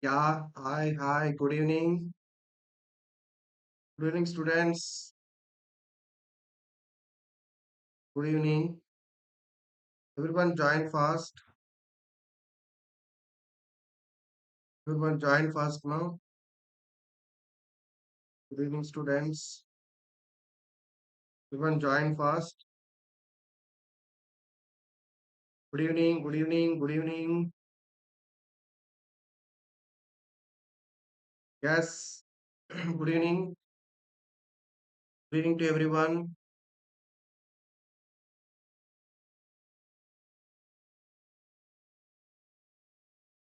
Yeah, hi, good evening. Good evening, students. Good evening. Everyone join fast. Everyone join fast now. Good evening, students. Everyone join fast. Good evening. Yes, good evening. Good evening to everyone.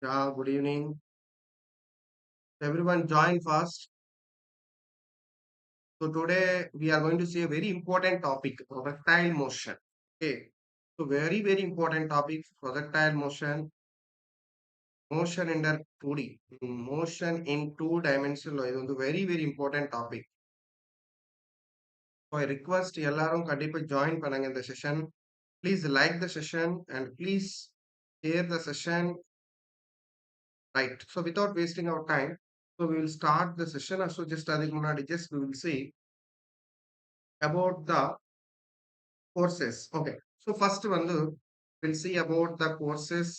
Yeah, good evening. Everyone join fast. So today we are going to see a very important topic, projectile motion. Okay. So very important topic, projectile motion. Motion in the 2D. Motion in two dimensional is a very important topic. So I request எல்லாரும் கண்டிப்பா join பண்ணுங்க இந்த session. Please like the session and please share the session, right? So without wasting our time, so we will start the session. So just அதுக்கு முன்னாடி just we will see about the courses. Okay. So first வந்து we'll see about the courses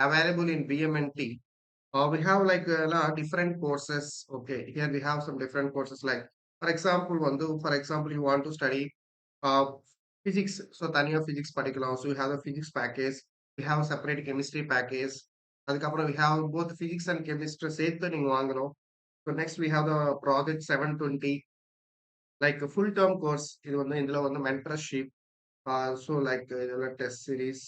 available in BMNT. We have like different courses. Okay, here we have some different courses. Like for example, you want to study uh, physics. So தனியா physics படிக்கலாம். So you have a physics package. We have a separate chemistry package. அதுக்கப்புறம் we have both physics and chemistry சேர்த்து நீங்க வாங்கணும். So next we have the project 720, like a full term course. இது வந்து இதுல வந்து mentorship. So like இதுல test series.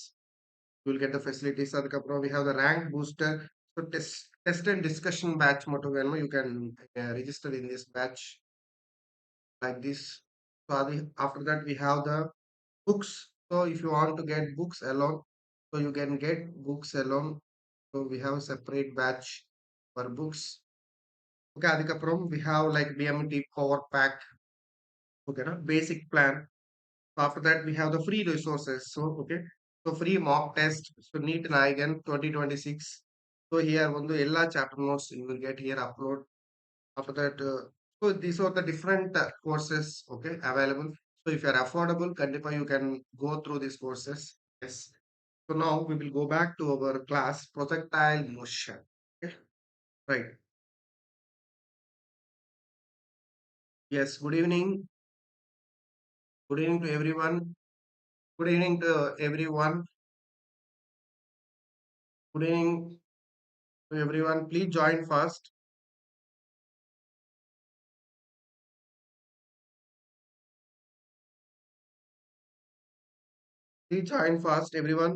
You will get the facilities. அதுக்கப்புறம் we have the rank booster. So test and discussion batch மட்டும் வேணுமா, you can register in this batch like this. So after that we have the books. So if you want to get books alone, so you can get books alone. So we have a separate batch for books. Okay, அதுக்கப்புறம் we have like BMT power pack. Okay, no? Basic plan. So after that, we have the free resources. So, okay. So, free mock test. So, NEET Nayagan 2026. So, here, one the all chapter notes you will get here upload. After that, so these are the different courses, okay, available. So, if you are affordable, Kandipa, you can go through these courses. Yes. So, now we will go back to our class, projectile motion. Okay. Right. Yes. Good evening. Good evening to everyone. Good evening to everyone. Good evening to everyone. Please join first. Please join fast, everyone.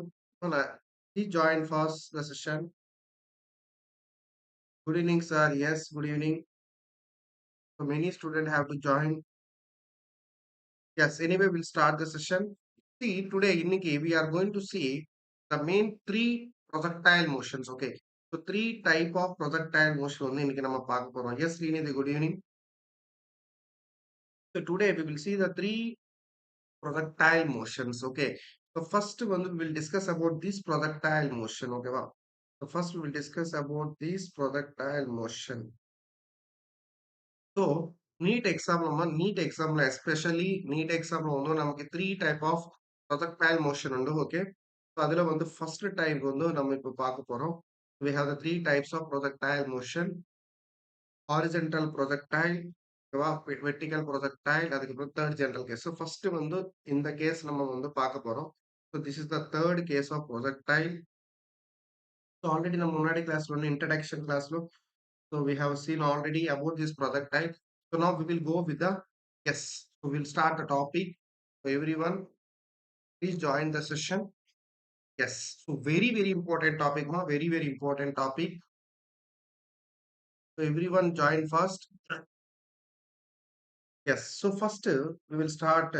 Please join fast the session. Good evening, sir. Yes, good evening. So many students have to join. Yes, anyway, we'll start the session. See, today, Inniki, we are going to see the main three projectile motions. Okay. So three type of projectile motion வந்து இன்னைக்கு நம்ம பார்க்க போறோம். Yes, Srinidhi, good evening. So today we will see the three projectile motions. Okay. So first one we will discuss about this projectile motion. Okay, wow. So first we will discuss about this projectile motion. So NEET exam NEET exam especially NEET exam வந்து நமக்கு three type of projectile motion உண்டு. Okay. So அதுல வந்து first type வந்து நம்ம இப்ப பார்க்க போறோம். We have the three types of projectile motion. Horizontal projectile, vertical projectile, அதுக்கப்புறம் third general case. So first வந்து இந்த கேஸ் நம்ம வந்து பார்க்க போறோம். So this is the third case of projectile. So already நம்ம முன்னாடி கிளாஸ்ல வந்து introduction classல so we have seen already about this projectile. So now we will go with the yes. So we'll start the topic. So everyone, please join the session. Yes. So very important topic, ma. Very important topic. So everyone join first. Yes. So first we will start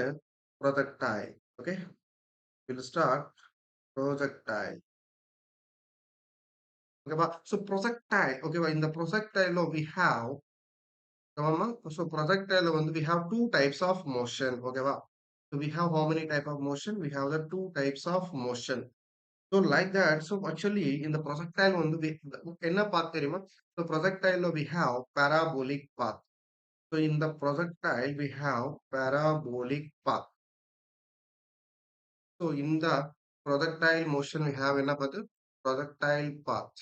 projectile. Okay. We'll start projectile. Okay. So projectile. Okay. In the projectile we have so projectile we have two types of motion. Okay. So we have how many type of motion? We have the two types of motion. So like that, so actually in the projectile on the என்ன path தெரியுமா? So projectile we have parabolic path. So in the projectile we have parabolic path. So in the projectile motion we have என்ன பாத்து? Projectile path.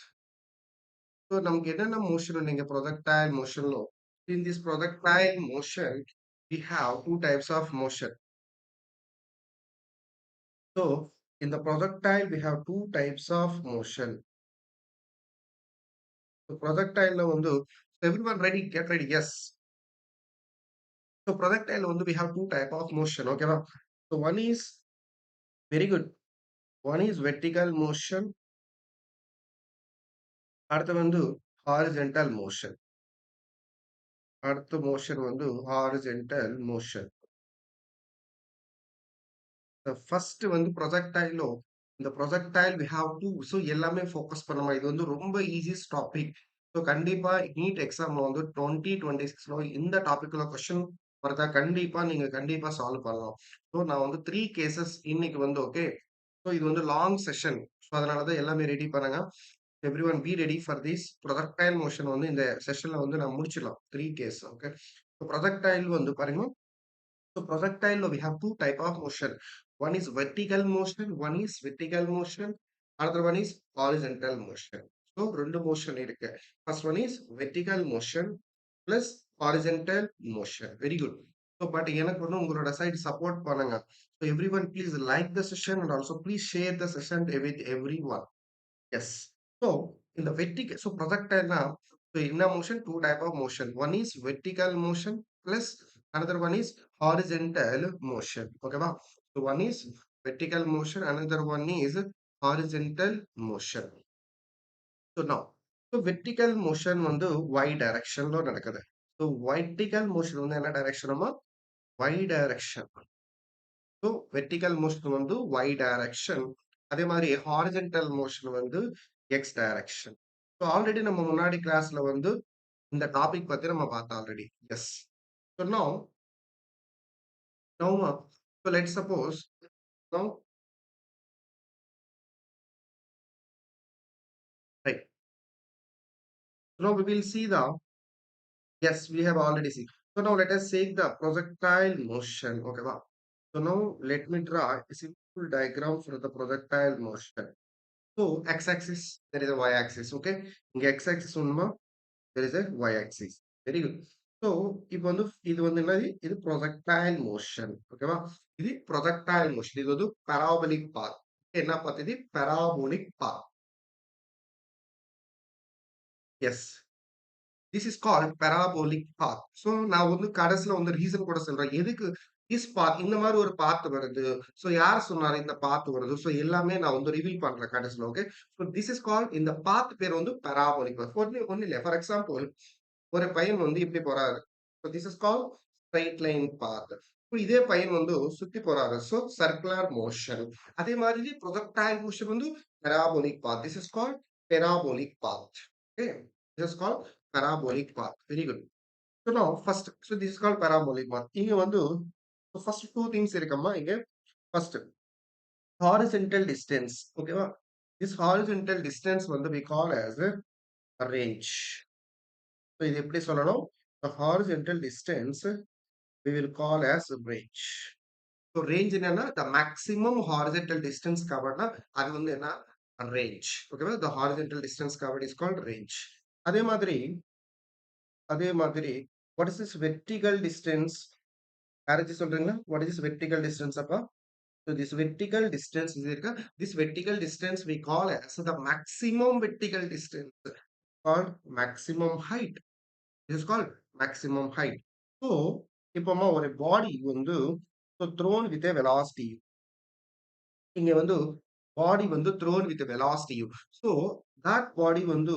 So நமக்கு என்னென்ன motion நீங்க projectile motion lo. In this projectile motion we have two types of motion. So in the projectile we have two types of motion. So projectile lo வந்து so everyone ready? Get ready. Yes. So projectile வந்து we have two type of motion. Okay, va? So one is very good. One is vertical motion. அடுத்து வந்து horizontal motion. அடுத்த motion வந்து horizontal motion. The first வந்து projectile இந்த projectile we have to so எல்லாமே focus பண்ணணும் இது வந்து ரொம்ப easiest topic so கண்டிப்பா நீட் எக்ஸாம்ல வந்து 2026 இந்த டாபிக்ல கொஸ்டின் வரதா கண்டிப்பா நீங்க கண்டிப்பா சால்வ் பண்ணலாம் ஸோ நான் வந்து த்ரீ கேசஸ் இன்னைக்கு வந்து ஓகே ஸோ இது வந்து லாங் செஷன் ஸோ அதனாலதான் எல்லாமே ரெடி பண்ணுங்க every one be ready for this projectile motion வந்து இந்த செஷன்ல வந்து நான் முடிச்சிடலாம் த்ரீ கேஸ் ஓகே ப்ரொஜெக்டைல் வந்து பாருங்க so projectile we have two type of motion. One is vertical motion, one is vertical motion, another one is horizontal motion. So ரெண்டு motion இருக்கு. First one is vertical motion plus horizontal motion. Very good. So but எனக்கு வந்து உங்களோட side support பண்ணுங்க. So everyone please like the session and also please share the session with everyone. Yes. So in the vertical, so projectile now, so in a motion, two type of motion. One is vertical motion plus another one is horizontal motion. Okay, wow. So one is vertical motion, another one is horizontal motion. So now, so vertical motion வந்து y direction ல நடக்குது. So vertical motion வந்து என்ன direction அம்மா? Y direction. So vertical motion வந்து y direction. அதே மாதிரி horizontal motion வந்து x direction. So already நம்ம முன்னாடி கிளாஸ்ல வந்து இந்த டாபிக் பத்தி நம்ம பார்த்தோம் already. Yes. So so let's suppose now, right. So now we will see the, yes, we have already seen. So now let us take the projectile motion. Okay, wow. So now let me draw a simple diagram for the projectile motion. So x-axis, there is a y-axis. Okay. இங்க x-axis ஒண்ணுமா there is a y-axis. Very good. So, இப்போ வந்து இது வந்து என்னது இது projectile motion. ஓகேவா இது projectile motion. இது வந்து parabolic path. என்ன path இது parabolic path. Yes. This is called parabolic path. So, நான் வந்து கடைசில வந்து ரீசன் கூட சொல்றேன். எதுக்கு this path இந்த மாதிரி ஒரு path வருது. So, யார் சொன்னாரு இந்த path வருது? So, எல்லாமே நான் வந்து ரிவீல் பண்றேன் கடைசில. Okay. So, this is called இந்த path பேர் வந்து parabolic path. ஒண்ணு இல்ல. For example, ஒரு பையன் வந்து இப்படி போறாரு. So this is called straight line path. இப்போ இதே பையன் வந்து சுத்தி போறாரு. So circular motion. அதே மாதிரி projectile motion வந்து parabolic path. This is called parabolic path. Okay. This is called parabolic path. Very good. So now first, so this is called parabolic path. இங்க வந்து so first two things இருக்கம்மா இங்க. First, horizontal distance. ஓகேவா? This horizontal distance வந்து we call as a range. So இது எப்படி சொல்லணும்? The horizontal distance we will call as range. So range என்னன்னா the maximum horizontal distance covered அது வந்து என்ன range. Okay, the horizontal distance covered is called range. அதே மாதிரி அதே மாதிரி what is this vertical distance? யாராச்சும் சொல்றீங்களா? What is this vertical distance அப்பா? So this vertical distance is this vertical distance we call as the maximum vertical distance called maximum height. This is called maximum height. So, இப்போமா ஒரு body வந்து so thrown with a velocity. இங்க வந்து பாடி வந்து thrown with a velocity. So, that body வந்து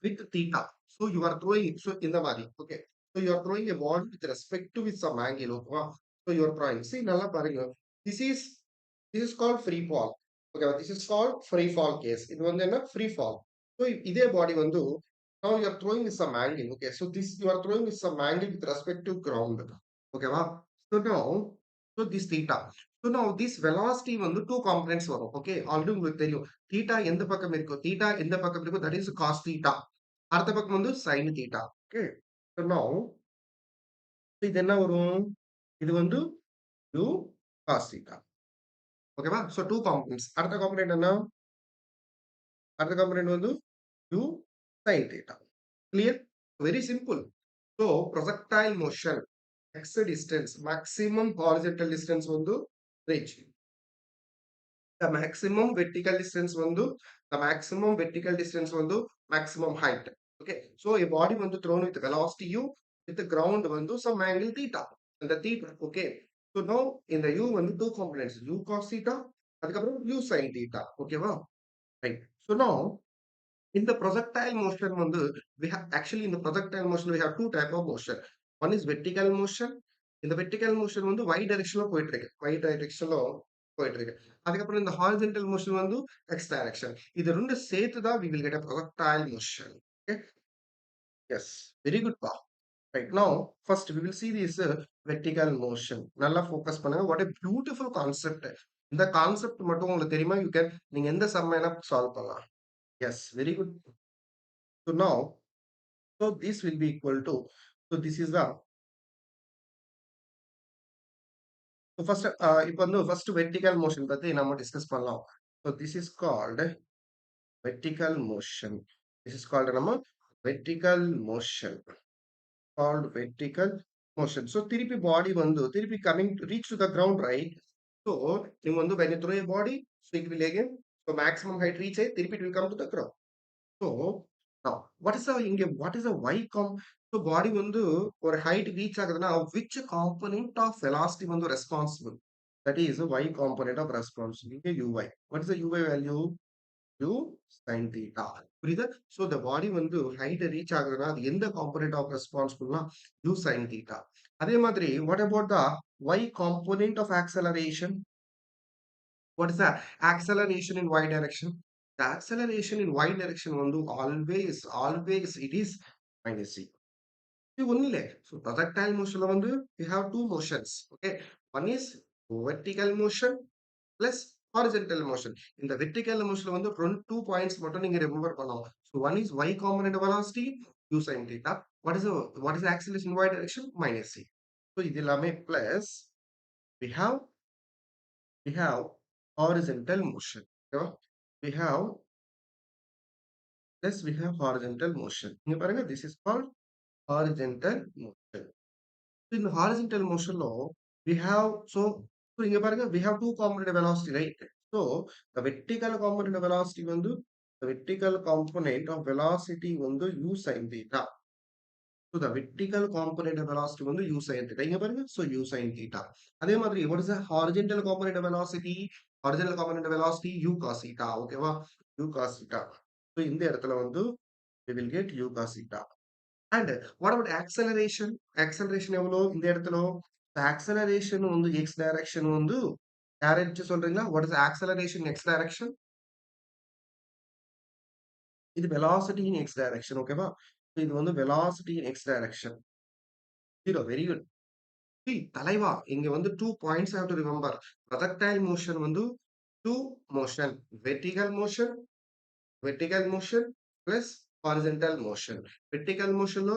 with theta. So, you are throwing, so இந்த மாதிரி, okay. So, you are throwing a ball with respect to with some angle. Okay. So, you are throwing. See, நல்லா பாருங்க. This is, this is called free fall. Okay, this is called free fall case. இது வந்து என்ன free fall. So, இதே body வந்து now you are throwing with some angle. Okay, so this you are throwing with some angle with respect to ground. Okay, wow. So now So this theta. So now this velocity வந்து two components வரும். Okay. Already உங்களுக்கு தெரியும். Theta எந்த பக்கம் இருக்கோ, theta எந்த பக்கம் இருக்கோ, that is cos theta. அடுத்த பக்கம் வந்து sin theta. Okay. So now, இது என்ன வரும்? இது வந்து u cos theta. ஓகேவா? So two components. அடுத்த component என்ன? அடுத்த component வந்து u sin theta. Clear? Very simple. So projectile motion, x distance, maximum horizontal distance வந்து reach. The maximum vertical distance வந்து the maximum vertical distance வந்து maximum height. Okay. So a body வந்து thrown with velocity u with the ground வந்து some angle theta. And the theta. Okay. So now in the u வந்து two components u cos theta அதுக்கப்புறம் u sin theta. Okay வா? Right. So now in the projectile motion வந்து we have actually in the projectile motion we have two type of motion. One is vertical motion. இந்த vertical motion வந்து y direction ல போயிட்டு இருக்கு. Y direction ல போயிட்டு இருக்கு. அதுக்கப்புறம் இந்த horizontal motion வந்து x direction. இது ரெண்டு சேர்த்து தான் we will get a projectile motion. Okay? Yes. Very good pa. Right now, first we will see this vertical motion. நல்லா focus பண்ணுங்க. What a beautiful concept. இந்த concept மட்டும் உங்களுக்கு தெரியுமா? You can நீங்க எந்த sum வேணா solve பண்ணலாம். Yes, very good. So now, so this will be equal to, so this is the, so first, இப்போ வந்து first vertical motion பத்தி நம்ம discuss பண்ணலாம். So this is called vertical motion. This is called நம்ம vertical motion. Called vertical motion. So திருப்பி body வந்து திருப்பி coming to reach to the ground, right? So நீங்க வந்து when you throw a body, so it will again, so maximum height reach திருப்பி it will come to the ground. So now what is a y so body வந்து ஒரு height reach ஆகுதுன்னா which component of velocity வந்து responsible, that is y component of responsible இங்க uy. What is the uy value? u sin theta. புரியுதா? So the body வந்து height reach ஆகுதுன்னா அது எந்த component of responsible னா u sin theta. அதே மாதிரி what about the y component of acceleration? What is the acceleration in y direction? The acceleration in y direction one do always it is minus c. இது ஒண்ணு இல்ல. So projectile motion ல வந்து we have two motions. Okay. One is vertical motion plus horizontal motion. In the vertical motion ல வந்து two points மட்டும் நீங்க remember பண்ணணும். So one is y component velocity u sin theta. What is the acceleration in y direction? Minus c. So இது எல்லாமே plus we have horizontal motion. Okay? We have we have horizontal motion. இங்க பாருங்க, this is called horizontal motion. So in horizontal motion law, we have so இங்க பாருங்க, we have two component velocity, right? So the vertical component velocity வந்து the vertical component of velocity வந்து u sin theta. So the vertical component of velocity வந்து u sin theta. இங்க பாருங்க, so u sin theta. அதே மாதிரி what is the horizontal component of velocity? Horizontal component of velocity u cos theta. ஓகேவா? u cos theta. So இந்த இடத்துல வந்து we will get u cos theta. And what about acceleration? Acceleration எவ்வளோ இந்த இடத்துல? The acceleration வந்து x direction வந்து யாராச்சும் சொல்றீங்களா? What is the acceleration in x direction? இது velocity in x direction. ஓகேவா? So இது வந்து velocity in x direction. Zero. Very good. See, தலைவா இங்க வந்து two points have to remember. Projectile motion வந்து two motion. Vertical motion plus horizontal motion. Vertical motion lo,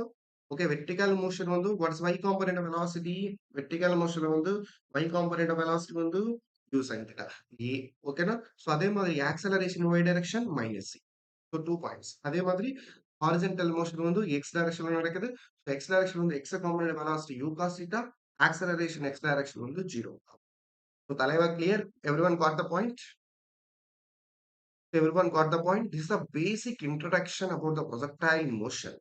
okay, vertical motion வந்து what is y component of velocity? Vertical motion ல வந்து y component of velocity வந்து u sin theta. Okay na? So அதே மாதிரி acceleration in y direction minus c. So 2 points. அதே மாதிரி horizontal motion வந்து x direction ல நடக்குது. So x direction வந்து x component of velocity u cos theta. Acceleration x direction வந்து 0. So தலைவா clear? Everyone got the point? Everyone got the point? This is a basic introduction about the projectile motion.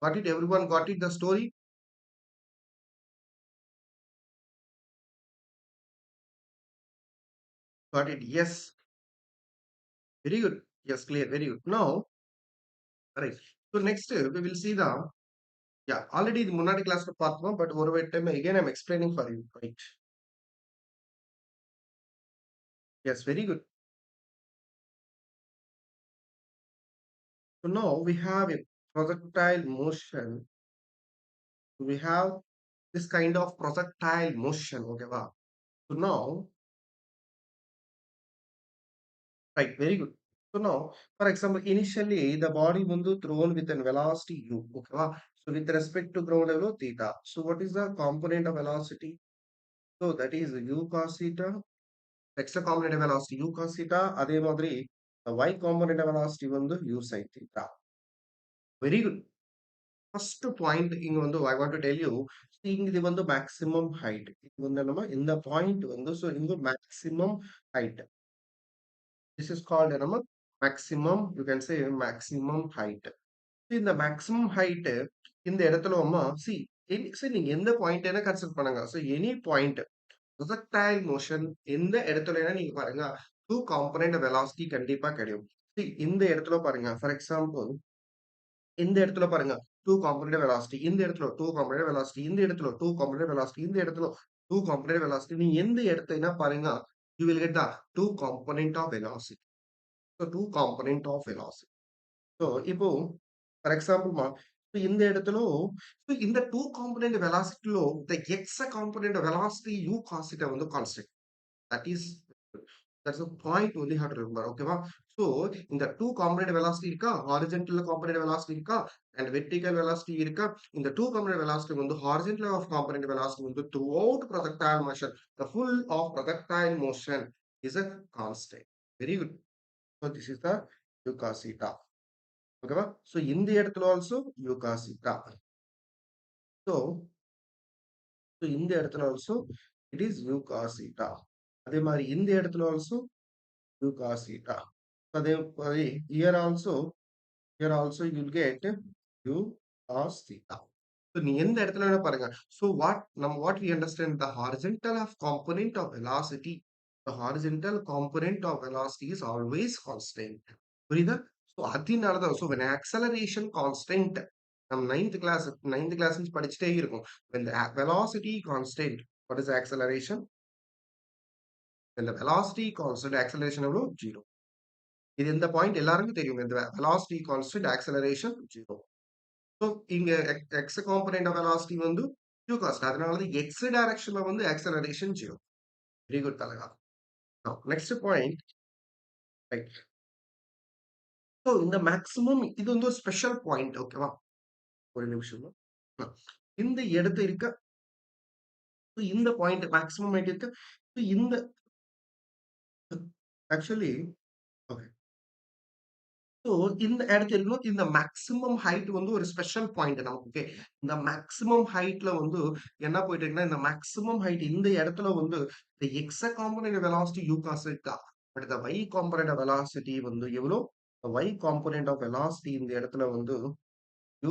Got it? Everyone got it? The story? Got it? Yes. Very good. Yes, clear. Very good. Now, right. So next we will see the, yeah, already the முன்னாடி class பார்த்தோம், but ஒரு time again I'm explaining for you. Right. Yes, very good. So now we have a projectile motion. We have this kind of projectile motion. Okay, wow. So now, right, very good. So now, for example, initially the body will be thrown with a velocity u. Okay, wow. So with respect to ground level theta. So what is the component of velocity? So that is u cos theta. X component of velocity u cos theta. அதே மாதிரி the y component of velocity வந்து u sin theta. Very good. First point இங்க வந்து I want to tell you, இங்க இது வந்து maximum height. இது வந்து நம்ம இந்த point வந்து so இங்க maximum height. This is called நம்ம maximum, you can say maximum height. இந்த maximum height இந்த இடத்துல அம்மா see see நீங்க எந்த பாயிண்ட் என்ன கன்சிடர் பண்ணுங்க. So any point projectile motion எந்த இடத்துல நீங்க பாருங்க two component velocity கண்டிப்பா கிடைக்கும். See இந்த இடத்துல பாருங்க for example இந்த இடத்துல பாருங்க 2 component velocity, இந்த இடத்துல 2 component velocity, இந்த இடத்துல 2 component velocity, இந்த இடத்துல 2 component velocity. நீ எந்த இடத்தைனா பாருங்க you will get the two component of velocity. So two component of velocity. So இப்போ for example so இந்த இடத்துல so இந்த two component velocity లో the x component velocity u cos theta வந்து constant. That is that's a point only have to remember. Okay வா? So இந்த two component velocity இருக்கா, horizontal component velocity இருக்கா, and vertical velocity இருக்கா. இந்த two component velocity வந்து horizontal of component velocity வந்து throughout projectile motion, the full of projectile motion is a constant. Very good. So this is the u cos theta. Okay வா? So இந்த இடத்துல also u cos theta. So இந்த இடத்துல also it is u cos theta. அதே மாதிரி இந்த இடத்துல also u cos theta. அதே மாதிரி here also you'll get u cos theta. So நீ எந்த இடத்துல வேணா பாருங்க. So what we understand, the horizontal of component of velocity, the horizontal component of velocity is always constant. புரியுதா? So அதனாலதான் so when acceleration constant நம்ம ninth class படிச்சுட்டே இருக்கும். When the velocity constant, what is the acceleration? When the velocity constant, acceleration எவ்வளவு? 0. இது இந்த point எல்லாருக்கும் தெரியும். இந்த velocity constant, acceleration 0. So இங்க x component of velocity வந்து u cos. அதனால தான் x directionல வந்து acceleration 0. Very good தலகா. Now next point, right. So இந்த maximum இது வந்து ஒரு ஸ்பெஷல் பாயிண்ட். ஓகேவா? ஒரு நிமிஷம். இந்த இடத்து இருக்க இந்த பாயிண்ட் மேக்ஸிமம் ஹைட் இருக்கு. இந்த ஆக்சுவலி ஓகே. ஸோ இந்த இடத்துல இருக்கணும் இந்த மேக்ஸிமம் ஹைட் வந்து ஒரு ஸ்பெஷல் பாயிண்ட் நமக்கு. ஓகே, இந்த மேக்ஸிமம் ஹைட்ல வந்து என்ன போயிட்டு இருக்குன்னா இந்த மேக்ஸிமம் ஹைட் இந்த இடத்துல வந்து இந்த எக்ஸ காம்பனண்ட் வெலாசிட்டி யூ காஸ் இருக்கா, பட் இந்த y காம்பனண்ட் வெலாசிட்டி வந்து எவ்வளோ, y காம்பனண்ட் ஆஃப் வெலாசிட்டி இந்த இடத்துல வந்து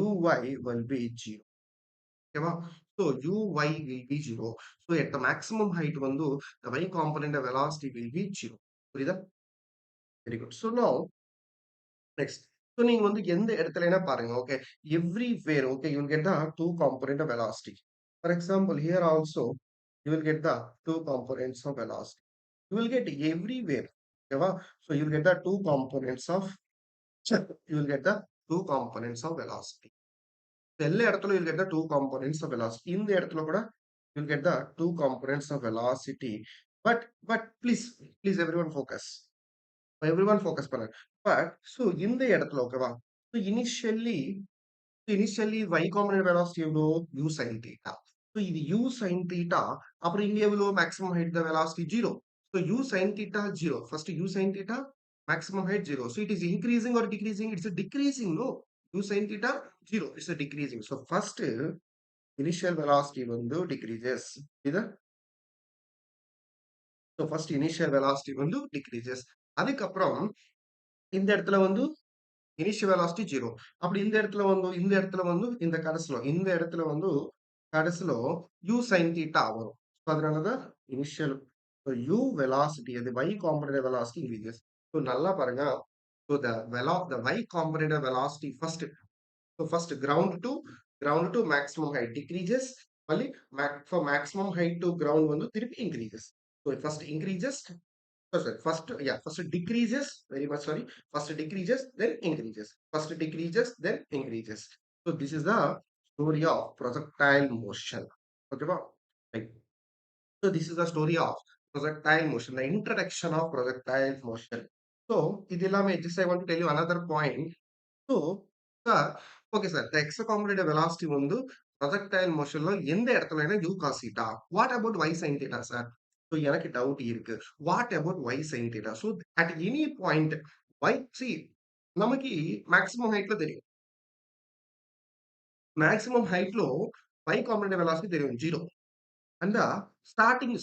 uy will be 0. ஓகேவா? So uy will be 0. So at the maximum height வந்து the y component of velocity will be 0. புரியுதா? Very good. So now next. So நீங்க வந்து எந்த இடத்துலனா பாருங்க. Okay, everywhere. Okay, you will get the two component of velocity. For example, here also you will get the two components of velocity. You will get everywhere. Okay, so you will get the two components of you will get the two components of velocity. எல்லா இடத்துல you'll get the two components of velocity. இந்த இடத்துல கூட you'll get the two components of velocity. But please everyone focus பண்ணுங்க. But so இந்த இடத்துல ஓகேவா? So initially y component velocity எவ்வளோ u sin theta. So இது u sin theta. அப்புறம் இங்க எவ்வளோ maximum height the velocity 0. So u sin theta 0. First u sin theta maximum height 0. So it is increasing or decreasing? It's a decreasing, no? U sin theta 0. It's a decreasing. So first initial velocity வந்து decreases. இது so first initial velocity வந்து decreases. அதுக்கப்புறம் இந்த இடத்துல வந்து initial velocity 0. அப்படி இந்த இடத்துல வந்து கடைசில u sin theta வரும். So அதனாலதான் initial u velocity அது y component velocity increases. So நல்லா பாருங்க. So the y component velocity first ground to maximum height decreases. மళ్ళీ for maximum height to ground வந்து திருப்பி increases. So first increases. First decreases, very much sorry. First decreases, then increases. First decreases, then increases. So this is the story of projectile motion. ஓகேவா? Right. So this is the story of projectile motion, the introduction of projectile motion. So இது எல்லாமே just I want to tell you another point. So sir, okay sir, the accommodated velocity வந்து projectile motionல எந்த இடத்துலனா u cos theta. What about y sin theta sir? So எனக்கு doubt இருக்கு. What about y sin theta? So at any point y see நமக்கு maximum heightல தெரியும். maximum heightలో y combinated velocity தெரியும் 0. அந்த ஸ்டார்டிங்ல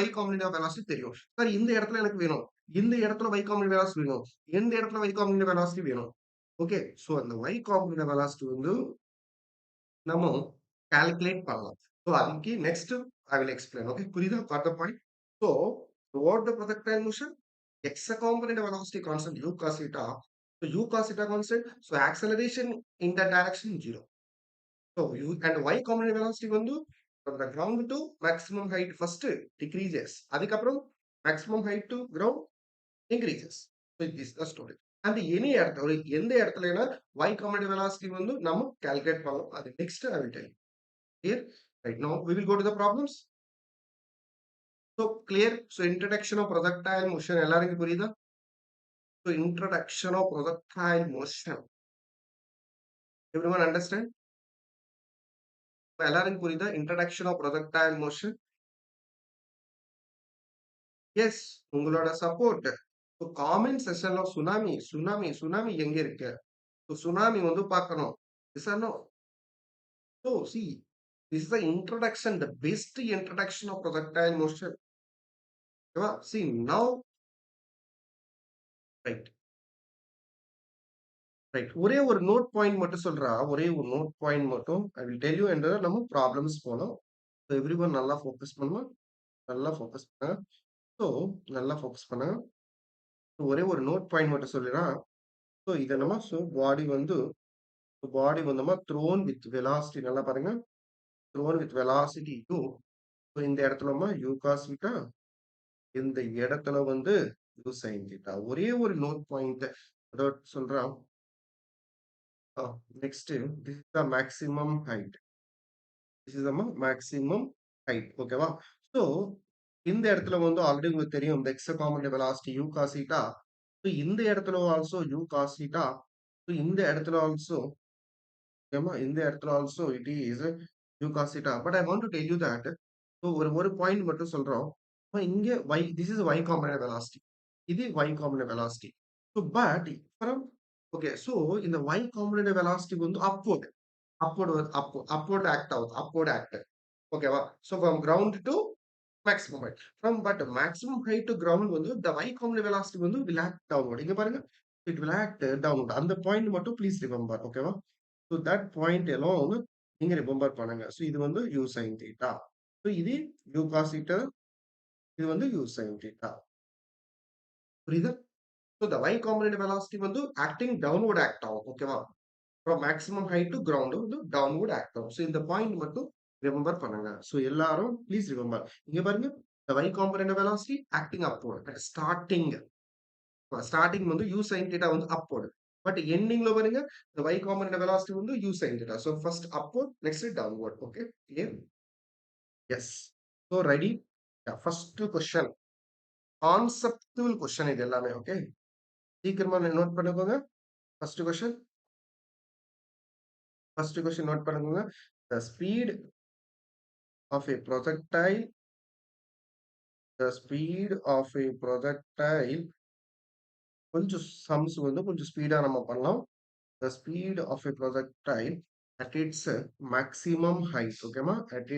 y combinative velocity தெரியும். Sir இந்த இடத்துல எனக்கு வேணும். இந்த இடத்துல y காம்பினேட்டிவ் வெலாசிட்டி வேணும். எந்த இடத்துல y காம்பினேட்டிவ் வெலாசிட்டி வேணும். ஓகே. சோ அந்த y காம்பினேட்டிவ் வெலாசிட்டி வந்து நம்ம கால்குலேட் பண்ணலாம். சோ அதுக்கு next I will explain. Okay. புரியுதா? Got the point. So throughout the projectile motion x component velocity constant u cos theta. So u cos theta constant. So acceleration in that direction 0. So u and y component velocity வந்து from the ground to maximum height first decreases. அதுக்கப்புறம் maximum height to ground increases. So this is the story. And any இடத்துல எந்த இடத்துலனா y component velocity வந்து நம்ம calculate பண்ணலாம். அது next I will tell you. Here right now we will go to the problems. So clear. So introduction of projectile motion எல்லாருக்கும் புரியுதா? So introduction of projectile motion. Everyone understand? எல்லாருக்கும் புரியுதா? Introduction of projectile motion. Yes உங்களோட support. இப்போ comment செஷன்ல tsunami எங்க இருக்கு? Tsunami வந்து பார்க்கணும். Yes or no? So see, this is the introduction, the best introduction of projectile motion. See now, right, right. ஒரே ஒரு நோட் பாயிண்ட் மட்டும் சொல்றா. ஒரே ஒரு நோட் பாயிண்ட் மட்டும் ஐ வில் டெல் யூ என்ற நம்ம ப்ராப்ளம்ஸ் போனோம். ஸோ எவ்ரி ஒன் நல்லா ஃபோக்கஸ் பண்ணுங்க. நல்லா ஃபோக்கஸ் பண்ணுங்க. ஸோ நல்லா ஃபோக்கஸ் பண்ணுங்க. ஒரே ஒரு நோட் பாயிண்ட் மட்டும் சொல்லிடுறேன். ஸோ இதை நம்ம பாடி வந்து thrown with velocity நல்லா பாருங்க. thrown with velocity u. So இந்த இடத்துல u cos theta, இந்த இடத்துல வந்து u sin theta. ஒரே ஒரு நோட் பாயிண்ட் அதாவது சொல்றேன். Next this is the maximum height. This is the maximum height. ஓகேவா? So இந்த இடத்துல வந்து ஆல்ரெடி உங்களுக்கு தெரியும் இந்த x component velocity u cos theta. So இந்த இடத்துல also u cos theta. So இந்த இடத்துல also in the இடத்துல also it is u cos theta. But I want to tell you that so ஒரு பாயிண்ட் மட்டும் சொல்றோம். இங்க y this is y component velocity. இது y component velocity. So but from okay so இந்த y component velocity வந்து upward act ஆகுது. upward act. ஓகேவா? So from ground to maximum height. From but maximum height to ground வந்து the y component velocity வந்து will act downward. இங்க பாருங்க. It will act downward. அந்த point மட்டும் please remember. ஓகேவா? So that point alone நீங்க remember பண்ணுங்க. So இது வந்து u sin theta. So இது u cos theta. இது வந்து u sin theta. புரியுதா? So the y component velocity வந்து acting downward act ஆகும். ஓகேவா? From maximum height to ground வந்து downward act ஆகும். So இந்த பாயிண்ட் மட்டும் ரிமெம்பர் பண்ணுங்க. So எல்லாரும் please remember. இங்க பாருங்க. The y component velocity acting upward. Starting வந்து u sin theta வந்து upward. But ending ல பாருங்க the y component velocity வந்து u sin theta. So first upward, next downward. Okay, clear? Yes. So ready? Yeah, first question. Conceptual question இது எல்லாமே. Okay. சீக்கிரமா note பண்ணுங்க. First question. First question note பண்ணுங்க. The speed of a projectile. The speed of a projectile. கொஞ்சம் sums வந்து கொஞ்சம் speedo நம்ம பண்ணலாம். The speed of a projectile at its maximum height. Okay, ma? At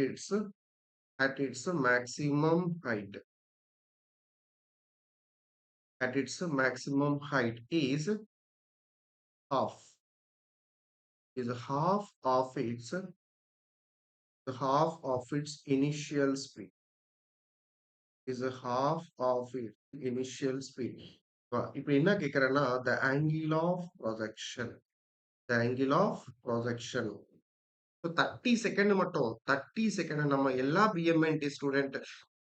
its maximum height. At its maximum height is half. Is half of its initial speed. Is half of its initial speed. இப்போ என்ன கேக்குறேன்னா the angle of projection. The angle of projection. So 30 second மட்டும் 30 second நம்ம எல்லா பிஎம்என்டி student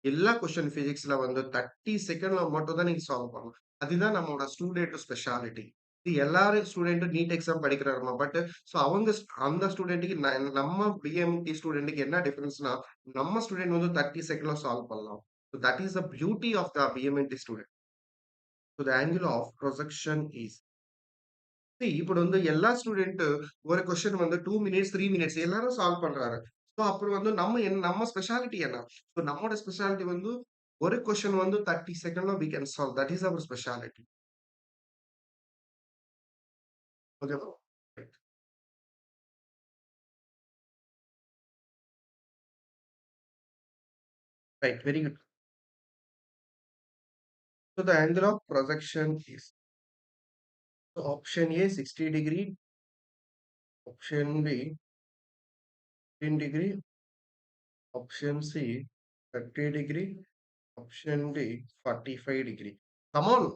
எல்லா question பிசிக்ஸ்ல வந்து 30 செகண்ட்ல மட்டும் தான் நீங்க சால்வ் பண்ணணும். அதுதான் நம்மளோட ஸ்டூடெண்ட் ஸ்பெஷாலிட்டி. எல்லாரும் ஸ்டூடெண்ட் நீட் எக்ஸாம் படிக்கிறாருமா. பட் அவங்க அந்த ஸ்டூடெண்ட்க்கு நம்ம பிஎம்டி ஸ்டூடெண்ட்க்கு என்ன டிஃபரன்ஸ்னா, நம்ம ஸ்டூடெண்ட் வந்து 30 செகண்ட்ல சால்வ் பண்ணலாம். So that is the beauty of the BMNT student. So the angle of projection is, ఇప్పుడు வந்து எல்லா ஸ்டூடெண்ட் ஒரு கொஸ்டின் வந்து 2 மினிட்ஸ் 3 மினிட்ஸ் எல்லாரும் சால்வ் பண்றாரு. ஸோ அப்புறம் வந்து நம்ம ஸ்பெஷாலிட்டி என்ன? ஸோ நம்மோட ஸ்பெஷாலிட்டி வந்து ஒரு கொஸ்டின் வந்து 30 செகண்ட்ல we can solve. That is our specialty. ஓகேவா? Right. Right. Very good. So the angle of projection is, so option A 60 degree, option B 10 degree, option C 30 degree, option D 45 degree. Come on,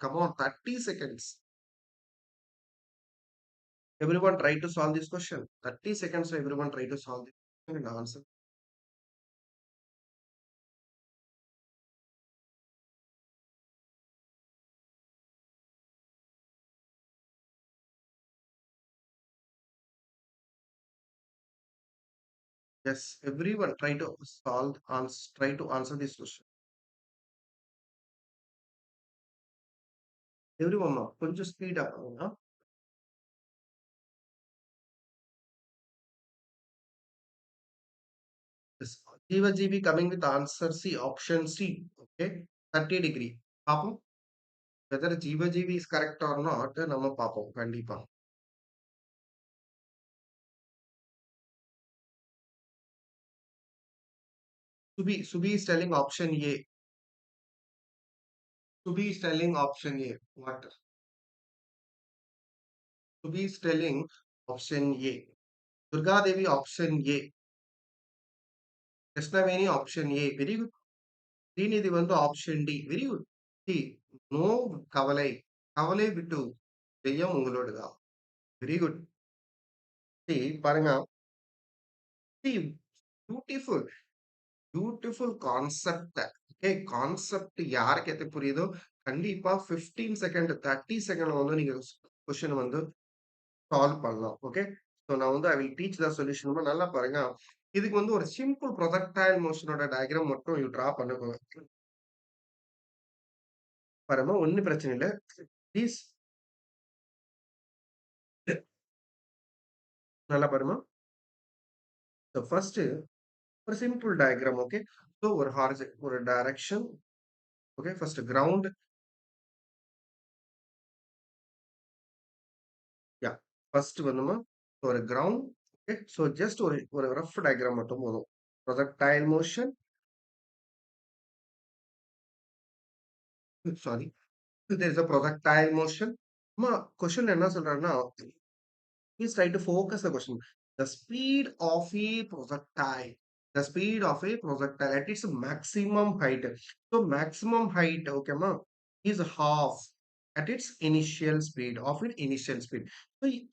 come on, 30 seconds. Everyone try to solve this question. 30 seconds, everyone try to solve this question and answer. Yes, everyone try to try to answer this question. Everyone, just speed up. Yes. Jiva GB coming with answer C, option C. Okay, 30 degree. Papum, whether Jiva GB is correct or not, நம்ம பாப்போம் கண்டிப்பா. Subi is telling option A. Subi is telling option A. What? Subi is telling option A. Durga Devi option A. Krishnaveni option A. Very good. Srinidhi வந்து option D. Very good. See, no கவலை. கவலை விட்டு ஜெயம் உங்களோடதா. Very good. See, பாருங்க. See, beautiful. Beautiful concept. Okay, concept யாருக்கு எது புரியுதோ கண்டிப்பா 15 second 30 செகண்ட்ல வந்து நீங்க கொஸ்டின் வந்து சால்வ் பண்ணலாம். ஓகே, ஸோ நான் வந்து I will teach the solution. நல்லா பாருங்க. இதுக்கு வந்து ஒரு சிம்பிள் ப்ரொஜெக்டைல் மோஷனோட டயக்ராம் மட்டும் யூ டிரா பண்ணுங்க. பாருங்க, ஒன்னும் பிரச்சனை இல்லை. ப்ளீஸ் நல்லா பாருங்க. ஸோ ஃபர்ஸ்ட் ஒரு சிம்பிள் டயக்ராம். ஓகே, ஸோ ஒரு ஒரு direction. Okay, first ground. Yeah, first வந்துமா ஒரு கிரவுண்ட். ஓகே, ஸோ ஜஸ்ட் ஒரு ஒரு ரஃப் டயக்ராம் மட்டும் போதும். Projectile motion, sorry, there is a projectile motion. அம்மா கொஸ்டின் என்ன சொல்றாருன்னா, please try to focus the question. The speed of a projectile. The speed of a projectile at its maximum height. So maximum height, okay, ma, is half at its initial speed of its initial speed.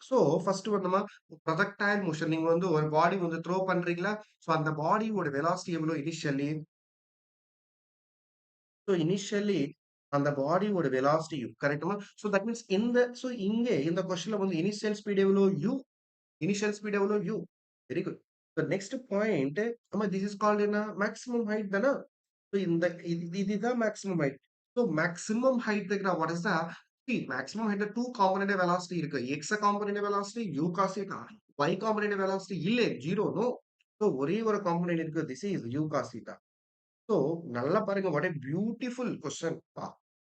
So first one, ma, projectile motion நீங்க வந்து ஒரு body வந்து throw பண்றீங்களா? So அந்த பாடியோட velocity எவ்வளவு initially? So initially அந்த பாடியோட velocity கரெக்ட்டுமா? So that means இங்க இந்த கொஸ்டின்ல வந்து initial speed எவ்வளவு? U. Initial speed எவ்வளவு? U. Very good. The next point, this is called in a maximum height தானா? So இதுதான் maximum height. So maximum height దగ్గర what is the, see, maximum height two component velocity இருக்கு. X component velocity U cos theta. Y component velocity இல்ல, zero, no. So ஒரே ஒரு component இருக்கு. This is U cos theta. So நல்லா பாருங்க, what a beautiful question.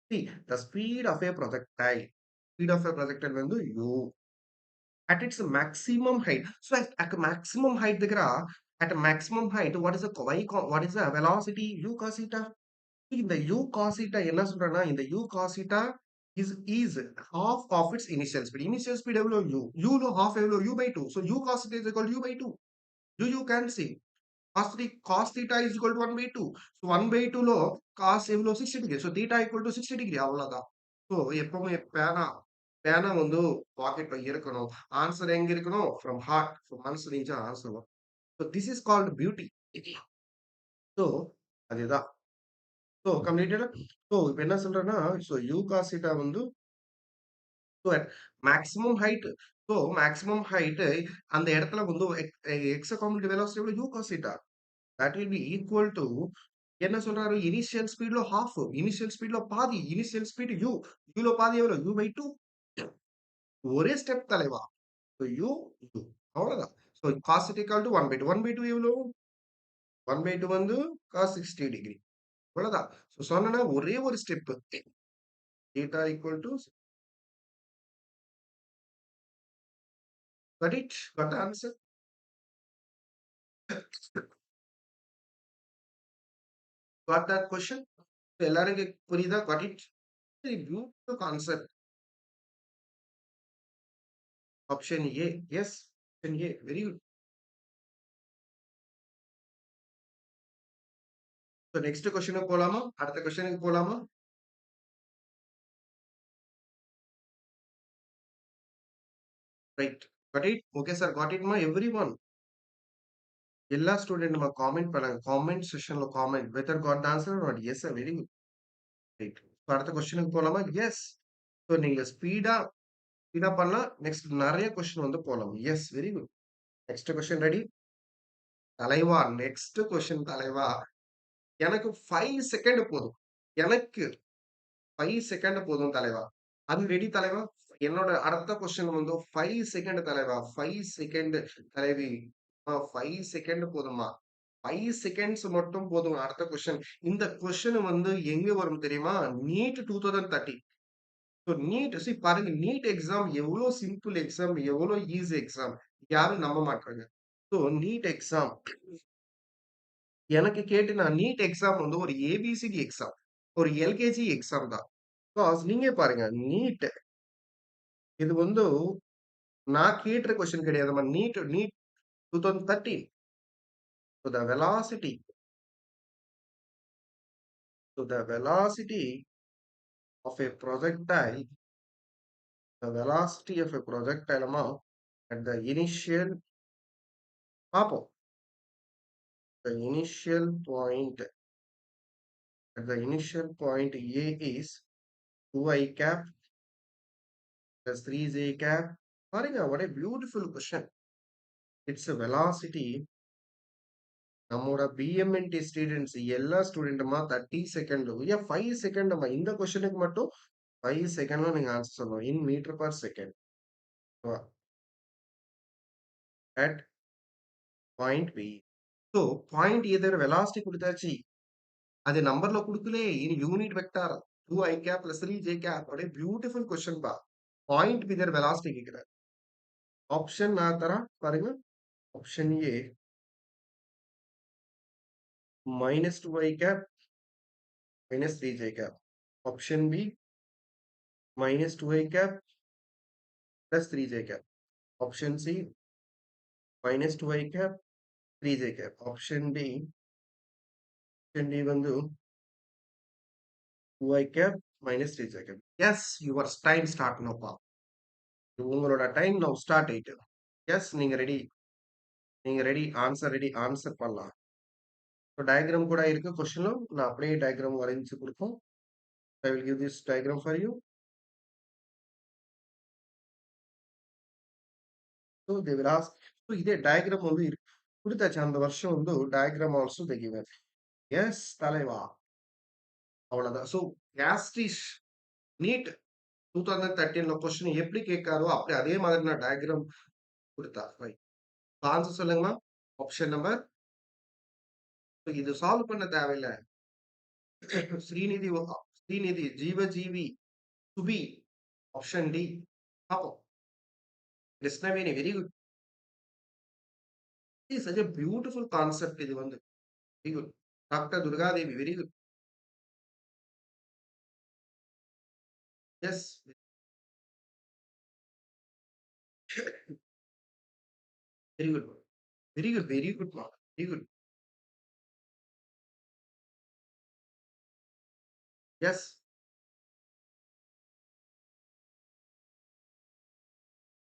See, the speed of a projectile. Speed of a projectile வந்து U. At its maximum height. So at maximum height దగ్గర, at maximum height, what is the velocity? U cos theta. In the U cos theta என்ன சொல்றேன்னா, இந்த U cos theta is half of its initial speed. Initial speed எவ்வளவு? U. U ல half எவ்வளவு? U by 2. So U cos theta is equal to U by 2. You can see. Cos theta is equal to 1 by 2. So 1 by 2 లో cos எவ்வளவு? 60 degree. So theta equal to 60 degree. அவ்வளவுதான். So எப்பவுமே பேனா பேனா வந்து பாக்கெட்ல இருக்கணும். ஆன்சர் எங்க இருக்கணும்? From heart. So மனசு நீச்சா ஆன்சர் வரும். So this is called beauty. So அதுதான். So completed. So இப்ப என்ன சொல்றேன்னா, so U cos theta வந்து So at maximum height, so maximum height அந்த இடத்துல வந்து x component velocity எவ்வளவு u cos theta. That will be equal to என்ன சொல்றாரு இனிஷியல் ஸ்பீட்ல half இனிஷியல் ஸ்பீட்ல பாதி இனிஷியல் ஸ்பீட் u u ல பாதி எவ்வளவு u by 2 ஒரே ஸ்டெப் தலைவா. So u u அவ்வளவுதான். So cos theta equal to 1 by 2 1 by 2 எவ்வளவு 1 by 2 வந்து cos 60 degree அவ்வளவுதான். So சொன்னா ஒரே ஒரு step theta equal to got it got the answer. Got that question? எல்லாரும் புரியுதா? Got it? Very beautiful concept. Option A. Yes. Option A. Very good. So next question போலாமா? அடுத்த கொஸ்டினுக்கு போலாமா? Right. Got it? Okay, sir. Got it, ma? Everyone. எல்லா student comment பண்ணாங்க. Comment செஷன்ல comment. Whether got the answer or not? Yes, sir. Very good. Right. So அடுத்த கொஸ்டினுக்கு போலாமா? Yes. So நீங்க ஸ்பீடா பண்ணலாம். நெக்ஸ்ட் நிறைய கொஸ்டின் வந்து போலாம். Yes, very good. Next question ready? தலைவா, நெக்ஸ்ட் கொஸ்டின் தலைவா. எனக்கு 5 செகண்ட் போதும். எனக்கு 5 செகண்ட் போதும் தலைவா. அது ரெடி தலைவா? என்னோட அடுத்த கொஸ்டின் வந்து 5 செகண்ட் தலைவா. 5 செகண்ட் தலைவி. 5 செகண்ட் போதுமா? 5 செகண்ட்ஸ் மட்டும் போதும். அடுத்த கொஸ்டின். இந்த கொஸ்டின் வந்து எங்க வரும் தெரியுமா? நீட் 2030. ஸோ நீட் பாருங்க நீட் எக்ஸாம் எவ்வளோ சிம்பிள் எக்ஸாம், எவ்வளோ ஈஸி எக்ஸாம். யாரும் நம்ப மாட்டாங்க. ஸோ நீட் எக்ஸாம் எனக்கு கேட்டு நான் நீட் எக்ஸாம் வந்து ஒரு ஏபிசிடி எக்ஸாம். ஒரு எல்கேஜி எக்ஸாம் தான். நீங்க பாருங்க நீட் இது வந்து நான் கேட்ட கொஸ்டின் கிடையாதுமா. NEET NEET 2013. So the velocity of a projectile, the velocity of a projectile amount at the initial பார்ப்போம். The initial point at the initial point A is 2i cap plus 3j cap. பாருங்க what a beautiful question. It's a velocity. நம்மோட பிஎம்என்டி students எல்லா ஸ்டூடெண்ட்டுமா 30 second ஏன் 5 second இந்த கொஸ்டினுக்கு மட்டும் 5 செகண்ட்ல நீங்க ஆன்சர் சொல்லணும் in metre per second at point B. So point either velocity கொடுத்தாச்சு. அது நம்பர்ல கொடுக்கலே in unit vector 2i cap plus 3j cap. அப்படியே பியூட்டிஃபுல் கொஸ்டின் பா. பாயிண்ட் பி இதர் வெலாசிட்டி கேட்கிறார். ஆப்ஷன் நான் தரேன் பாருங்க. Option A minus 2i cap minus 3j cap. Option B minus 2i cap plus 3j cap. Option C minus 2i cap 3j cap. Option D வந்து 2i cap minus 3j cap. Yes, your time start now பா. உங்களோட time now start ஆயிட்டு. Yes, நீங்க ready answer பண்ணலாம். So diagram கூட இருக்கு கொஸ்டினும். நான் அப்படியே டயக்ராம் வரைஞ்சு கொடுப்போம். I will give this diagram for you. So they will ask. So இதே டயக்ராம் வந்து கொடுத்தாச்சு. அந்த வருஷம் வந்து diagram also they given. Yes, தலைவா. அவ்வளவுதான். So கேஸ்டிஷ் நீட் 2013 கொஸ்டின் எப்படி கேட்காரோ அப்படி அதே மாதிரி நான் டயக்ராம் கொடுத்தா. ரைட். ஆன்சர் சொல்லுங்கம்மா. Option number. இது சால்வ் பண்ண தேவையில்லை. ஸ்ரீநிதி ஸ்ரீநிதி ஜீவஜீவி சுபி. Option D. பார்ப்போம். Krishnaveni very good. Is such a beautiful concept. இது வந்து very good. Doctor Durgadevi very good. Yes. Very good. Very good. Very good மா. Very good. Yes.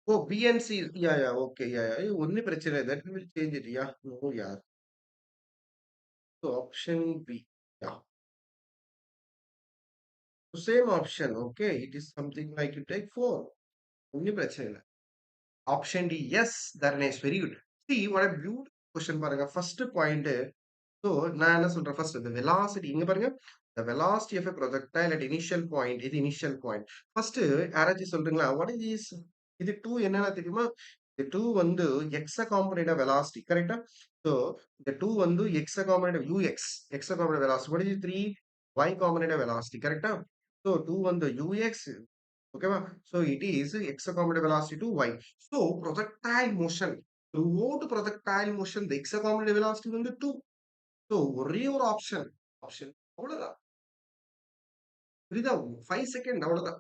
Oh BNC. Yeah okay yeah ஒன்னும் பிரச்சனை இல்லை. That will change it. Yeah no yeah. So option B. Yeah Same option. Okay, it is something like you take 4. ஒண்ணும் பிரச்சனை இல்ல. Option D. Yes, that is very good. See, what a beautiful question பாருங்க. First point. So, நான் என்ன சொல்றேன் first the velocity. இங்க பாருங்க. The velocity of a projectile at initial point. இது initial point. First, யாராச்சும் சொல்றீங்களா? What is this? இது 2 என்னன்னா தெரியுமா? இது 2 வந்து x component of velocity. கரெக்ட்டா? So, இந்த 2 வந்து x component of ux. X component of velocity. What is 3? Y component of velocity. கரெக்ட்டா? So, 2 வந்து ux. Okay, so it is x component velocity to y. So projectile motion throughout projectile motion the x component velocity வந்து 2. So ஒரே ஒரு option அவ்வளவுதான். புரியுதா? 5 second அவ்வளவுதான்.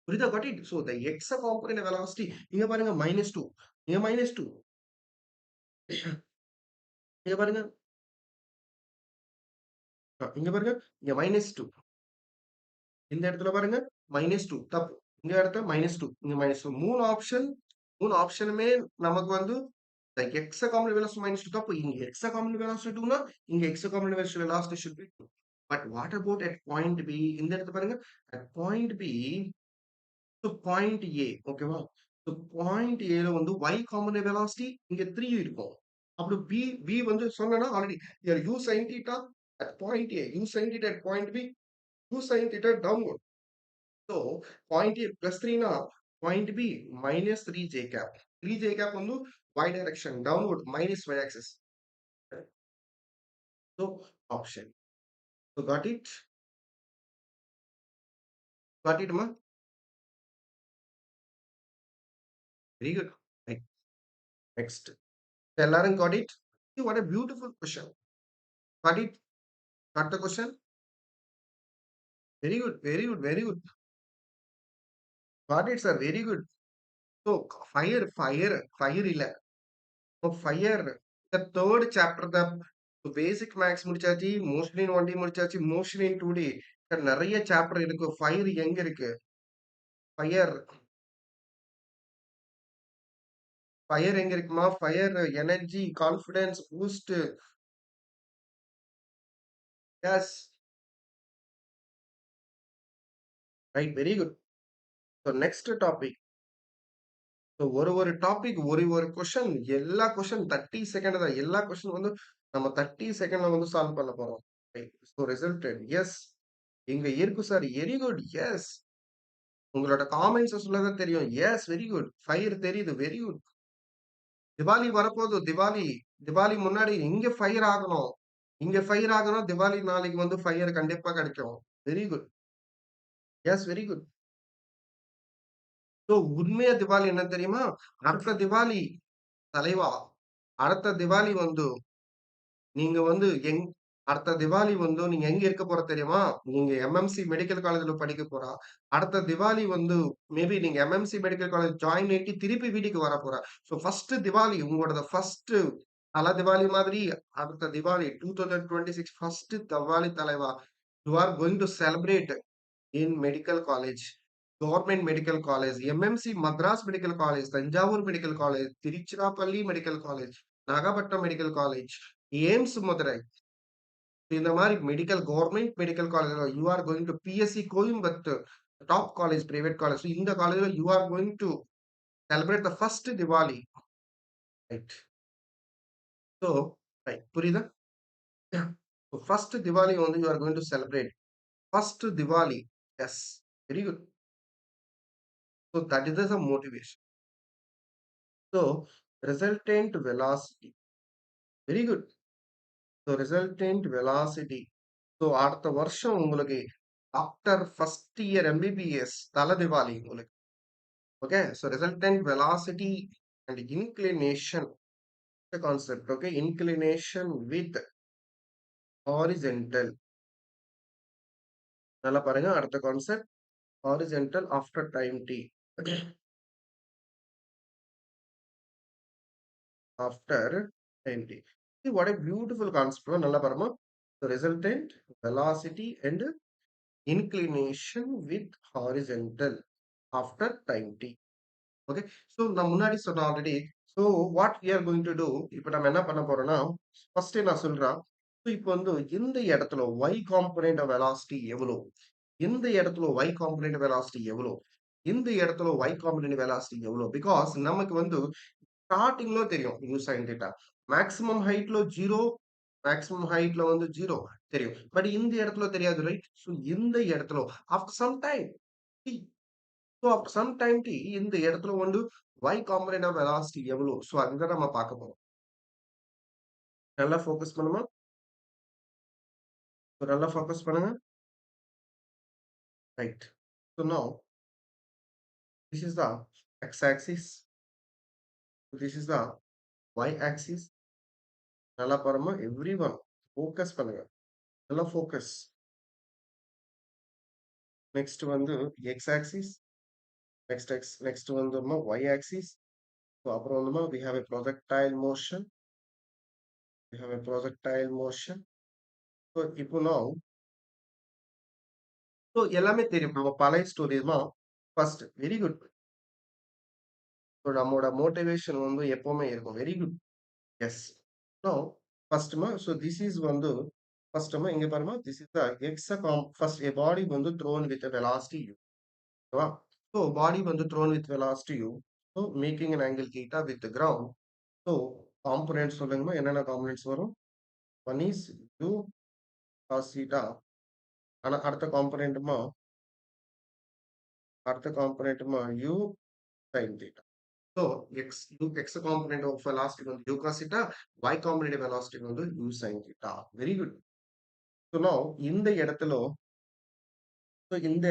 புரியுதா? got it. So the x component velocity இங்க பாருங்க -2. இங்க -2. இங்க பாருங்க. இங்க பாருங்க. இங்க -2. இந்த இடத்துல பாருங்க -2 தப்பு. இந்த இடத்துல -2 இங்க -2 மூணு ஆப்ஷனுமே நமக்கு வந்து the x common velocity -2 தப்பு. இங்க x common velocity 2 னா இங்க x common velocity should be 2. But what about at point B? இந்த இடத்துல பாருங்க at point B, so point A, ஓகேவா? So point A ல வந்து y common velocity இங்க 3 இருக்கும். அப்படி B வந்து சொன்னேன்னா already u sin theta at point A, u sin theta at point B, u sin theta downward. So point A plus 3 na point B minus 3 j cap. 3 j cap on the y direction downward minus y axis. So option. So got it, ma? Very good. Right. Next. എല്ലാരും got it? See what a beautiful question. Got it? Got the question? Very good. Very good. Very good. Got it, sir. Very good. So fire இல்ல. So fire. The third chapter the basic maths முடிச்சாச்சு, motion in 1D முடிச்சாச்சு, motion in 2D. நிறைய chapter இருக்கு. Fire எங்க இருக்கு? Fire fire எங்க இருக்குமா? Fire energy, confidence, boost, gas. Right, very good. So next topic. So ஒரு டாபிக் ஒரு கொஸ்டின், எல்லா கொஸ்டின் 30 செகண்ட் தான். எல்லா கொஸ்டின் வந்து நம்ம 30 செகண்ட்ல வந்து சால்வ் பண்ண போறோம். So resulted. எஸ், இங்க இருக்கு சார். Very good. எஸ், உங்களோட காமெண்ட்ஸ் சொல்லதான் தெரியும். Yes, very good. ஃபயர் தெரியுது. Very good. திவாலி வரப்போகுது. திவாலி திவாலி முன்னாடி இங்க ஃபயர் ஆகணும். இங்க ஃபயர் ஆகணும். திவாலி நாளைக்கு வந்து ஃபயர் கண்டிப்பா கிடைக்கும். Very good. Yes, very good. So உண்மையா திவாலி என்ன தெரியுமா? அடுத்த திவாலி தலைவா, அடுத்த திவாலி வந்து நீங்க வந்து அடுத்த திவாலி வந்து நீங்க எங்க இருக்க போற தெரியுமா? நீங்க எம்எம்சி மெடிக்கல் காலேஜ்ல படிக்க போறா. அடுத்த திவாலி வந்து மேபி நீங்க எம்எம்சி மெடிக்கல் காலேஜ் ஜாயின் பண்ணிட்டு திருப்பி வீட்டுக்கு வர போற. ஸோ ஃபர்ஸ்ட் திவாலி உங்களோட ஃபர்ஸ்ட் தல திவாலி மாதிரி அடுத்த திவாலி 2026 ஃபர்ஸ்ட் திவாலி தலைவா. You are going to celebrate in medical college, government medical college, MMC Madras Medical College, Tanjavur Medical College, Tiruchirappalli Medical College, Nagapattinam Medical College, AIMS Madurai. இந்த மாதிரி medical government medical college you are going to PSG Coimbatore top college private college. இந்த காலேஜ்ல you are going to celebrate the first Diwali. Right. So right, புரியுதா? First Diwali வந்து you are going to celebrate first Diwali. Yes, very good. So that is the motivation. So, resultant velocity. Very good. So, resultant velocity. So, அடுத்த வருஷம் உங்களுக்கு after first year MBBS தல திவாலி உங்களுக்கு. Okay. So, resultant velocity and inclination. The concept. Okay. Inclination with horizontal. நல்லா பாருங்க அடுத்த concept. Horizontal after time t. After time t. See what a beautiful concept. நல்லா பாருமா. So, resultant velocity and inclination with horizontal after time t. Okay. So நான் முன்னாடி சொன்ன already. So what we are going to do, இப்போ நம்ம என்ன பண்ண போறோம்னா ஃபர்ஸ்ட் நான் சொல்றேன். So இப்போ வந்து இந்த இடத்துல y component of velocity எவ்வளவு? இந்த இடத்துல y காம்போனன்ட் வெலாசிட்டி எவ்வளோ? இந்த இடத்துல y காம்போனன்ட் வெலாசிட்டி எவ்வளோ? பிகாஸ் நமக்கு வந்து ஸ்டார்ட்டிங்ல தெரியும் u sin theta. மேக்ஸிமம் ஹைட்ல 0, மேக்ஸிமம் ஹைட்ல வந்து 0 தெரியும். பட் இந்த இடத்துல தெரியாது ரைட்? சோ இந்த இடத்துல after some time t so after some time t இந்த இடத்துல வந்து y காம்போனன்ட் ஆஃப் வெலாசிட்டி எவ்வளோ? சோ அங்க நம்ம பார்க்க போறோம். நல்லா ஃபோக்கஸ் பண்ணுமா? நல்லா ஃபோக்கஸ் பண்ணுங்க. Right. So now this is the x-axis. This is the y-axis. நல்லா பாருமா எவ்ரிஒன் ஃபோக்கஸ் பண்ணுங்க. நல்லா ஃபோக்கஸ். நெக்ஸ்ட் வந்து x-axis. நெக்ஸ்ட் வந்துமா y-axis. So அப்புறம் வந்துமா we have a projectile motion. We have a projectile motion. So இப்போ now so எல்லாமே தெரியும். நம்ம பழைய ஸ்டோரிஸ்மா ஃபர்ஸ்ட் வெரி குட். ஸோ நம்மோட மோட்டிவேஷன் வந்து எப்பவுமே இருக்கும். Very good. Yes. Now, first ma, so this is வந்து first ma இங்க பாருமா this is the first a body வந்து thrown with a velocity u. ஓகேவா? So body வந்து thrown with velocity u. So making an angle theta with the ground. So components சொல்லுங்கம்மா என்னென்ன components வரும்? One is u cos theta. ஆனா அடுத்த component u sin theta. So x component of velocity வந்து u cos theta, y component velocity வந்து u sin theta. Very good. So now இந்த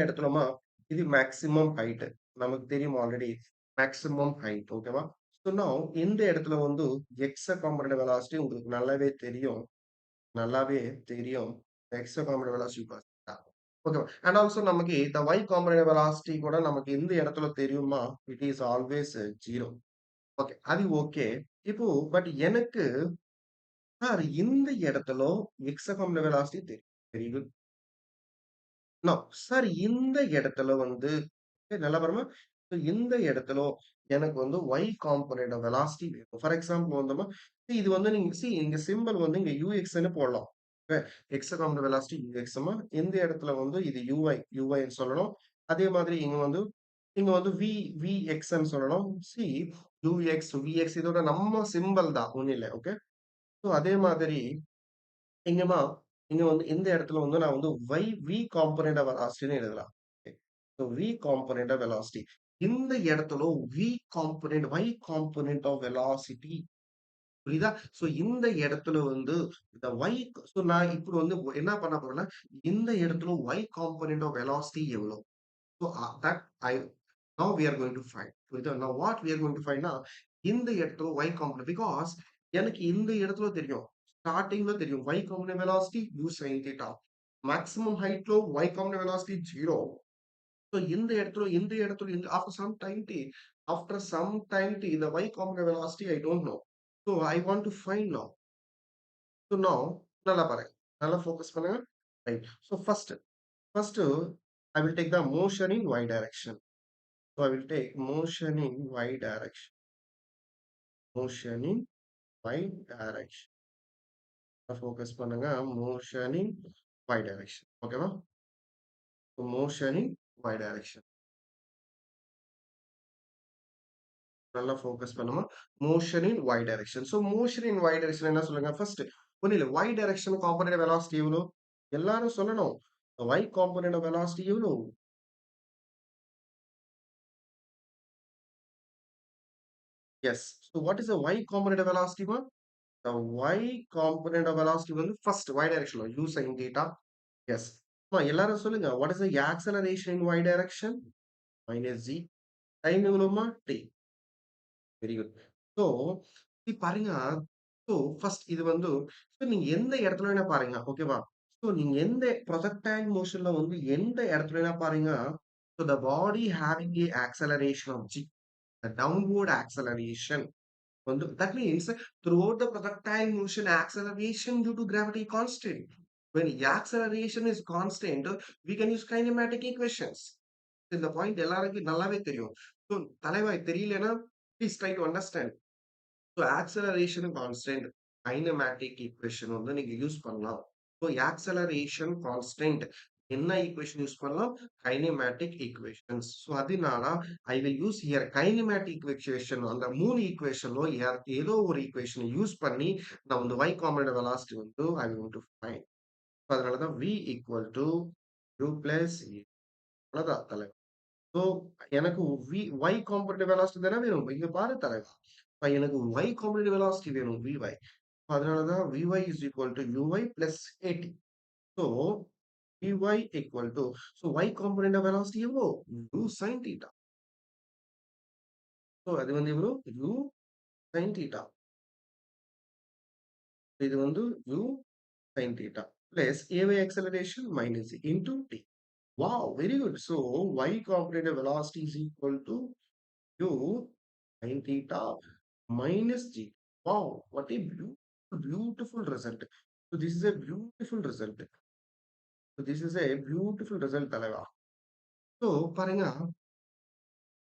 இடத்துலமா இது maximum height நமக்கு தெரியும் ஆல்ரெடி மேக்ஸிமம் ஹைட் ஓகேவா. So now இந்த இடத்துல வந்து எக்ஸ் காம்பனன்ட் வெலாசிட்டி உங்களுக்கு நல்லாவே தெரியும் எக்ஸ் காம்பனன்ட் வெலாசிட்டி ஓகேவா. அண்ட் ஆல்சோ நமக்கு இந்த y காம்பனன்ட் வெலாசிட்டி கூட நமக்கு இந்த இடத்துல தெரியுமா it is always zero. Okay அது ஓகே. இப்போ பட் எனக்கு சார் இந்த இடத்துல எக்ஸ் காம்பனன்ட் வெலாசிட்டி தெரியும். நோ சார் இந்த இடத்துல வந்து நல்லா பாருங்க. So, இந்த இடத்துல எனக்கு வந்து y காம்போனன்ட் வெலாசிட்டி வேணும். ஃபார் எக்ஸாம்பிள் வந்தோமா இது வந்து நீங்க இங்க சிம்பிள் வந்து இங்க ன்னு போடலாம். எக்ஸ் காம்போனன்ட் வெலாசிட்டி யூஎக்ஸ்மா இந்த இடத்துல வந்து இது யூஐ சொல்லணும். அதே மாதிரி இங்க வந்து விஎக்ஸ்ன்னு சொல்லணும். சி விஎக்ஸ் இதோட நம்ம சிம்பிள் தான் ஒண்ணும் இல்லை. ஓகே. ஸோ அதே மாதிரி இங்கமா இங்க வந்து இந்த இடத்துல வந்து நான் வந்து வி காம்போனன்ட் ஆஃப் வெலாசிட்டின்னு எழுதலாம். So v component of velocity இந்த இடத்துல v component y component of velocity புரியுதா. ஸோ இந்த இடத்துல வந்து இந்த y ஸோ நான் இப்படி வந்து என்ன பண்ண போறேன்னா இந்த இடத்துல y காம்போனன்ட் ஆஃப் வெலாசிட்டி எவ்வளவு. So that I now we are going to find புரியுதா. now what we are going to find னா இந்த இடத்துல y காம்போனன்ட் பிகாஸ் எனக்கு இந்த இடத்துல தெரியும் ஸ்டார்டிங்ல தெரியும் y component velocity u sin theta. Maximum ஹைட்ல y காம்போனன்ட் வெலாசிட்டி 0. ஸோ இந்த இடத்துல ஆஃப்டர் சம் டைம் டி இந்த y component velocity I don't know. So I want to find no. So no நல்லா பாருங்க. நல்லா ஃபோக்கஸ் பண்ணுங்க. Right. So first I will take the motion in y direction. So I will take motion in y direction. Motion in y direction. Focus பண்ணுங்க. Motion in y direction. ஓகேவா? So motion in y direction. நல்லா focus பண்ணுமா. Motion இன் y direction. So motion இன் y direction என்ன சொல்லுங்க first ஒன்றும் இல்லை y direction component velocity எவ்வளோ எல்லாரும் சொல்லணும். y காம்பனன்ட் வெலாசிட்டி எவ்வளோ. Yes. So what is the y component velocity மா. த y காம்பனன்ட் வெலாசிட்டி வந்து ஃபர்ஸ்ட் y டைரக்ஷன்ல u sin theta. எஸ். எல்லாரும் சொல்லுங்க what is the acceleration in y direction minus g. Time எவ்வளோமா t. Very good. So பாருங்க. So first இது வந்து நீங்க எந்த இடத்துல வேணா பாருங்க ஓகேவா. ஸோ நீங்க எந்த ப்ரொஜெக்டைல் மோஷன்ல வந்து எந்த இடத்துல வேணா பாருங்க. So the body having a acceleration of G the downward acceleration வந்து that means throughout the projectile motion acceleration due to gravity constant. When acceleration is constant we can use kinematic equations. இந்த point எல்லாருக்கும் நல்லாவே தெரியும். So தலைவா தெரியலன்னா please try to understand. So acceleration constant kinematic equation வந்து நீங்க use பண்ணலாம். So acceleration constant என்ன ஈக்குவேஷன் யூஸ் பண்ணலாம்? Kinematic equations. ஸோ அதனால I will use here kinematic equation. அந்த 3 ஈக்குவேஷன்ல ஏதோ ஒரு ஈக்குவேஷன யூஸ் பண்ணி நான் வந்து y காம்பனன்ட் வெலாசிட்டி வந்து I am going to find. அதனால தான் v equal to u plus e. அவ்வளவுதான் தலைவா. ஸோ எனக்கு y காம்பனன்ட் வெலாசிட்டி தானே வேணும். இங்க பாரு தலைவா. இப்ப எனக்கு y காம்பனன்ட் வெலாசிட்டி வேணும் vy. அதனால தான் vy is equal to uy plus at. So vy equal to, so y component of velocity எவ்வளோ? u sin theta. So அது வந்து எவ்வளோ? u sin theta. இது வந்து u sin theta plus ay acceleration minus into t. Wow, very good. So y component of velocity is equal to u sin theta minus g. Wow, what a beautiful result. So this is a beautiful result. So this is a beautiful result, தலைவா. So பாருங்க,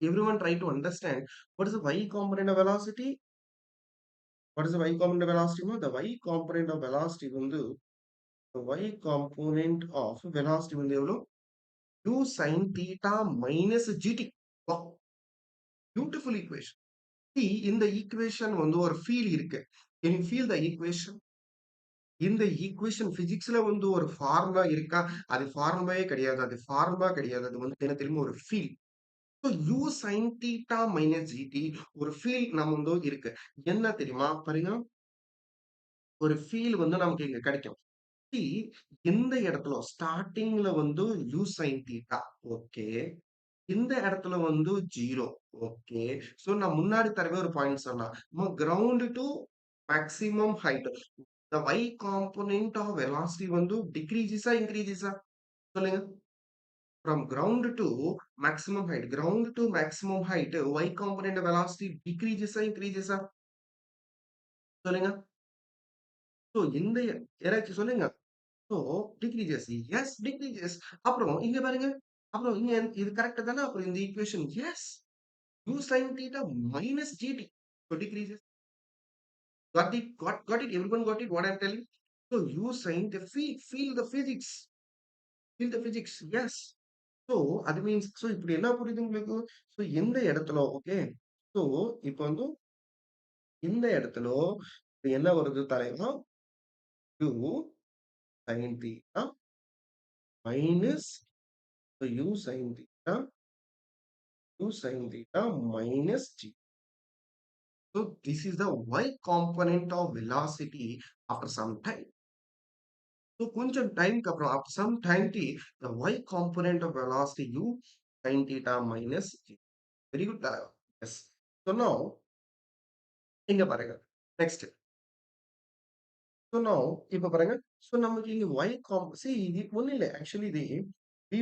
everyone try to understand what is the y component of velocity. What is the y component of velocity? No, the y component of velocity வந்து the y component of velocity வந்து எவ்வளோ? u sin theta minus gt. Wow, beautiful equation. See, இந்த equation வந்து ஒரு feel இருக்கு. Can you feel the equation? இந்த equation பிசிக்ஸ்ல வந்து ஒரு ஃபார்முலா இருக்கா? அது ஃபார்முலாவே கிடையாது. அது ஃபார்முலா கிடையாது. அது வந்து என்ன தெரியுமா? ஒரு feel. So u sin theta minus gt ஒரு ஃபீல் நம்ம வந்து இருக்கு. என்ன தெரியுமா? பாருங்க. ஒரு ஃபீல் வந்து நமக்கு இங்க கிடைக்கும். See, இந்த இடத்துல ஸ்டார்டிங்ல வந்து u sin theta. ஓகே. இந்த இடத்துல வந்து 0. ஓகே. சோ நான் முன்னாடி தரவே ஒரு பாயிண்ட் சொன்னேன். Ground to maximum height. The y component of velocity வந்து டிக்ரீசஸா இன்க்ரீசஸா? சொல்லுங்க. From ground to maximum height. Ground to maximum height. Y component of velocity decreases increases. சொல்லுங்க. So இந்த யாராச்சும் சொல்லுங்க. So decreases. Yes, decreases. அப்புறம் இங்க பாருங்க. அப்புறம் இங்க இது கரெக்ட் தானே? அப்புறம் இந்த equation is u sin theta minus gt. So decreases. Got it? Got it? Everyone got it? What I'm telling? So u sin the feel the physics. Feel the physics. Yes. So அது means so இப்படி என்ன புரியுது உங்களுக்கு? So எந்த இடத்துல okay. So இப்போ வந்து இந்த இடத்துல இது என்ன வருது தலைவா? u sin theta minus u sin theta minus g. So this is the y component of velocity after some time. So கொஞ்சம் டைம்க்கு அப்புறம் after some time t, the y component of velocity u sin theta minus g. Very good தலைவா. Yes. So now இங்க பாருங்க. Next. So now இப்ப பாருங்க. So நமக்கு இங்க y see இது ஒண்ணும் இல்ல. Actually இது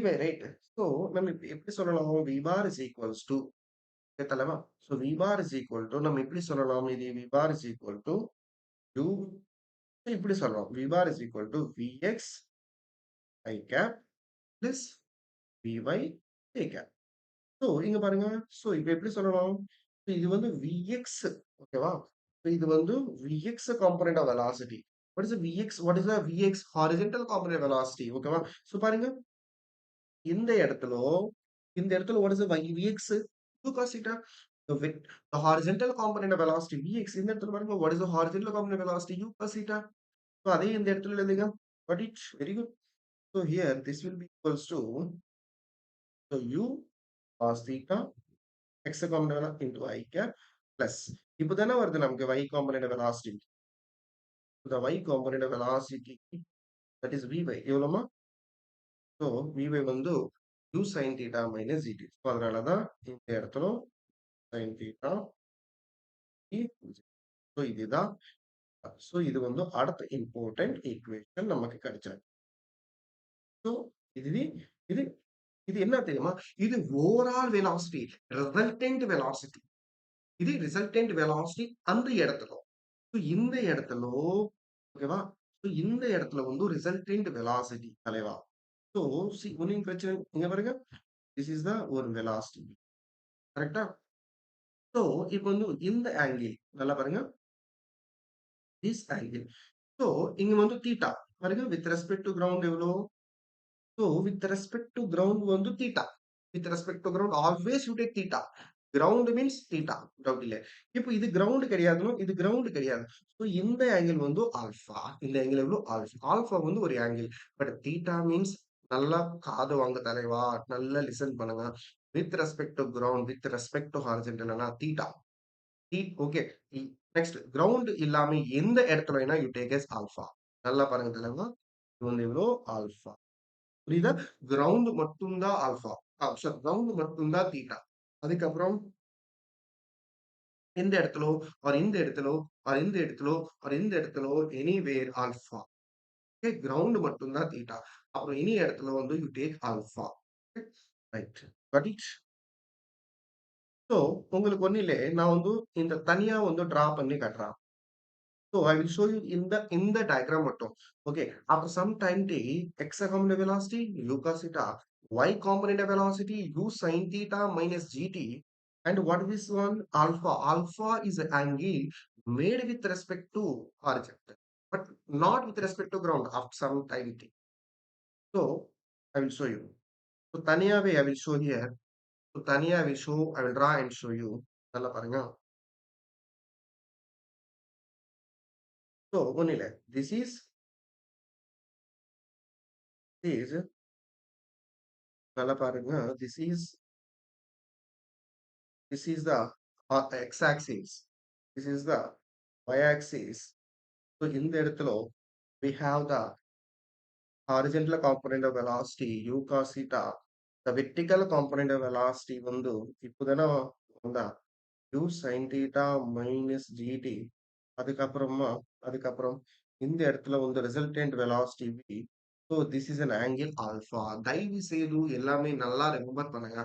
vy right. So நம்ம எப்படி சொல்லலாம்? v bar is equals to தலைவா. So v bar is equal to நம்ம எப்படி சொல்லலாம்? இது v bar is equal to u இப்படி சொல்லலாம். v bar is equal to vx I cap plus vy a cap. So இங்க பாருங்க. So இப்ப எப்படி சொல்லலாம்? So இது வந்து vx ஓகேவா? So இது வந்து vx component of velocity. What is the vx? What is the vx horizontal component of velocity? ஓகேவா? So பாருங்க. இந்த இடத்துல what is the vx? 2 cos theta. The horizontal component of velocity vx இந்த இடத்துல பாருங்க. What is the horizontal component of velocity? U cos theta. So அதே இந்த இடத்துல எழுதுங்க. Got it? Very good. So here this will be equals to, so u cos theta x component into I cap plus இப்பதானே வருது நமக்கு y component of velocity. So the y component of velocity that is vy எவ்வளவுமா? So vy வந்து u sin theta minus gt. So அதனாலதான் இந்த இடத்துல sin theta so இதுதான். So இது வந்து அடுத்த important equation நமக்கு கிடைச்சது. So இது இது இது என்ன தெரியுமா? இது overall velocity, resultant velocity. இது ரிசல்டன்ட் வெலாசிட்டி அந்த இடத்துல. ஸோ இந்த இடத்துல ஓகேவா? ஸோ இந்த இடத்துல வந்து ரிசல்டன்ட் வெலாசிட்டி தலைவா. ஸோ ஒன்னும் பிரச்சனை இங்க பாருங்க. திஸ் இஸ் த ஒரு வெலாசிட்டி. கரெக்டா? ஸோ இப்போ வந்து இந்த ஆங்கிள் நல்லா பாருங்க. This angle. ஸோ இங்க வந்து தீட்டா பாருங்க வித் ரெஸ்பெக்ட் டு கிரவுண்ட் எவ்வளோ? So with respect to ground வந்து theta. With respect to ground always you take theta. Ground means theta. Doubt இல்ல. இப்போ இது ground கிடையாதுன்னா இது ground கிடையாது. So இந்த angle வந்து alpha. இந்த angle எவ்வளவு alpha. Alpha வந்து ஒரு angle. But theta means நல்லா காது வாங்க தலைவா. நல்லா listen பண்ணுங்க. With respect to ground, with respect to horizontal theta. Okay. Next ground இல்லாம எந்த இடத்துல வேணா யூ டேக் எஸ் ஆல்பா. நல்லா பாருங்க தலைவா. இது வந்து எவ்வளோ ஆல்பா. புரியுதா? கிரவுண்ட் மட்டும்தான் ஆல்பா. சாரி கிரவுண்ட் மட்டும்தான் தீட்டா. அதுக்கப்புறம் இந்த இடத்துலோ ஆர் இந்த இடத்துலோ ஆர் இந்த இடத்துலோ ஆர் இந்த இடத்துலோ எனிவேர் ஆல்பா. ஓகே கிரவுண்ட் மட்டும்தான் தீட்டா. அப்புறம் இனி இடத்துல வந்து you take alpha. Right. But it so உங்களுக்கு ஒன்றும் இல்லை. நான் வந்து இந்த தனியா வந்து டிரா பண்ணி காட்டுறேன். So I will show you in the diagram மட்டும். Okay. After some time t, x component velocity, u cos theta, y component velocity, u sin theta minus gt. And what is this one? Alpha. Alpha is an angle made with respect to horizontal, but not with respect to ground after some time t. So I will show you. So Tanya way I will show here. So Tanya I will show, I will draw and show you. நல்லா பாருங்க. So ஒன்னும் இல்ல. This is நல்லா பாருங்க. This is the x-axis. This is the y-axis. So in the இடத்துல we have the horizontal component of velocity u cos theta. The vertical component of velocity வந்து இப்போதானே வந்தா u sin theta minus gt. அதுக்கப்புறமா அதுக்கப்புறம் இந்த இடத்துல வந்து resultant velocity v. So this is an angle alpha. தயவு செய்து எல்லாமே நல்லா ரெமெம்பர் பண்ணுங்க.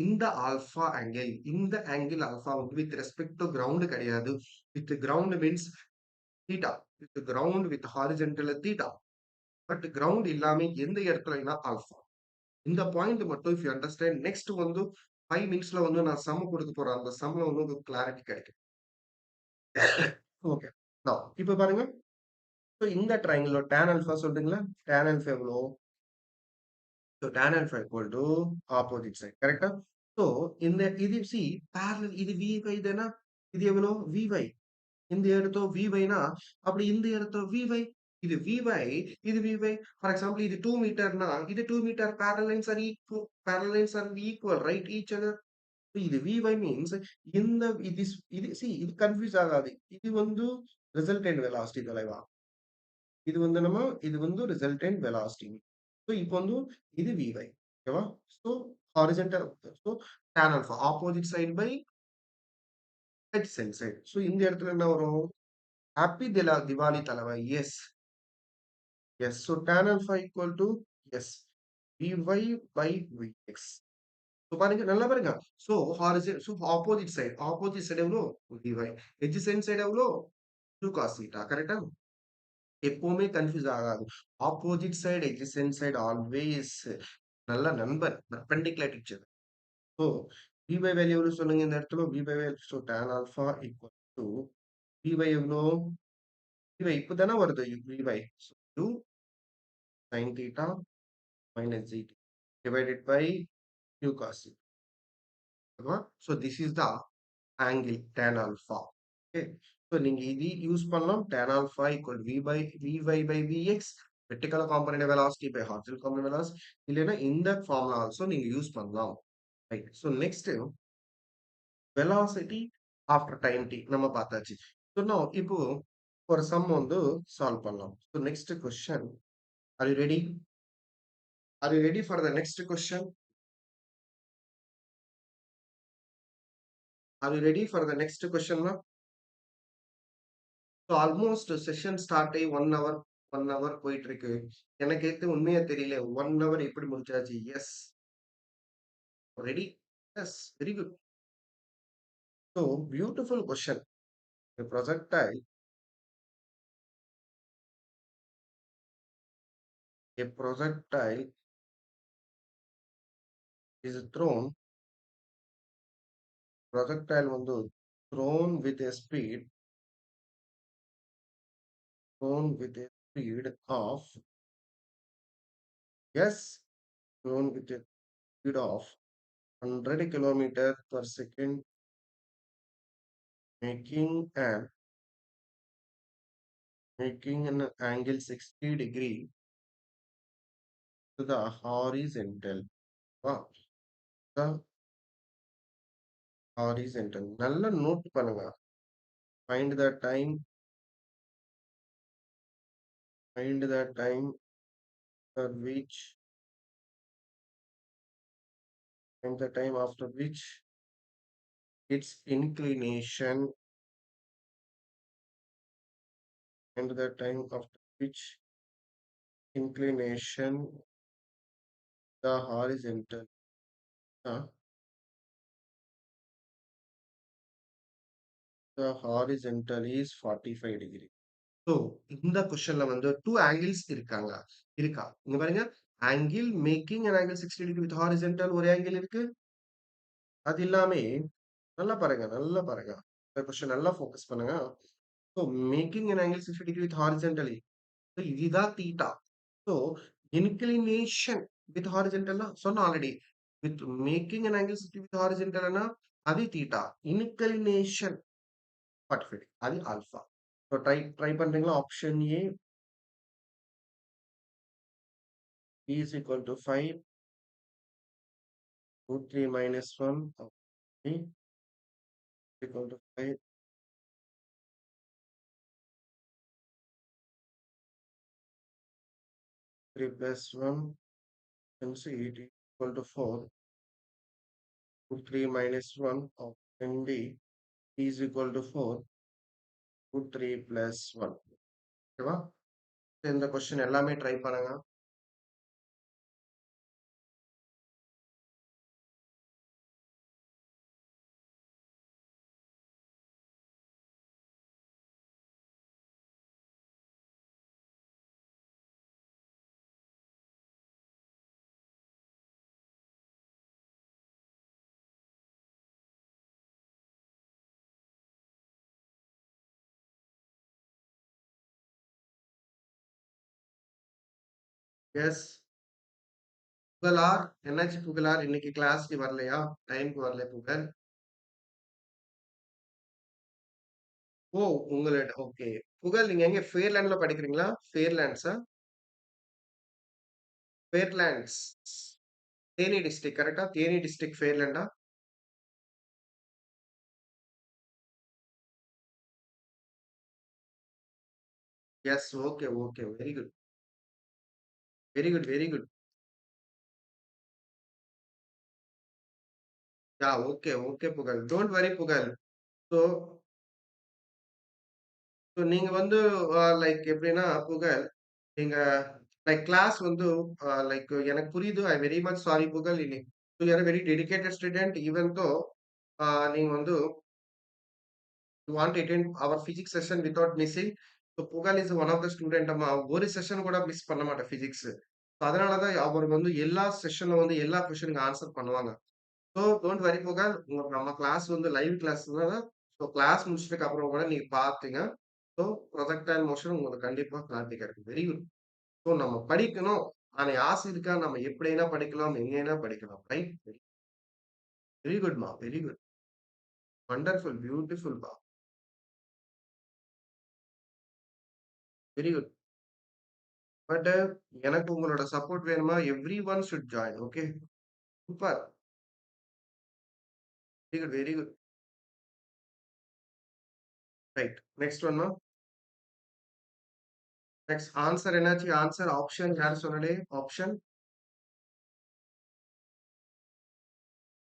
இந்த ஆல்பா ஆங்கிள் இந்த ஆங்கிள் ஆல்பா வந்து வித் ரெஸ்பெக்ட் டு கிரவுண்ட் கிடையாது. With ground means theta. With ground with horizontal theta. But ground இல்லாம எந்த இடத்துலனா ஆல்பா. இந்த பாயிண்ட் மட்டும் இஃப் யூ அண்டர்ஸ்டாண்ட் நெக்ஸ்ட் வந்து 5 மினிட்ஸ்ல வந்து நான் சம் கொடுக்க போறேன். அந்த சம்ல வந்து உங்களுக்கு கிளாரிட்டி கிடைக்கும். ஓகே. நான் இப்போ பாருங்க. ஸோ இந்த ட்ரையாங்கிளோட tan ஆல்பா சொல்றீங்களா? tan ஆல்பா எவ்வளோ? So tan alpha equal to opposite side. Correct? So in the இது see parallel இது Vy தானா? இது எவ்வளோ? Vy. இந்த இடத்தோ Vy னா அப்படி இந்த இடத்தோ Vy. இது Vy, இது Vy. For example, இது 2 மீட்டர்னா இது 2 metre parallel lines are equal. Parallel lines are equal, right? Each other. So இது Vy means இந்த இது see இது கன்ஃபியூஸ் ஆகாது. இது வந்து resultant velocity தலைவா. இது வந்து resultant velocity. So இப்போ வந்து இது Vy. ஓகேவா? So horizontal. So tan alpha opposite side by adjacent side. So இந்த இடத்துல என்ன வரும்? Happy Diwali தலைவா. Yes. Yes. So tan alpha equal to yes. Vy by Vx. So பாருங்க நல்லா பாருங்க. So horizontal. So opposite side. Opposite side எவ்வளோ? Vy. Adjacent side எவ்வளோ? 2 cos theta. கரெக்டா? எப்பவுமே கன்ஃபியூஸ் ஆகாது. Opposite side existent side always நல்ல நண்பன் பெர்பெண்டிகுலர் டீச்சர். ஸோ விபை வேல்யூ எவ்வளவு சொல்லுங்க இந்த இடத்துல விபை value. So tan alpha equal to விபை எவ்வளோ விபை இப்போதானே வருது விபை. So to sin theta minus gt divided by q cos theta. So this is the angle tan alpha. Okay. So நீங்க இது யூஸ் பண்ணலாம். tan alpha equal vy by vx vertical component velocity by horizontal component velocity. இல்லைன்னா இந்த formula also நீங்க use பண்ணலாம். Right. So next velocity after time t நம்ம பார்த்தாச்சு. So நான் இப்போ ஒரு சம் வந்து சால்வ் பண்ணலாம். So next question. Are you ready? Are you ready for the next question? Are you ready for the next question? So almost session start ஆகி 1 hour போயிட்டு இருக்கு. எனக்கு உண்மையா தெரியல 1 hour எப்படி முடிச்சாச்சு. S ready. S very good. So beautiful question. Projectile a projectile is projectile வந்து thrown with a speed of yes flown with a speed of 100 kilometers per second, making an making an angle 60 degree to the horizontal. Wow, the horizontal. நல்ல note பண்ணுங்க. Find the time. Find the time after which. Find the time after which its inclination. And the time after which inclination the horizontal. uh, the horizontal is 45 degree. So இந்த கொஸ்டின்ல வந்து two angles இருக்காங்க இருக்கா இங்க பாருங்க angle making an angle 60 degree with horizontal ஒரு angle இருக்கு அது இல்லாமே நல்லா பாருங்க இந்த கொஸ்டின் நல்லா ஃபோக்கஸ் பண்ணுங்க so making an angle 60 degree with horizontally so இதுதான் தீட்டா ஸோ இன்க்ளினேஷன் வித் ஹாரிஜென்டல்னா சொன்ன already with making an angle 60 with horizontalனா அது தீட்டா இன்க்ளினேஷன் 45 அது ஆல்பா ஸோ ட்ரை பண்றீங்களா option A is equal to 5 root 3 minus 1 of b equal to 5 3 plus 1 and c it is equal to 4 root 3 minus 1 of b is equal to 4 root 3 plus 1 ஓகேவா இந்த question எல்லாமே try பண்ணுங்க S புகழார் என்னாச்சு புகழார் இன்னைக்கு கிளாஸ்க்கு வரலையா டைம்க்கு வரல புகழ் ஓ உங்களோட ஓகே புகழ் நீங்க எங்க ஃபேர்லேண்ட்ல படிக்கிறீங்களா ஃபேர்லேண்ட்ஸா ஃபேர்லேண்ட்ஸ் தேனி டிஸ்ட்ரிக்ட் கரெக்டா தேனி டிஸ்ட்ரிக்ட் ஃபேர்லேண்டா yes okay okay very good very good very good ya okay okay Pugazh don't worry Pugazh so so நீங்க வந்து லைக் எப்படின்னா புகழ் நீங்க லைக் கிளாஸ் வந்து லைக் எனக்கு புரியுது ஐ வெரி மச் சாரி புகழ் இன்னைக்கு you are very dedicated student even though நீங்க வந்து you want to attend our physics session without missing. So Pugal is one of the student அம்மா ஒரு செஷன் கூட மிஸ் பண்ண மாட்டேன் பிசிக்ஸ் அதனாலதான் அவர் வந்து எல்லா செஷன்ல வந்து எல்லா கொஸ்டினுக்கு ஆன்சர் பண்ணுவாங்க ஸோ டோன்ட் வரி புகார் உங்களுக்கு நம்ம கிளாஸ் வந்து லைவ் கிளாஸ் தான் ஸோ கிளாஸ் முடிச்சதுக்கு அப்புறம் கூட நீங்க பார்த்தீங்க ஸோ ப்ரொஜெக்டைல் மோஷன் உங்களுக்கு கண்டிப்பா கிளாரிட்டி கிடைக்கும் வெரி குட் ஸோ நம்ம படிக்கணும் ஆனா ஆசை இருக்கா நம்ம எப்படினா படிக்கலாம் எங்கேனா படிக்கலாம் ரைட் வெரி குட்மா வெரி குட் வண்டர்ஃபுல் பியூட்டிஃபுல் பா வெரி குட் பட் எனக்கு உங்களோட சப்போர்ட் வேணுமா every one should join okay super very good very good right next one next answer என்னாச்சு ஆன்சர் ஆப்ஷன் யார் சொன்னதே ஆப்ஷன்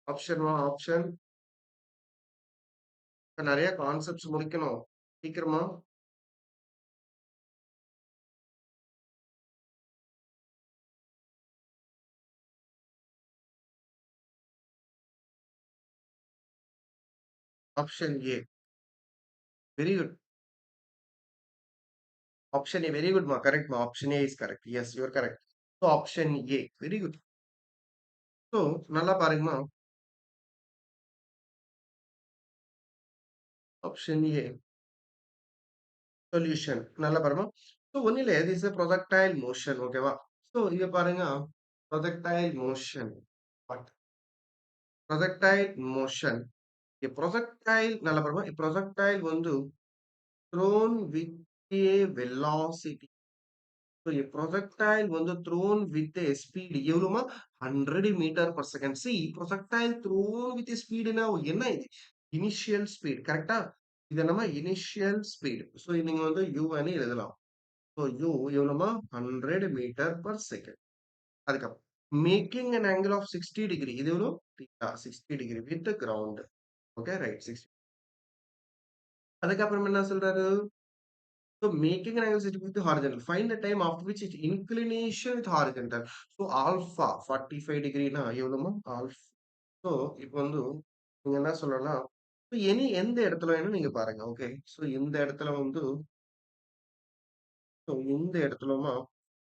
ஆப்ஷன் நிறைய கான்செப்ட்ஸ் முடிக்கணும் சீக்கிரமா option A very good option A very குட்மா கரெக்ட்மா option A is correct yes your correct so option A very good so நல்லா பாருங்கம்மா ஆப்ஷன் ஏ சொல்யூஷன் நல்லா பாருங்க ஸோ ஒன்றும் இல்லை திஸ் ப்ரொஜெக்டைல் மோஷன் ஓகேவா ஸோ இங்க பாருங்க projectile motion. What? Projectile motion. A projectile, a projectile வந்து thrown with a velocity. So a projectile வந்து thrown with a speed எவ்வளவுமா 100 meter per second. See, projectile thrown with a speed என்ன இது? Initial speed. கரெக்டா? இது நம்ம initial speed. So நீங்க வந்து u ன்னு எழுதலாம். So u எவ்வளவுமா 100 meter per second. அதுக்கப்புறம் making an angle of 60 degree. இது எவ்வளவு? theta 60 degree with the ground. Okay, right. 60. அதுக்கப்புறம் என்ன சொல்றாரு? So making an angle with the horizontal. Find the time after which its inclination with horizontal. So alpha 45 degree na எவ்வளவுமா alpha. So இப்போ வந்து நீங்க என்ன சொல்லலாம்? So எந்த இடத்துல வேணும் நீங்க பாருங்க. ஓகே. So இந்த இடத்துல வந்து so இந்த இடத்துலமா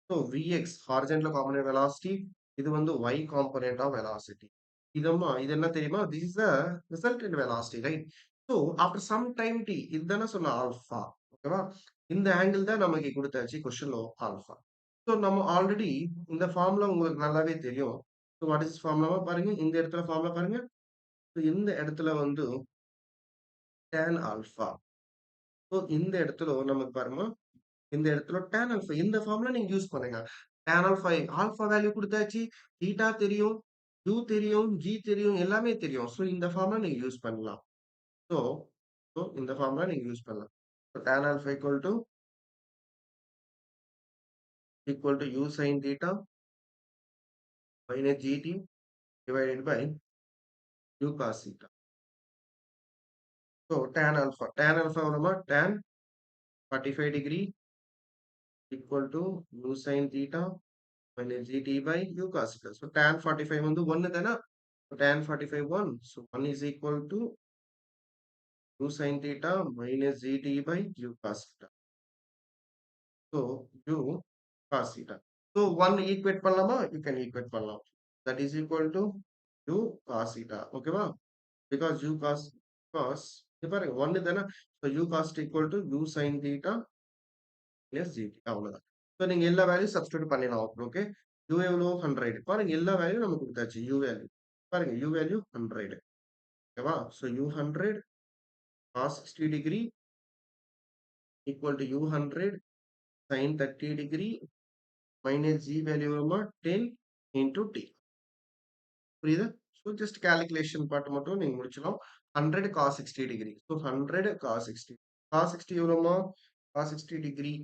so Vx horizontal component velocity இது வந்து y component of velocity. இது என்ன தெரியுமா? This is the resultant velocity, right? So after some time t இதுதானே சொன்ன ஆல்பா. ஓகேவா? இந்த ஆங்கிள் தான் நமக்கு கொடுத்தாச்சு கொஸ்டின்ல ஆல்பா. ஸோ நம்ம ஆல்ரெடி இந்த ஃபார்முலா உங்களுக்கு நல்லாவே தெரியும். ஸோ வாட் இஸ் ஃபார்முலாவா பாருங்க. இந்த இடத்துல ஃபார்முலா பாருங்க. ஸோ இந்த இடத்துல வந்து tan ஆல்பா. ஸோ இந்த இடத்துல நமக்கு பாருங்க. இந்த இடத்துல tan ஆல்பா இந்த ஃபார்முலா நீங்க யூஸ் பண்ணுங்க. tan ஆல்பா ஆல்பா வேல்யூ கொடுத்தாச்சு. தீட்டா தெரியும். u தெரியும். g தெரியும். எல்லாமே தெரியும். ஸோ இந்த ஃபார்முலா நீங்க யூஸ் பண்ணலாம். ஸோ ஸோ இந்த ஃபார்முலா நீங்க யூஸ் பண்ணலாம். So tan alpha equal to u sin theta minus gt divided by u cos theta. So tan alpha எவ்வளவுமா tan 45 degree equal to u sin theta minus gt by u cos theta. So tan 45 வந்து 1 தானே. So tan 45 1. So 1 is equal to u sin theta minus gt by u cos theta. So u cos theta. So 1 equate பண்ணலாமா? You can equate பண்ணலாம். That is equal to u cos theta. ஓகேவா? Because u cos இது பாருங்க 1 தானே. So u cos equal to u sin theta plus gt அவ்வளவுதான். So நீங்க எல்லா value substitute பண்ணிடலாம். ஓகே. u எவ்வளோ 100 பாருங்க எல்லா வேல்யூ நமக்கு கொடுத்தாச்சு. u வேல்யூ பாருங்க u வேல்யூ 100. ஓகேவா? So u 100 cos 60 degree equal to u 100 sin 30 degree minus g value 10 into t. புரியுதா? ஸோ ஜஸ்ட் கால்குலேஷன் பார்ட் மட்டும் நீங்க முடிச்சிடலாம். 100 cos 60 degree. So 100 cos 60. cos 60 எவ்வளோமா? cos 60 degree.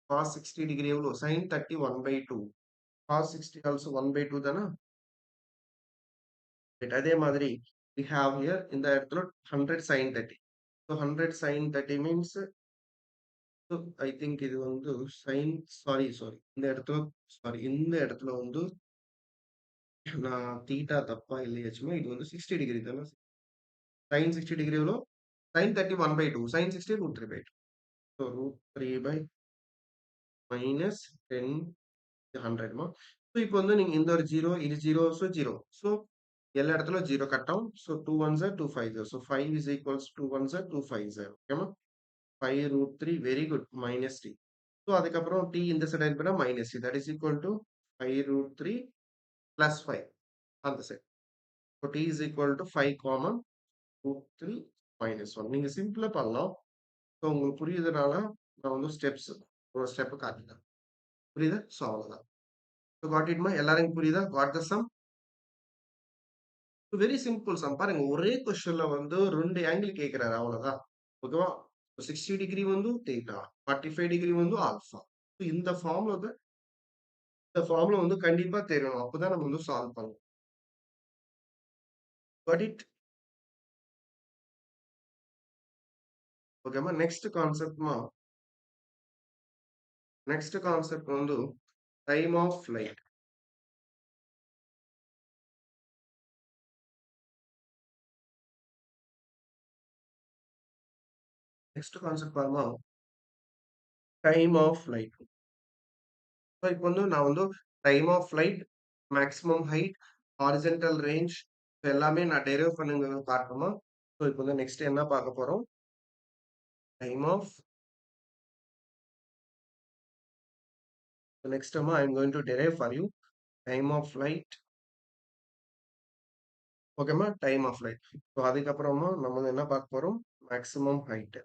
cos 60 degree எவ்வளோ? sin 30 1 by 2. cos 60 also 1 by 2 தானே? Right. அதே மாதிரி we have here இந்த இடத்துல 100 sin 30. So 100 sin 30 means so I think இது வந்து sin sorry இந்த இடத்துல வந்து நான் தீட்டா தப்பா இல்லையாச்சுமா இது வந்து 60 டிகிரி தானே. sin 60 degree எவ்வளோ? sin 30 1 by 2. sin 60 root 3 by 2. So root 3 by minus 10 100 மா. ஸோ இப்போ வந்து நீங்க இந்த ஒரு 0 இது 0 ஸோ 0. ஸோ எல்லா இடத்துல 0 கட் ஆகும். So 2 1s are 2 5s. So 5 is equals 2 1s are 2 5s. ஓகேமா? 5 root 3 very good minus t. So அதுக்கப்புறம் t இந்த சைடு இருப்பா minus t. That is equal to 5 root 3 plus 5 அந்த side. So t is equal to 5 common root 3 minus 1. நீங்க சிம்பிளா பண்ணலாம். So உங்களுக்கு புரியுதுனால நான் வந்து ஸ்டெப்ஸ் ஒரு ஸ்டெப் காட்டிட்டேன். புரியுதா? ஸோ அவ்வளோதான். ஸோ காட் இட்மா எல்லாருக்கும் புரியுதா? What the some? Very simple some. பாருங்க ஒரே கொஸ்டின்ல வந்து 2 ஆங்கிள் கேட்கிறாரு அவ்வளவுதான். ஓகேவா? 60 டிகிரி வந்து தீட்டா 45 டிகிரி வந்து ஆல்பா. இந்த ஃபார்முலா வந்து கண்டிப்பா தெரியணும். அப்பதான் நம்ம வந்து சால்வ் பண்ணுவோம். Got it? ஓகேமா? நெக்ஸ்ட் கான்செப்ட் வந்து time of flight. Next concept பாருமா டைம் ஆஃப் ஃபிளைட். ஸோ இப்போ வந்து நான் வந்து time of flight, maximum height, horizontal range எல்லாமே நான் டெரைவ் பண்ணுங்க காட்டணுமா? ஸோ இப்போ வந்து நெக்ஸ்ட் என்ன பார்க்க போறோம்? Time of next term I am going to derive for you time of flight. ஓகேம்மா, டைம் ஆஃப் ஃப்ளைட். ஸோ அதுக்கப்புறமா நம்ம வந்து என்ன பார்க்க போறோம்? Maximum height.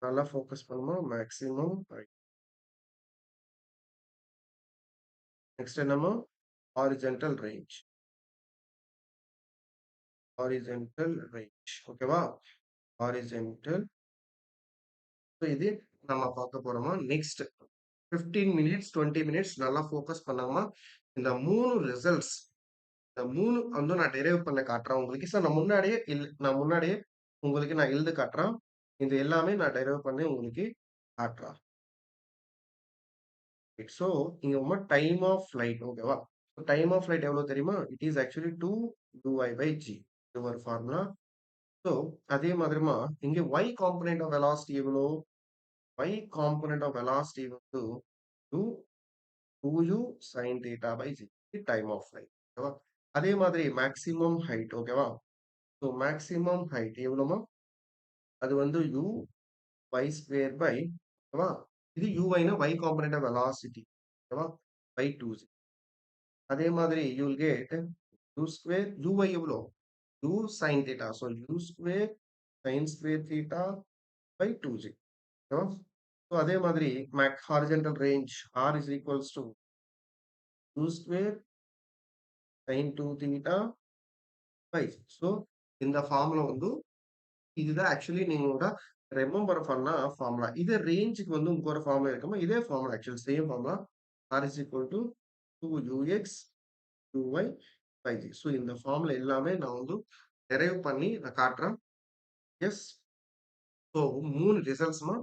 நல்லா ஃபோக்கஸ் பண்ணுமா? Maximum height. நெக்ஸ்ட் என்னம்மா? Horizontal range. Horizontal range. ஓகேவா? ஹாரிஜான்டல். ஸோ இது நம்ம பார்க்க போறோமா? நெக்ஸ்ட் 15 மினிட்ஸ், 20 மினிட்ஸ் நல்லா ஃபோக்கஸ் பண்ணாம இந்த 3 ரிசல்ட்ஸ், இந்த 3 வந்து நான் டெரைவ் பண்ண காட்டுறேன் உங்களுக்கு. ஸோ நான் முன்னாடியே உங்களுக்கு நான் எழுதி காட்டுறேன். இது எல்லாமே நான் டெரைவ் பண்ணி உங்களுக்கு காட்டுறேன். ஸோ இங்க டைம் ஆஃப் ஃப்ளைட். ஓகேவா? டைம் ஆஃப் ஃப்ளைட் எவ்வளவு தெரியுமா? It is actually 2 uy/g. இது ஒரு ஃபார்முலா. ஸோ அதே மாதிரிமா இங்க y காம்பனன்ட் ஆஃப் வெலாசிட்டி எவ்வளோ? y காம்பனன்ட் ஆஃப் வெலாசிட்டி வந்து 2 2u sin theta by g. Time of flight. ஓகேவா? அதே மாதிரி மேக்ஸிமம் ஹைட். ஓகேவா? ஸோ மேக்ஸிமம் ஹைட் எவ்வளோமா? அது வந்து u y ஸ்கொயர் பை, ஓகேவா? இது uy னா y காம்பனன்ட் ஆஃப் வெலாசிட்டி. ஓகேவா? By 2g. அதே மாதிரி you will get u square uy எவ்வளோ? u sin theta. So u square sin square theta by 2g. ஓகேவா? ஸோ அதே மாதிரி horizontal range r is equals to u square sin 2 theta by. So இந்த formula வந்து இதுதான் actually நீங்களோட remember பண்ண formula. இதே ரேஞ்சுக்கு வந்து உங்களுக்கு ஒரு ஃபார்முலா இருக்குமா? இதே formula actually same formula. r is equal to 2ux uy by g. So இந்த ஃபார்முலா எல்லாமே நான் வந்து டெரைவ் பண்ணி நான் காட்டுறேன். எஸ். ஸோ 3 ரிசல்ட்ஸ்மா.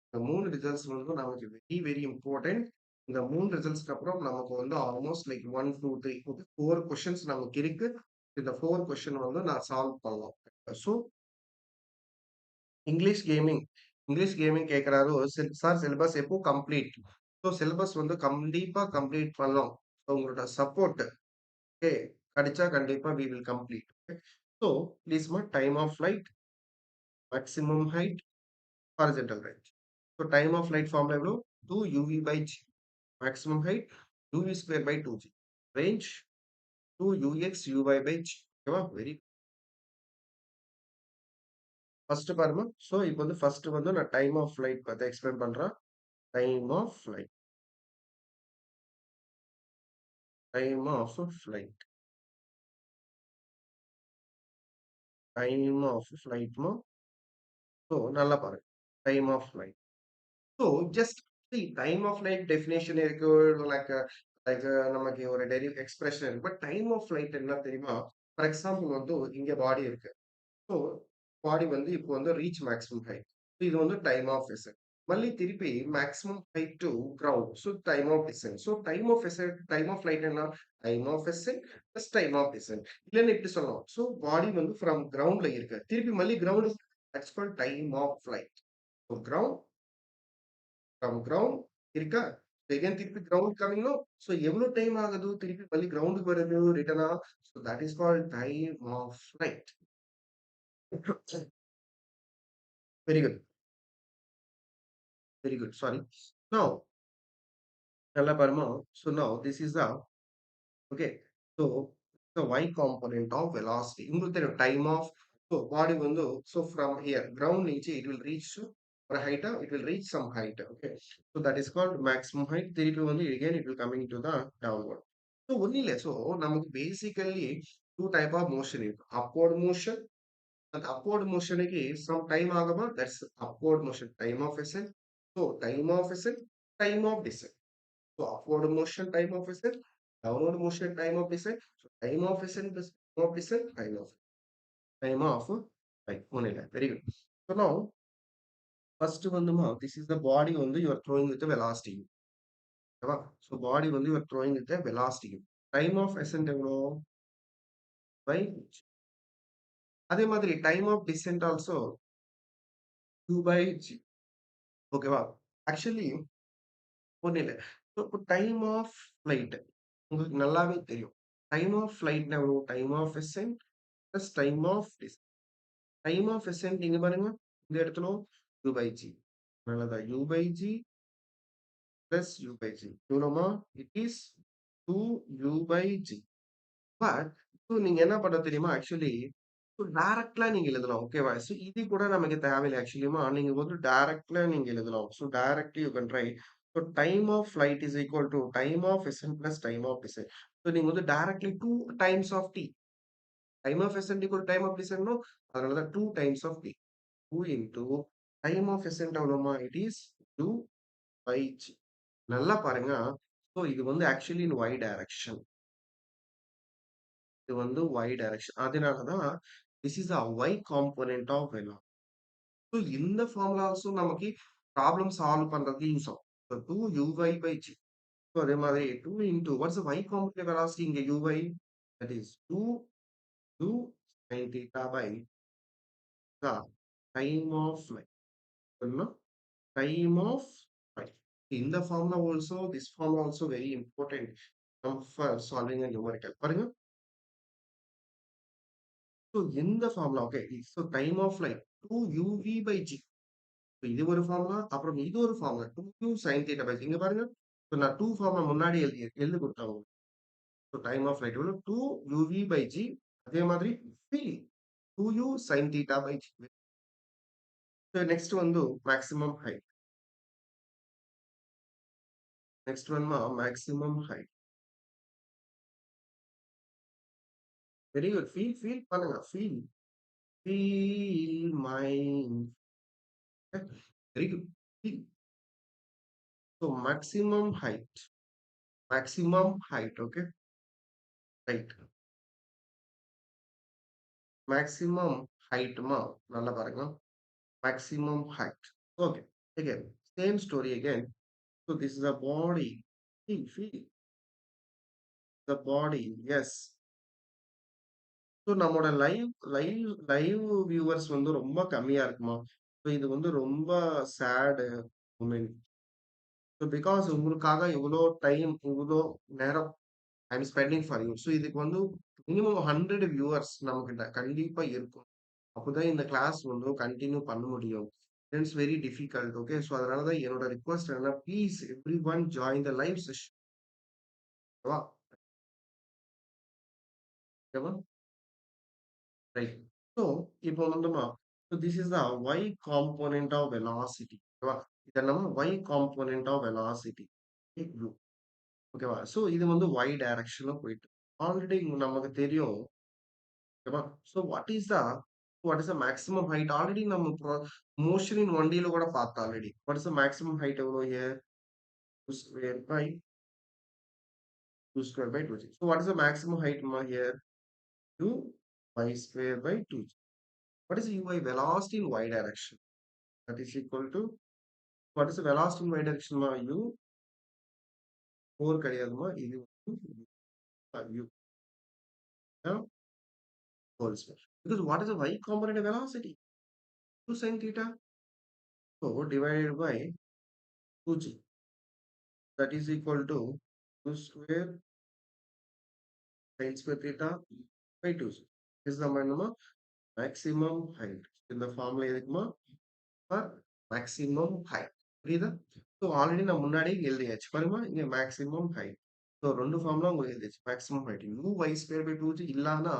இந்த 3 ரிசல்ட்ஸ் வந்து நமக்கு வெரி வெரி இம்பார்ட்டன்ட். இந்த 3 ரிசல்ட்ஸ்க்கு அப்புறம் நமக்கு வந்து ஆல்மோஸ்ட் லைக் 1, 2, 3 4 கொஸ்டின்ஸ் நமக்கு இருக்கு. இந்த 4 கொஸ்டின் வந்து நான் சால்வ் பண்ணலாம். So English gaming. English gaming கேட்கிறாரு. சார் சிலபஸ் எப்போ கம்ப்ளீட்? ஸோ சிலபஸ் வந்து கண்டிப்பா கம்ப்ளீட் பண்ணலாம். ஸோ உங்களோட சப்போர்ட் ஓகே கிடைச்சா கண்டிப்பா வி வில் கம்ப்ளீட். ஸோ ப்ளீஸ்மா time of flight, maximum height, horizontal range. So time of flight formula எவ்வளோ? 2uv/g. Maximum height uv square by 2g. Range 2ux uy/g. ஓகேவா? Very first பாருங்க. So இப்போ வந்து first வந்து நான் டைம் ஆஃப் ஃபிளைட் பத்தி explain பண்றேன். Time of flight. Time of flight. Time of ஃபிளைட்மா. ஸோ நல்லா பாருங்க. Time of flight. So just time of flight definition இருக்கு. லைக் லைக் நமக்கு ஒரு எக்ஸ்பிரஷன் இருக்கு. பட் டைம் ஆஃப் ஃபிளைட் என்ன தெரியுமா? ஃபார் எக்ஸாம்பிள் வந்து இங்க பாடி இருக்கு. ஸோ பாடி வந்து இப்போ வந்து ரீச் மேக்ஸிமம் ஹைட். இது வந்து டைம் ஆஃப் எசன்ட். மళ్ళీ திருப்பி maximum height to ground. So time of ascent. So time of ascent, time of flight என்ன? Time of ascent plus time of ascent. இல்லைன்னு இப்படி சொல்லலாம். ஸோ பாடி வந்து ஃப்ரம் கிரவுண்ட்ல இருக்கு. திருப்பி மళ్ళీ ground that's called time of flight. So ground from ground இருக்கா? again திருப்பி கிரவுண்ட் கமிங்னோ. ஸோ எவ்வளவு டைம் ஆகுது திருப்பி மళ్ళీ கிரவுண்டுக்கு வருது ரிட்டர்னா? So that is called time of flight. Very good. Very good. Sorry. Now, நல்லா பாருமா. So now this is the okay. So the y component of velocity. உங்களுக்கு தெரியும் time of so body வந்து so from here ground నుంచి it will reach to ஒரு height, it will reach some height. Okay. So that is called maximum height. திருப்பி வந்து again it will coming to the downward. So ஒன்னும் இல்ல. So நமக்கு basically two type of motion இருக்கு. Upward motion. அந்த upward motionக்கு some time ஆகுமா? That's upward motion. Time of ascent. So time of ascent, time of descent. So upward motion, time of ascent. Downward motion, time of descent. So time of ascent plus time of descent, time of right. ஒண்ணுல. Very good. So now first வந்துமா this is the body வந்து you are throwing with the velocity. ஓகேவா? So body வந்து you are throwing with the velocity. Time of ascent எவ்வளோ? By அதே மாதிரி time of descent also 2/g. ஓகேவா? Actually ஒன்றும் இல்ல. ஸோ இப்போ டைம் ஆஃப் ஃப்ளைட் உங்களுக்கு நல்லாவே தெரியும். டைம் ஆஃப் ஃப்ளைட்னா எவ்வளோ? Time of ascent plus time of distance. Time of ascent இங்க பாருங்க. இந்த இடத்துல u/g. அதனாலதான் u/g plus u by g. எவ்வளோமா? It is 2u by g. But so நீங்க என்ன பண்ண தெரியுமா? ஆக்சுவலி ஸோ டைரக்ட்லா நீங்க எழுதலாம். ஓகேவா? ஸோ இது கூட நமக்கு தேவையில்ல ஆக்சுவலிமா. நீங்க வந்து டைரக்ட்லா நீங்க எழுதலாம். So directly you can write. So time of flight is equal to time of ascent plus time of descent. So நீங்க வந்து directly 2 times of T. Time of ascent equal time of டிசைன்னும் அதனால தான் 2 times of T. 2 into time of ascent எவ்வளோமா? It is 2 by G. நல்லா பாருங்க. So இது வந்து ஆக்சுவலி இன் ஒய் டைரக்ஷன். இது வந்து ஒய் டைரக்ஷன். அதனால தான் this is a y component of velocity. So இந்த ஃபார்முலா ஆல்சோ நமக்கு ப்ராப்ளம் சால்வ் பண்றதுக்கு யூஸ் ஆகும். So 2uy by g. So அதே மாதிரி 2 into what's the y component velocity இங்க uy that is 2 sin theta by the time of flight. Time of flight. இந்த formula also this formula also very important for solving a numerical. பாருங்க. So இந்த formula okay. So time of flight 2uv by g. இது ஒரு formula. அப்புறம் இது ஒரு formula 2u sin theta by g. இங்க பாருங்க. ஸோ நான் 2 ஃபார்முலா முன்னாடி எழுதி கொடுத்தேன் உங்களுக்கு. ஸோ டைம் ஆஃப் ஃப்ளைட் எவ்வளோ? 2uv by g. அதே மாதிரி v 2u sin theta by g. So next வந்து மேக்ஸிமம் ஹைட். நெக்ஸ்ட் ஒன்மா maximum height. Very good. Feel பண்ணுங்க. Feel mind. Very good. Feel. So maximum height. Okay. Right. Maximum ஹைட்மா நல்லா பாருங்க. Maximum height. Okay. Again, same story again. So this is a body. Feel the body. Yes. So நம்மோட live viewers வந்து ரொம்ப கம்மியா இருக்குமா? So இது வந்து ரொம்ப சேடு மூமெண்ட். ஸோ பிகாஸ் உங்களுக்காக இவ்வளோ டைம், இவ்வளோ நேரம் I'm spending for you. So இதுக்கு வந்து மினிமம் 100 வியூவர்ஸ் நமக்கு கண்டிப்பா இருக்கும். அப்போதான் இந்த கிளாஸ் வந்து கண்டினியூ பண்ண முடியும். It's very difficult. Okay. So அதனால தான் என்னோட ரிக்வஸ்ட் என்னன்னா please every one join the live session. ஓகேவா? ஓகேவா? ரைட். ஸோ இப்போ வந்துமா so this is the y component of velocity. ஓகேவா? இது என்னமா ஒய் காம்போனன்ட் ஆஃப் வெலாசிட்டி. ஓகேவா? ஸோ இது வந்து ஒய் டைரக்ஷன்ல போயிட்டு ஆல்ரெடி நமக்கு தெரியும். ஓகேவா? So what is the maximum height already நம்ம மோஷன் இன் 1D கூட பார்த்தோம் already. What is the maximum height எவ்வளோ here? 2 square by 2 square by 2g. So what is the maximum height here? 2y square by 2g. What is uy velocity in y direction? That is equal to what is the velocity in y direction? U 4 கிடையாதுமா. இது u whole square. Because what is the y component velocity? 2 sin theta. So divided by 2g. That is equal to 2 square sin square theta by 2g. This is the maximum height. In the formula எதுக்குமா? For maximum height. புரியுதா? So already நான் முன்னாடியே எழுதியாச்சு. பாருங்க இங்க maximum height. So 2 formula உங்களுக்கு எழுதியாச்சு. Maximum height y square by 2g இல்லன்னா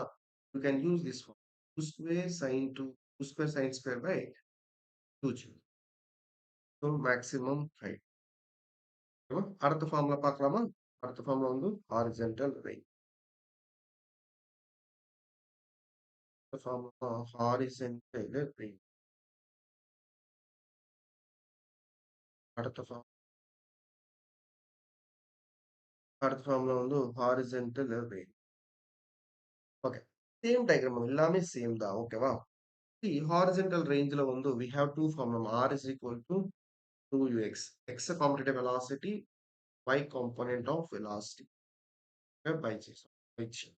you can use this form. 2 square sin 2 square sin square by 2g. So maximum height. அடுத்த ஃபார்முலா பார்க்கலாமா? அடுத்த ஃபார்முலா வந்து horizontal range. Formula horizontal range. அடுத்த form அடுத்த formula வந்து horizontal range. Okay. Same diagram எல்லாமே same தான். ஓகேவா? See, horizontal range ல வந்து we have two formula. R is equal to 2ux. X a computative velocity, y component of velocity. Okay, by g. By g.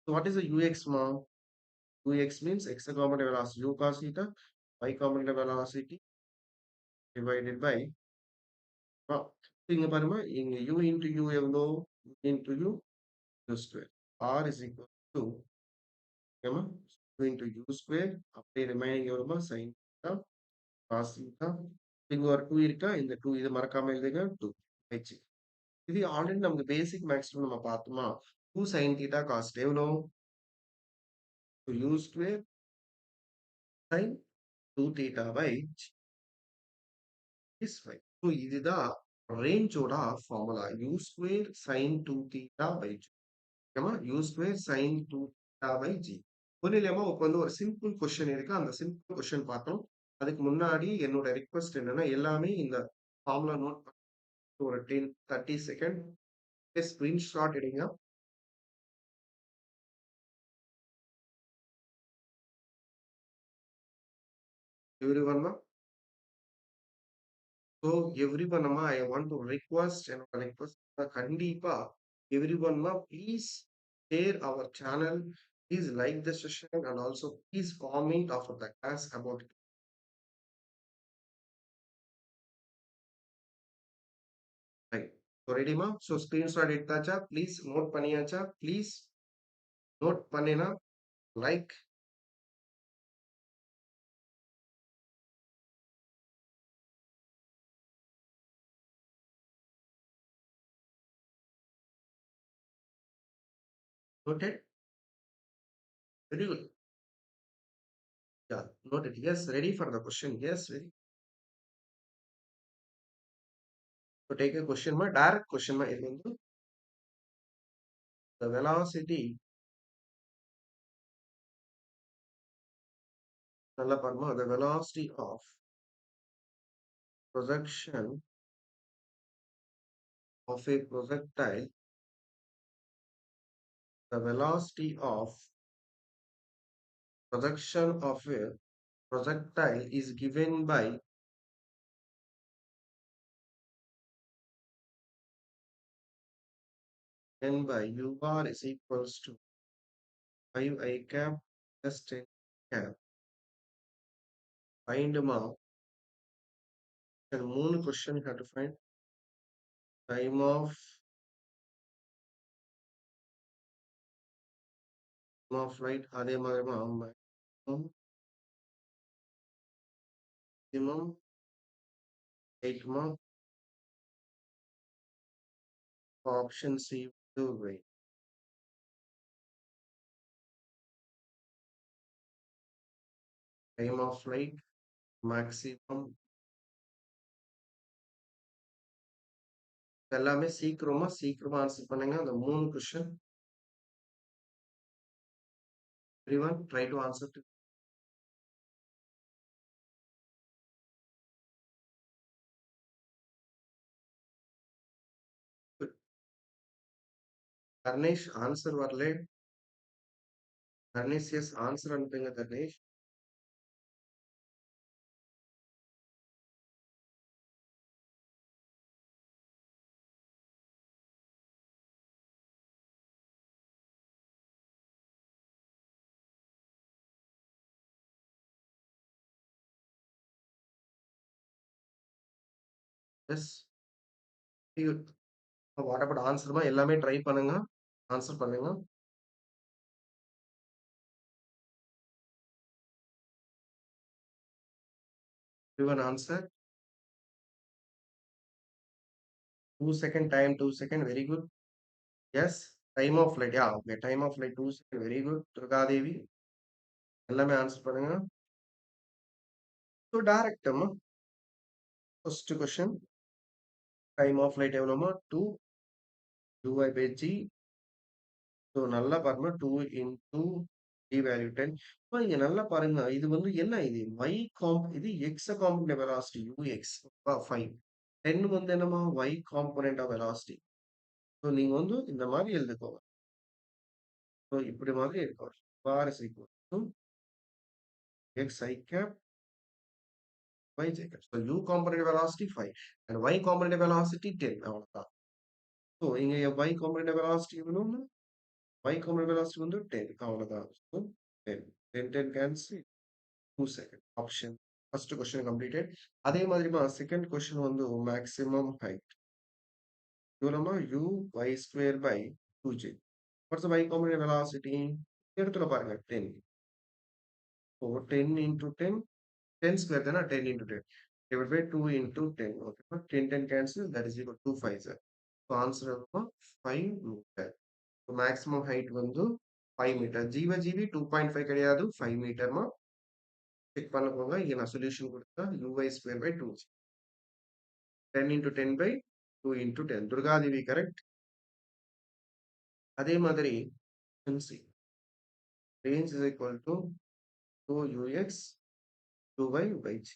So what is the ux ma? Ux means x a computative velocity u cos theta, y computative velocity divided by இங்க பாருங்க இங்க u into u எவ்வளோ? Into u square. R is equal to ஓகேமா u into u square அப்படியே remaining எவ்வளோமா sin theta cos theta. இங்க ஒரு 2 இருக்கா? இந்த 2 இது மறக்காம எழுதுங்க 2. ஆயிடுச்சு. இது ஆல்ரெடி நமக்கு பேசிக் மேக்ஸ்ல நம்ம பார்த்தோமா? 2 sin theta cos எவ்வளோ? u square sin 2 theta by is 5. So இதுதான் ரேஞ்சோட formula. u square sin 2 theta by g. ஓகேவா? u square sin 2 theta by g. புரியலையாமா? இப்ப வந்து ஒரு சிம்பிள் கொஸ்டின் இருக்கு. அந்த சிம்பிள் கொஸ்டின் பார்த்தோம். அதுக்கு முன்னாடி என்னோட ரிக்வெஸ்ட் என்னன்னா, எல்லாமே இந்த ஃபார்முலா நோட் பண்ணி ஒரு 10, 30 செகண்ட் ஸ்கிரீன்ஷாட் எடுங்க. Everyone so everyone I want to request என்னோட ரிக்வெஸ்ட் கண்டிப்பா everyone please share our channel. Please like the session and also please comment after the class about it. Right. So ready ma? So screenshot எடுத்தாச்சா? Please note பண்ணியாச்சா? Please note பண்ணினா like. Noted? Very good. Yeah, noted. Yes, ready for the question. Yes, very. So take a question ma. Direct question ma. இது வந்து the velocity நல்லா பாருமா. The velocity of projection of a projectile. The velocity of projection of a projectile is given by UR is equals to 5 I cap plus 10 cap. Find ma. And moon question you have to find time of flight. அதே மாதிரி maximum 8 option C to rate. Time of flight maximum எல்லாமே சீக்கிரமா answer பண்ணுங்க. அந்த 3 question everyone try to answer to. Dharnesh answer வரல. Dharnesh yes answer அனுப்புங்க Dharnesh. Yes what about ஆன்சர்மா எல்லாமே ட்ரை பண்ணுங்க. ஆன்சர் பண்ணுங்க. everyone answer. 2 second time, 2 second, very good. Yes, time of flight. Yeah, okay. Time of flight 2 second, very good. Durgadevi. எல்லாமே answer பண்ணுங்க. So direct அம்மா first question time of light எவ்வளோமா 2 ui/g. So நல்லா பாருங்க 2 into d value 10. இப்போ இங்க நல்லா பாருங்க இது வந்து என்ன இது y இது x காம்பனண்ட் வெலாசிட்டி ux 5. 10 வந்து என்னமா y component of velocity. So நீங்க வந்து இந்த மாதிரி எழுதிக்கோங்க. ஸோ இப்படி மாதிரி இருக்கும். r is equal to x I cap y j cap. So u component velocity 5 and y component velocity 10. அவ்வளவுதான். ஸோ இங்க y component velocity எவ்வளோன்னா y component velocity வந்து 10. அவ்வளவுதான். So 10 10 10 cancel 2 second option. First question completed. அதே மாதிரிமா second question வந்து maximum height எவ்வளோமா u y square by 2j. What's the y component velocity? இடத்துல பாருங்க 10. So 10 into 10 10 square தானே 10 into 10. divided by 2 into 10. Okay, 10, 10 cancel, that is equal to 5, sir. So answer of 5 meter. So maximum height வந்து 5 meter. ஜீவ 2.5 கிடையாது 5 meter மா check பண்ண போங்க. இங்க நான் சொல்யூஷன் கொடுத்தா uy square by 2. 10 into 10 by 2 into 10. Durgadevi correct. அதே மாதிரி range is equal to 2ux 2y by g.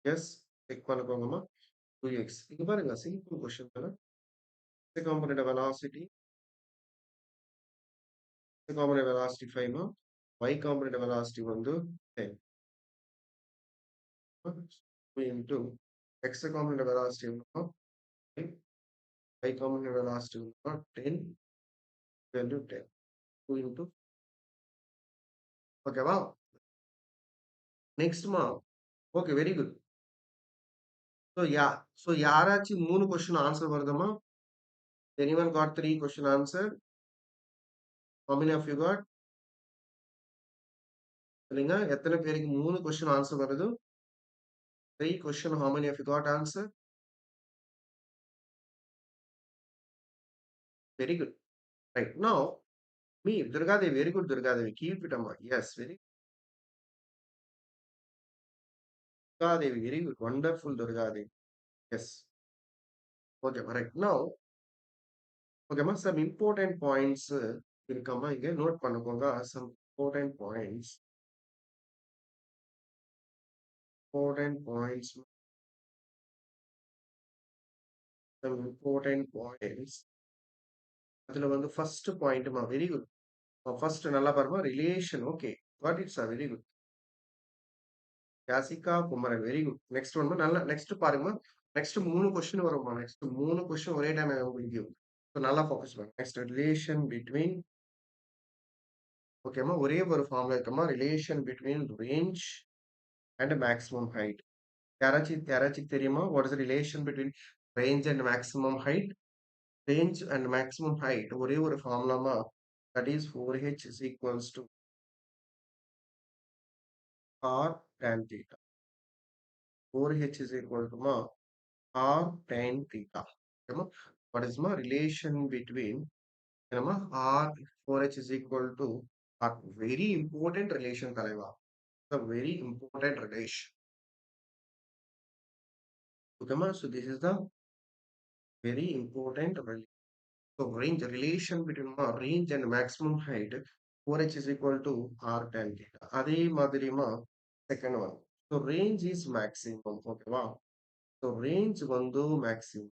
Yes, check பண்ண போங்கம்மா. 2x. இங்க பாருங்க சிம்பிள் கொஸ்டின் தானே. x component velocity, x component velocity 5 மா, y component velocity வந்து 10. 2 into x component velocity எவ்வளோ? 5. y component velocity எவ்வளோ? 10 value 10. 2 into ஓகேவா? நெக்ஸ்ட்மா ஓகே வெரி குட். ஸோ யாராச்சும் 3 question answer வருதுமா? Anyone got 3 question answer? How many of you got? சொல்லுங்க எத்தனை பேருக்கு 3 question answer வருது? 3 question, how many of you got answer? Very good. Right now, me Durgadevi, very good Durgadevi. Keep it amma. Yes, very Durgadevi, very good. Wonderful Durgadevi. Yes. Okay, right now, okay, ma, some important points இருக்கமா இங்க note பண்ணுங்க. Some important points. Important points. Some important points. அதுல வந்து first point மா very good. First நல்லா பாருமா relation. Okay, got it sir, very good. Yashika Kumaran very good. Next one நல்லா next பாருங்க. நெக்ஸ்ட் 3 கொஸ்டின் வருமா. நெக்ஸ்ட் 3 கொஸ்டின் ஒரே டைம் உங்களுக்கு நல்லா ஃபோக்கஸ் பண்ணுங்க. நெக்ஸ்ட் ரிலேஷன் பிட்வீன் ஓகேமா ஒரே ஒரு ஃபார்ம்ல இருக்குமா relation between range and maximum height. யாராச்சும் தெரியுமா what is relation between range and maximum height? Range and maximum height ஒரே ஒரு ஃபார்முலாமா that is 4h is equals to r tan theta. 4h is equal to r tan theta. Okay, what is my relation between r 4h is equal to a very important relation Talaiva. A very important relation. Okay, so this is the very important relation. So range relation between range and maximum height 4h is equal to r tan theta. Adhe madhirima second one. So range is maximum. Okay, wow. So range vandu maximum.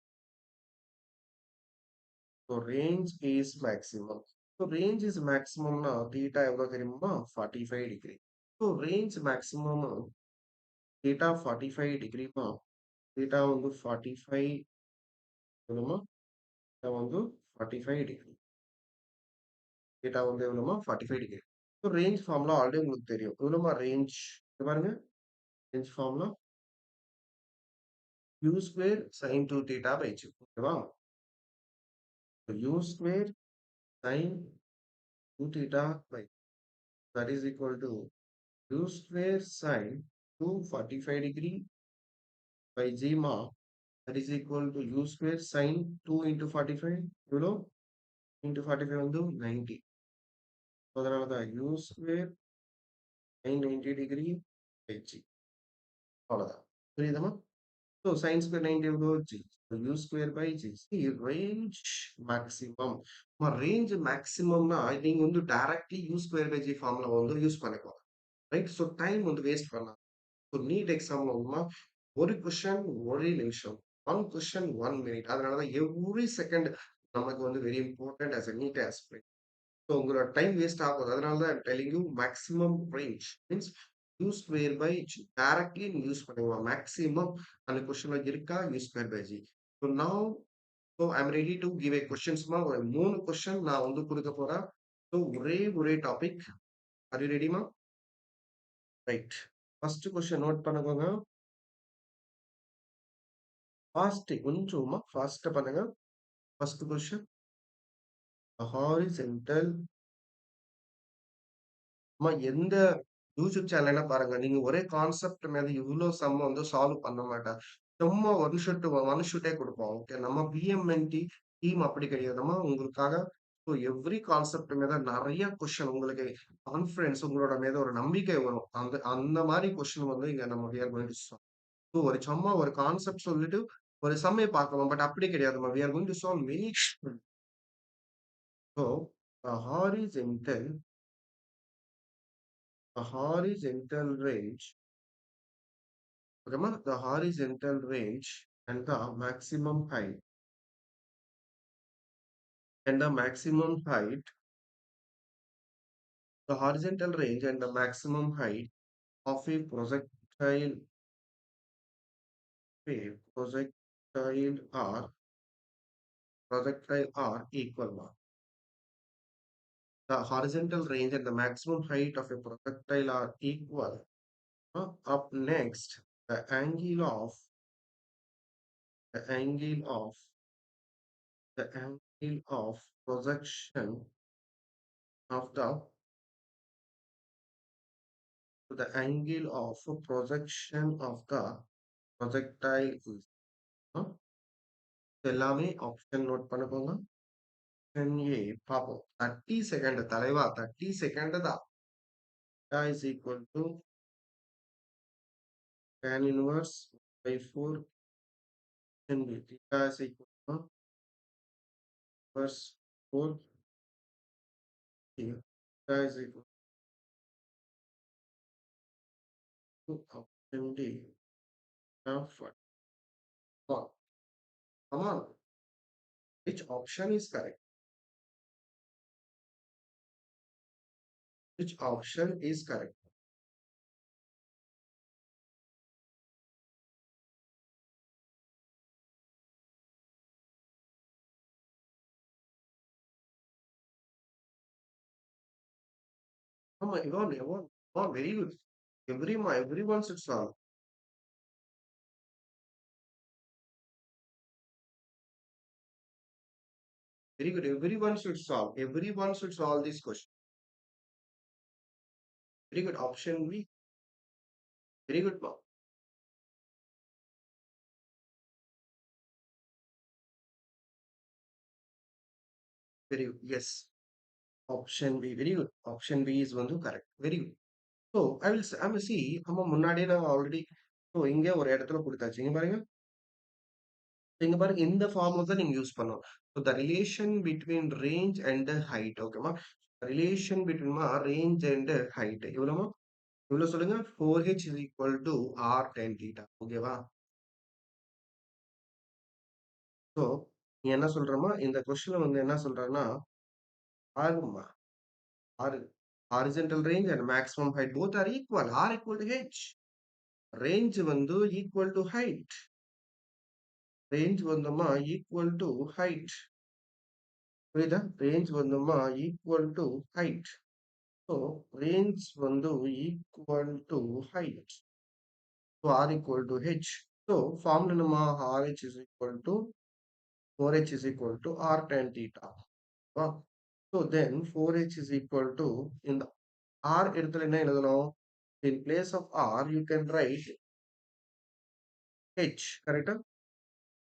So range is maximum. So range is maximum na theta எவ்வளோ தெரியுமா 45 degree. So range maximum theta 45 degree மா theta வந்து 45 எவ்வளோமா theta வந்து 45 degree. theta வந்து எவ்வளோமா 45 degree. So range formula already உங்களுக்கு தெரியும். எவ்வளோமா range பாருங்க range formula u square sin 2 theta by 2. ஓகேவா? So u square sin 2 theta by that is equal to u square sin 245 degree by g ma that is equal to u square sin 2 into 45 euro into 45 into 90. So அதனால u square sin 90 degree by g. அவ்வளவுதான் புரியுதுமா? So sin square 90 euro g. So u square by g. See range maximum. Range maximum na நீங்க வந்து directly u square by g formula வந்து use பண்ணிக்கலாம். Right. So time வந்து waste பண்ணலாம். So NEET எக்ஸாம்ல வந்து ஒரு கொஸ்டின் ஒரு நிமிஷம், ஒன் கொஸ்டின் 1 minute. அதனாலதான் எவ்ரி செகண்ட் நமக்கு வந்து very important as a NEET aspirant. So உங்களோட டைம் வேஸ்ட் ஆகும். அதனால தான் telling you maximum range means u square by directly நீங்க யூஸ் பண்ணுங்க. மேக்ஸிமம் அந்த கொஸ்டின்ல இருக்கா u square by g. So now so I'm ready to give ஏ கொஸ்டின்ஸ்மா. ஒரு 3 கொஸ்டின் நான் வந்து கொடுக்க போறேன். ஸோ ஒரே டாபிக். ஆர் யூ ரெடிமா? ரைட். ஃபர்ஸ்ட் கொஸ்டின் நோட் பண்ணுங்க. ஃபாஸ்ட் கொஞ்சமா ஃபாஸ்டா பண்ணுங்க. ஃபர்ஸ்ட் கொஸ்டின் ஹாரிசென்டல் எந்த யூடியூப் சேனல்ல பாருங்க. நீங்க ஒரே கான்செப்ட் மேல இவ்ளோ சம் வந்து சால்வ் பண்ண மாட்டார். சும்மா ஒன் ஷூட்டே குடுப்போம். ஓகே. நம்ம பிஎம்என்டி டீம் அப்படி கிடையாதும்மா. உங்களுக்காக எவ்ரி கான்செப்ட் மேல நெறைய கொஸ்டின் உங்களுக்கு கான்ஃபிடன்ஸ் உங்களோட மேல ஒரு நம்பிக்கை வரும். அந்த அந்த மாரி கொஸ்டின் வந்து இங்க நம்ம we are going to solve. ஒரு சும்மா ஒரு கான்செப்ட் சொல்லிட்டு ஒரு சம்மே பார்க்கலாம். பட் அப்படி கிடையாதும்மா. We are going to solve many. So the horizontal range, remember the horizontal range and the maximum height and the maximum height, the horizontal range and the maximum height of a projectile are equal. Mark. The horizontal range and the maximum height of a projectile are equal. Up next, the angle of the angle of projection of the angle of projection of the projectile is எல்லாமே option note பண்ணுங்க. Option A பாப்போம். 30 second தலைவா, 30 second தான். theta is equal to tan inverse by 4 option B. Theta is equal to inverse 4 here. Theta is equal to option D. Now for come on, which option is correct? Which option is correct? Oh my God, everyone, very good. Everyone should solve. Very good. Everyone should solve. Everyone should solve this question. Very good. Option B. Very good, ma'am. Very good. Yes. Option B. Very good. Option B is one to correct. Very good. So I will see. நம்ம முன்னாடியே நான் already so இங்கே ஒரு இடத்துல கொடுத்தாச்சு. இங்க பாருங்க இந்த ஃபார்முலா தான் நீங்க யூஸ் பண்ணணும். So the relation between range and height. ஓகேமா? Relation between range and height எவ்வளோமா? இவ்வளவு சொல்லுங்க. 4h is equal to r tan theta. ஓகேவா? ஸோ நீ என்ன சொல்றமா இந்த கொஸ்டின்ல வந்து என்ன சொல்றேன்னா ஆகுமா ஆறு horizontal range and maximum height both are equal. R equal to h. Range வந்து equal to height. Range வந்துமா equal to height. புரியுதா? Range வந்துமா equal to height. So range வந்து equal to height. So R equal to h. So formula நம்ம RH is equal to 4h is equal to r tan theta. So then 4h is equal to in the r இடத்துல என்ன எழுதணும்? In place of r you can write h. கரெக்டா?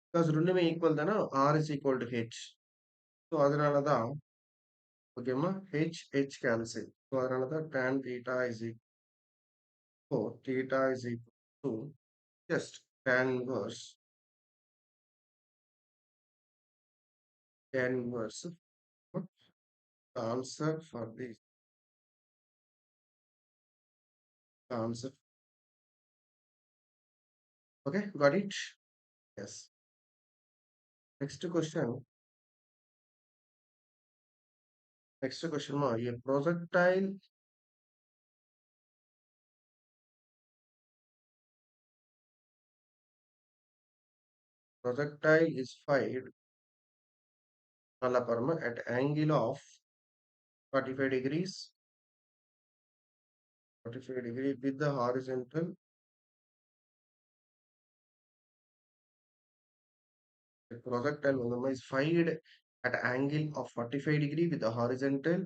Because ரெண்டுமே equal தானே. r is equal to h. So அதனால தான் ஓகேமா h cancel. So அதனால தான் tan theta is equal to theta is equal to just tan inverse. The answer for this answer. Okay, got it? Yes. Next question. Next question ma. A projectile is fired at angle of 45 degrees 45 degree with the horizontal. The projectile is fired at angle of 45 degree with the horizontal.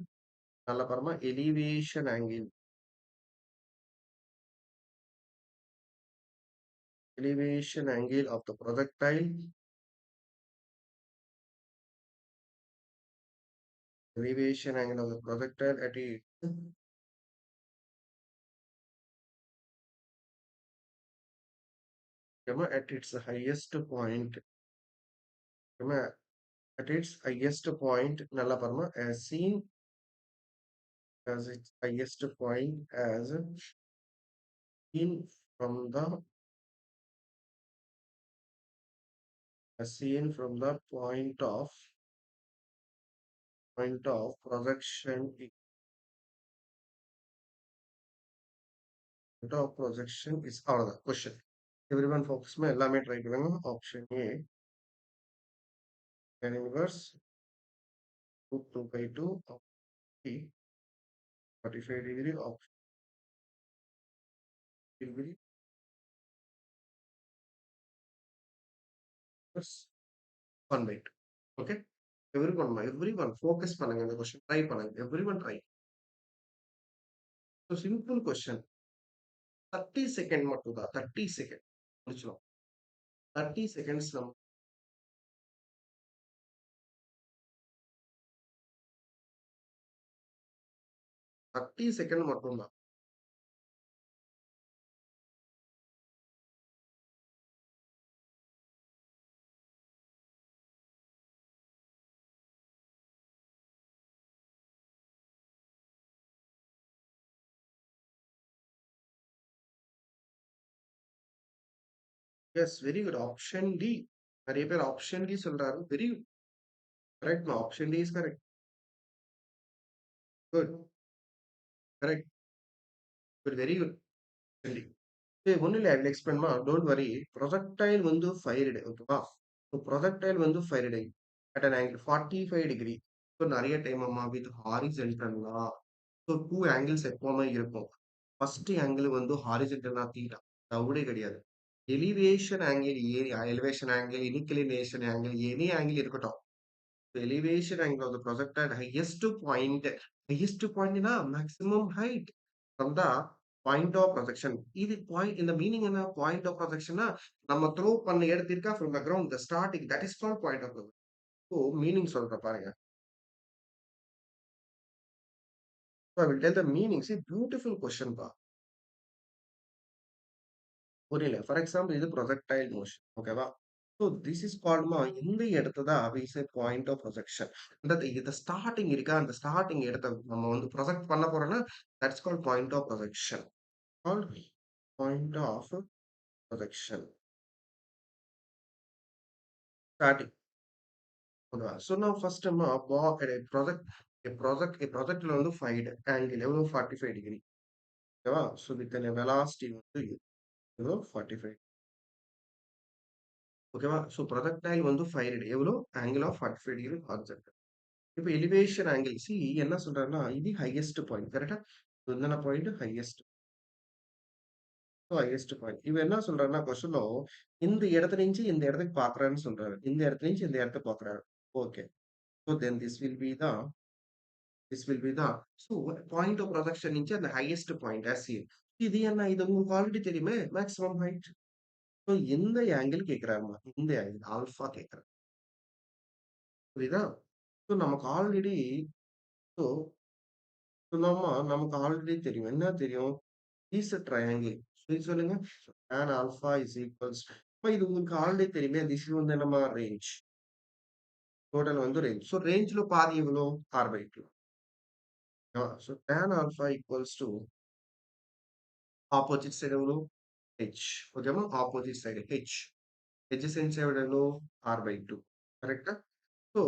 Elevation angle. elevation angle of the projectile, elevation angle of the projectile at its highest point, comma, at its highest point, nalla parma, as seen as its highest point as seen from the point of projection is out of the question. Everyone focus me. Allow me try to option A, tan inverse root 2 by 2 of T 45 degree option degree plus 1 by 2. Okay. Everyone focus பண்ணுங்க இந்த question try பண்ணுங்க. Everyone try. So simple question. 30 second மட்டும் தான் 30 second முடிச்சிடும் 30 seconds நம்ம 30 second மட்டும் தான் yes very good option D நிறைய பேர் ஆப்ஷன் டி சொல்றாரு very correct option D is correct good correct very good ஒன்றும் இல்லை ஐ எக்ஸ்பிளைன்மா டோன்ட் வரி ப்ரொஜெக்டைல் வந்து ஃபயர்டு ஓகேவா ஸோ ப்ரொஜெக்டைல் வந்து fired at an angle 45 degree so நிறைய டைம் அம்மா வித் ஹாரிசென்டல்னா ஸோ டூ ஆங்கிள்ஸ் எப்பவுமே இருக்கும் ஃபர்ஸ்ட் ஆங்கிள் வந்து ஹாரிசென்டல்னா தீட்டா டவுடே கிடையாது elevation angle elevation angle inclination angle any angle இருக்கட்டும் elevation angle of the projectile highest point na maximum height from the point of projection இது point இந்த meaning என்ன point of projection னா நம்ம throw பண்ண எடுத்திருக்கா from the ground the starting that is called point of projection so meaning சொல்ற பாருங்க so I will tell the meaning see beautiful question பா புரியல ஃபார் எக்ஸாம்பிள் இது ப்ரொஜெக்டைல் மோஷன் ஓகேவா ஸோ திஸ் இஸ் கால்ட்மா இந்த இடத்த தான் அபிஸ் பாயிண்ட் ஆஃப் ப்ரொஜெக்ஷன் இந்த ஸ்டார்டிங் இருக்கா அந்த ஸ்டார்டிங் இடத்த நம்ம வந்து ப்ரொஜெக்ட் பண்ண போறோம்னா that's call point of projection call point of projection starting ஓகேவா ஸோ நான் ஃபர்ஸ்ட் ப்ராஜெக்ட்ல வந்து 5 ஆங்கிள் எவ்வளோ 45 டிகிரி ஓகேவா ஸோ வித் வெலாசிட்டி வந்து எவ்வளோ 45 ஓகேவா ஸோ ப்ரொஜெக்டைல் வந்து ஃபயர்டு எவ்வளோ ஆங்கிள் ஆஃப் 45 டிகிரி ஹாரிசன்டல் இப்போ எலிவேஷன் ஆங்கிள் சி என்ன சொல்றாருன்னா இது ஹையஸ்ட் பாயிண்ட் கரெக்டா என்னென்ன பாயிண்ட் ஹையஸ்ட் பாயிண்ட் இவன் என்ன சொல்றாருன்னா கொஸ்டின்ல இந்த இடத்துல இருந்து இந்த இடத்துக்கு பாக்குறான்னு சொல்றாரு இந்த இடத்துல இருந்து இந்த இடத்த பாக்குறாரு okay so then this will be தான் ஸோ பாயிண்ட் ஆஃப் ப்ரொஜெக்ஷன் இன்ச்சு அந்த ஹையஸ்ட் பாயிண்ட் ஆஸ் இது என்ன இது உங்களுக்கு ஆல்ரெடி தெரியுமே மேக்ஸிமம் ஹைட் ஸோ எந்த ஆங்கிள் கேட்கிறாருமா இந்த ஆங்கிள் ஆல்ஃபா கேட்கிறாரு புரியுதா ஸோ நமக்கு ஆல்ரெடி ஸோ நமக்கு ஆல்ரெடி தெரியும் என்ன தெரியும் இஸ் அ ட்ரையாங்கிள் சரி சொல்லுங்க tan ஆல்ஃபா இஸ் ஈக்குவல்ஸ் இது உங்களுக்கு ஆல்ரெடி தெரியுமே திஸ் இஸ் வந்து நம்ம ரேஞ்ச் டோட்டல் வந்து ரேஞ்ச் ஸோ ரேஞ்ச்ல பாதி எவ்வளோ r/2 so tan alpha equals to opposite side எவ்வளோ h ஓகேவா opposite side h adjacent side எவ்வளோ r/2 கரெக்டா ஸோ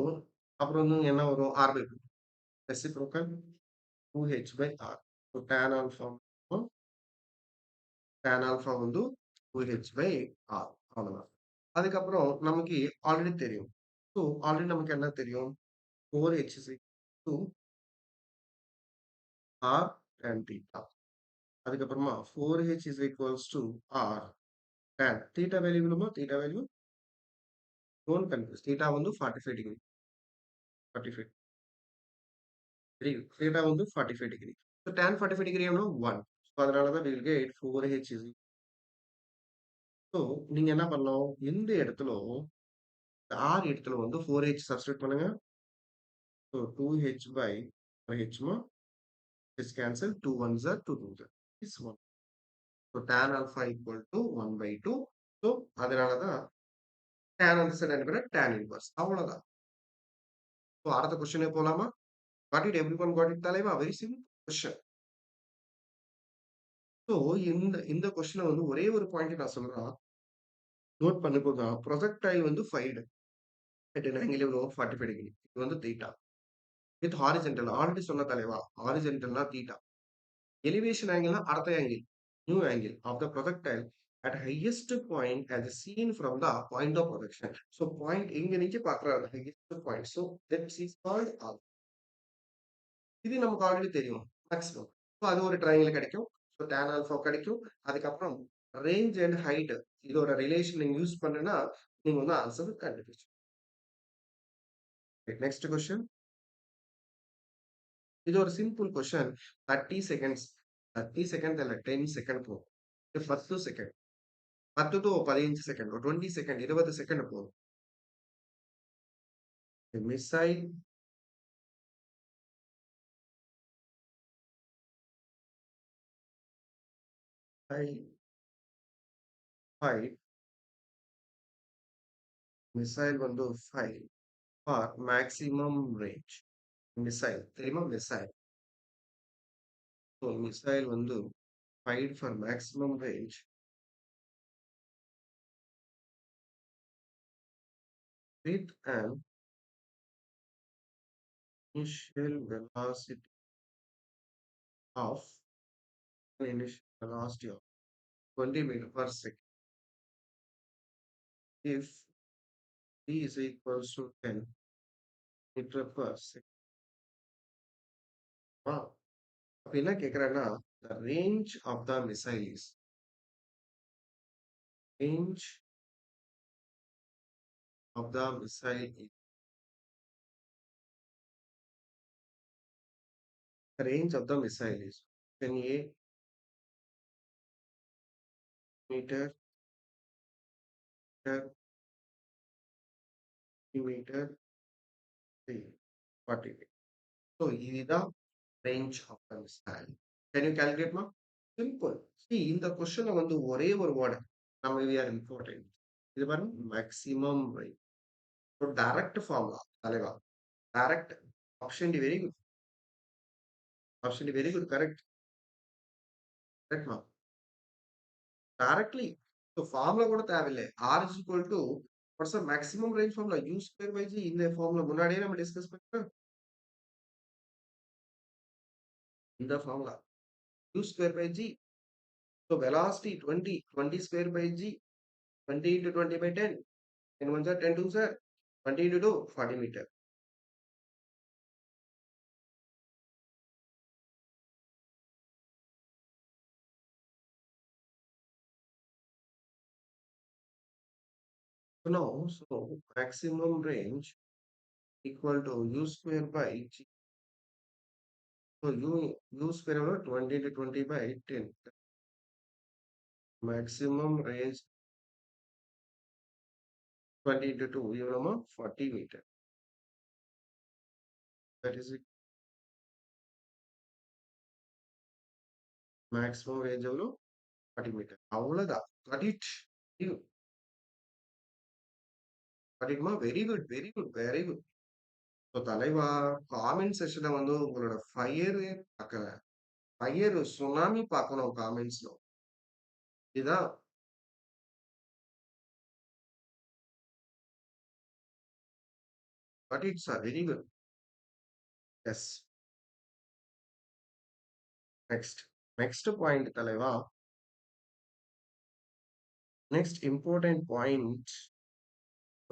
அப்புறம் வந்து என்ன வரும் r/2 reciprocal 2h/r so tan alpha வந்து 2h/r அவ்வளவுதான் அதுக்கப்புறம் நமக்கு ஆல்ரெடி தெரியும் ஸோ ஆல்ரெடி நமக்கு என்ன தெரியும் 4h to r tan theta அதுக்கப்புறமா 4h is equals to r tan theta value விடுமா theta value don't confuse theta வந்து 45 டிகிரி 45 டிகிரி theta வந்து 45 டிகிரி ஸோ tan 45 டிகிரி எவ்வளோ 1 ஸோ அதனால தான் we will get 4h is so நீங்க என்ன பண்ணணும்? எந்த இடத்துல R இடத்துல வந்து 4H சப்ஸ்டிட்யூட் பண்ணுங்க. ஸோ 2H by H மா is cancel 2 ones are 2 2s are is 1. So tan alpha equal to 1 by 2. So அதனால தான் tan அந்த சைடு என்ன tan inverse. அவ்வளவுதான். ஸோ அடுத்த கொஸ்டினே போலாமா? Got it? Everyone got it தலைவா? Very simple question. ஸோ இந்த கொஸ்டின்ல வந்து ஒரே ஒரு பாயிண்ட் நான் சொல்றேன். நோட் பண்ணிக்கோங்க. ப்ரொஜெக்டைல் வந்து ஃபைடு at an angle of 45 degree. இது வந்து theta. With horizontal. ஆல்ரெடி சொன்ன தலைவா. ஹாரிஜென்டல்னா theta. Elevation angle na அடுத்த angle. New angle of the projectile at highest point as seen from the point of projection. So point இங்க நீங்க பார்க்குற அந்த highest point. So that is called alpha. இது நமக்கு already தெரியும். மேக்ஸிமம். ஸோ அது ஒரு ட்ரையாங்கிள் கிடைக்கும். ஸோ tan ஆல்ஃபா கிடைக்கும். அதுக்கப்புறம் ரேஞ்ச் அண்ட் ஹைட் இதோட ரிலேஷன் நீங்க யூஸ் பண்ணுனா நீங்க வந்து ஆன்சர் கண்டுபிடிச்சு. Next question. இது ஒரு சிம்பிள் கொஸ்டின். 30 செகண்ட்ஸ் 30 செகண்ட் இல்ல 10 செகண்ட் போகும். இது 10 second 10 to 15 second 20 second 20 second போகும். மிசைல் ஃபைவ் மிசைல் வந்து 5 ஃபார் மேக்ஸிமம் ரேஞ்ச். மிசைல் தெரியுமா? மிசைல். ஸோ மிசைல் வந்து 5 for maximum range with an initial velocity of initial velocity of 20 meter per second. If v is equals to 10 meter per second. Wow. அப்ப என்ன கேக்குறேன்னா, the range of the missile is range of the missile is the range of the missile is 10 meter meter meter 40 meter. So இதுதான் range of the missile. Can you calculate ma? Simple. See, இந்த கொஸ்டின்ல வந்து ஒரே ஒரு word நம்ம we are important. இது பாருங்க maximum range. So direct formula தலைவா. Direct option D very good. Option D very good. Correct. Correct ma. Directly. So formula கூட தேவையில்லை. R is equal to what's the maximum range formula? U square by G இந்த formula முன்னாடியே நம்ம discuss பண்ணிட்டோம். இந்த formula U square by G. So velocity 20 square by G 20 into 20 by 10. 10 ones are 10 twos are 20 into 2 40 meter. So now, so maximum range equal to U square by G. So U square over 20 to 20 by 10. Maximum range 20 into 2, you know, 40 meter. That is it. Maximum range of 40 meter. அவ்வளவுதான். Got it. You got it, ma? Very good, very good, very good. So தலைவா comment செஷன்ல வந்து உங்களோட fire பார்க்கல. Fire tsunami பார்க்கணும் காமெண்ட்ஸ்ல. இதுதான். Got it, sir. Very good. Yes. Next. Next point தலைவா. Next important point.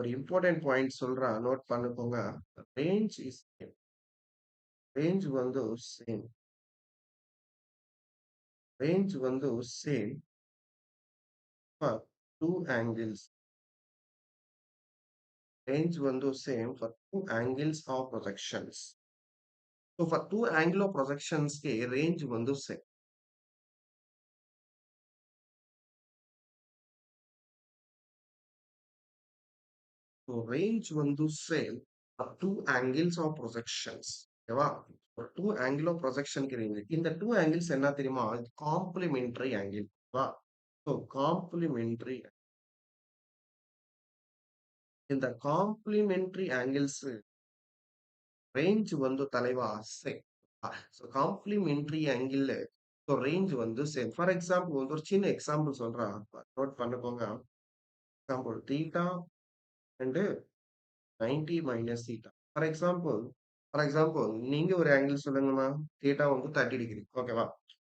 ஒரு important point சொல்றேன். Note பண்ணிக்கோங்க. Range is same. Range வந்து same. Range வந்து same for two angles. Range வந்து same for two angles of projections. So for two angle of projections के range வந்து same. So range வந்து same two angles of projections. ஓகேவா? ஒரு two angle of ப்ரொஜெக்ஷனுக்கு range. இந்த two angles என்ன தெரியுமா? Complementary angle. ஓகேவா? ஸோ காம்ப்ளிமெண்டரி, இந்த காம்ப்ளிமெண்டரி ஆங்கிள்ஸ் ரேஞ்ச் வந்து தலைவா same. So complementary angle so range வந்து சேம். ஃபார் எக்ஸாம்பிள் வந்து ஒரு சின்ன எக்ஸாம்பிள் சொல்றேன். நோட் பண்ணிக்கோங்க. Example theta and 90 minus theta. For example நீங்க ஒரு ஆங்கிள் சொல்லுங்கம்மா. தீட்டா வந்து 30 டிகிரி. ஓகேவா?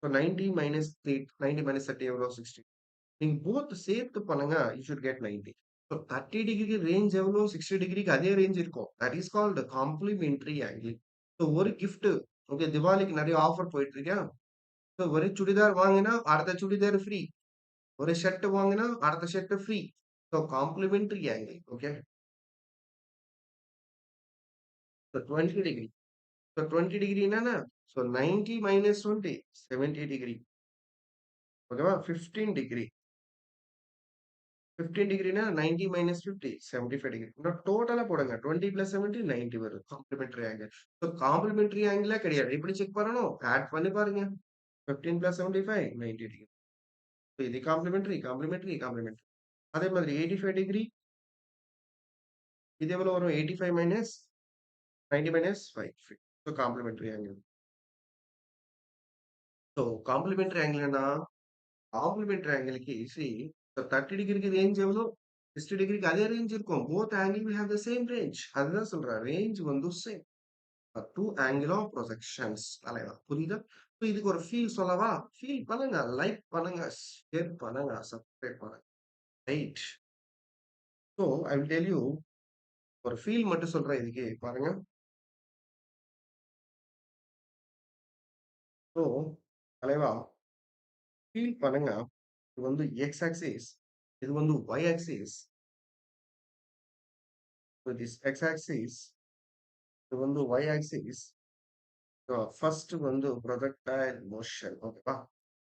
ஸோ 90 மைனஸ் 90 மைனஸ் 30 எவ்வளோ? 60. நீங்க போத் சேர்த்து பண்ணுங்க. You should get 90. So 30 degree range எவ்வளோ? 60 டிகிரிக்கு அதே ரேஞ்ச் இருக்கும். That is called complementary angle. So ஒரு கிஃப்ட். ஓகே, திவாலிக்கு நிறைய ஆஃபர் போயிட்டு இருக்கேன். ஸோ ஒரு சுடிதார் வாங்கினா அடுத்த சுடிதார் ஃப்ரீ. ஒரு ஷர்ட் வாங்கினா அடுத்த shirt free. So complementary angle. Okay. So 20 degree. So 20 degree என்னன்னா, ஸோ 90 மைனஸ் 20 70 டிகிரி. ஓகேவா? 15 டிகிரி. 15 டிகிரினா 90 minus 50 75 degree. இன்னும் டோட்டலா போடுங்க. 20 பிளஸ் 70 90 வரும். Complementary angle. ஸோ காம்ப்ளிமெண்டரி ஆங்கிளே கிடையாது. எப்படி செக் பண்ணணும்? ஆட் பண்ணி பாருங்க. 15 பிளஸ் 75 90 டிகிரி. இது காம்ப்ளிமெண்டரி, காம்ப்ளிமெண்டரி, காம்ப்ளிமெண்டரி. அதே மாதிரி 85 டிகிரி. இது எவ்வளவு வரும்? 85 minus 90 minus 5. So complementary angle. So complementary angle என்ன? காம்ப்ளிமெண்டரி ஆங்கிளுக்கு சி 30 டிகிரிக்கு ரேஞ்ச் எவ்வளோ? 60 டிகிரிக்கு அதே ரேஞ்ச் இருக்கும். Both angle will have the same range. அதுதான் சொல்றேன். ரேஞ்ச் வந்து same. Two angle of projections. தலைவா புரியுதா? So இதுக்கு ஒரு ஃபீல் சொல்லவா? ஃபீல் பண்ணுங்க, லைக் பண்ணுங்க, ஷேர் பண்ணுங்க, சப்ஸ்கிரைப் பண்ணுங்க. Right. So I will tell you ஒரு ஃபீல் மட்டும் சொல்றேன் இதுக்கு பாருங்க. ஸோ தலைவா ஃபீல் பண்ணுங்க. இது வந்து எக்ஸ் ஆக்சிஸ், இது வந்து y axis. This x axis, இது வந்து ஒய் ஆக்சிஸ். ஃபர்ஸ்ட் வந்து ப்ரொஜெக்டைல் மோஷன். ஓகேவா?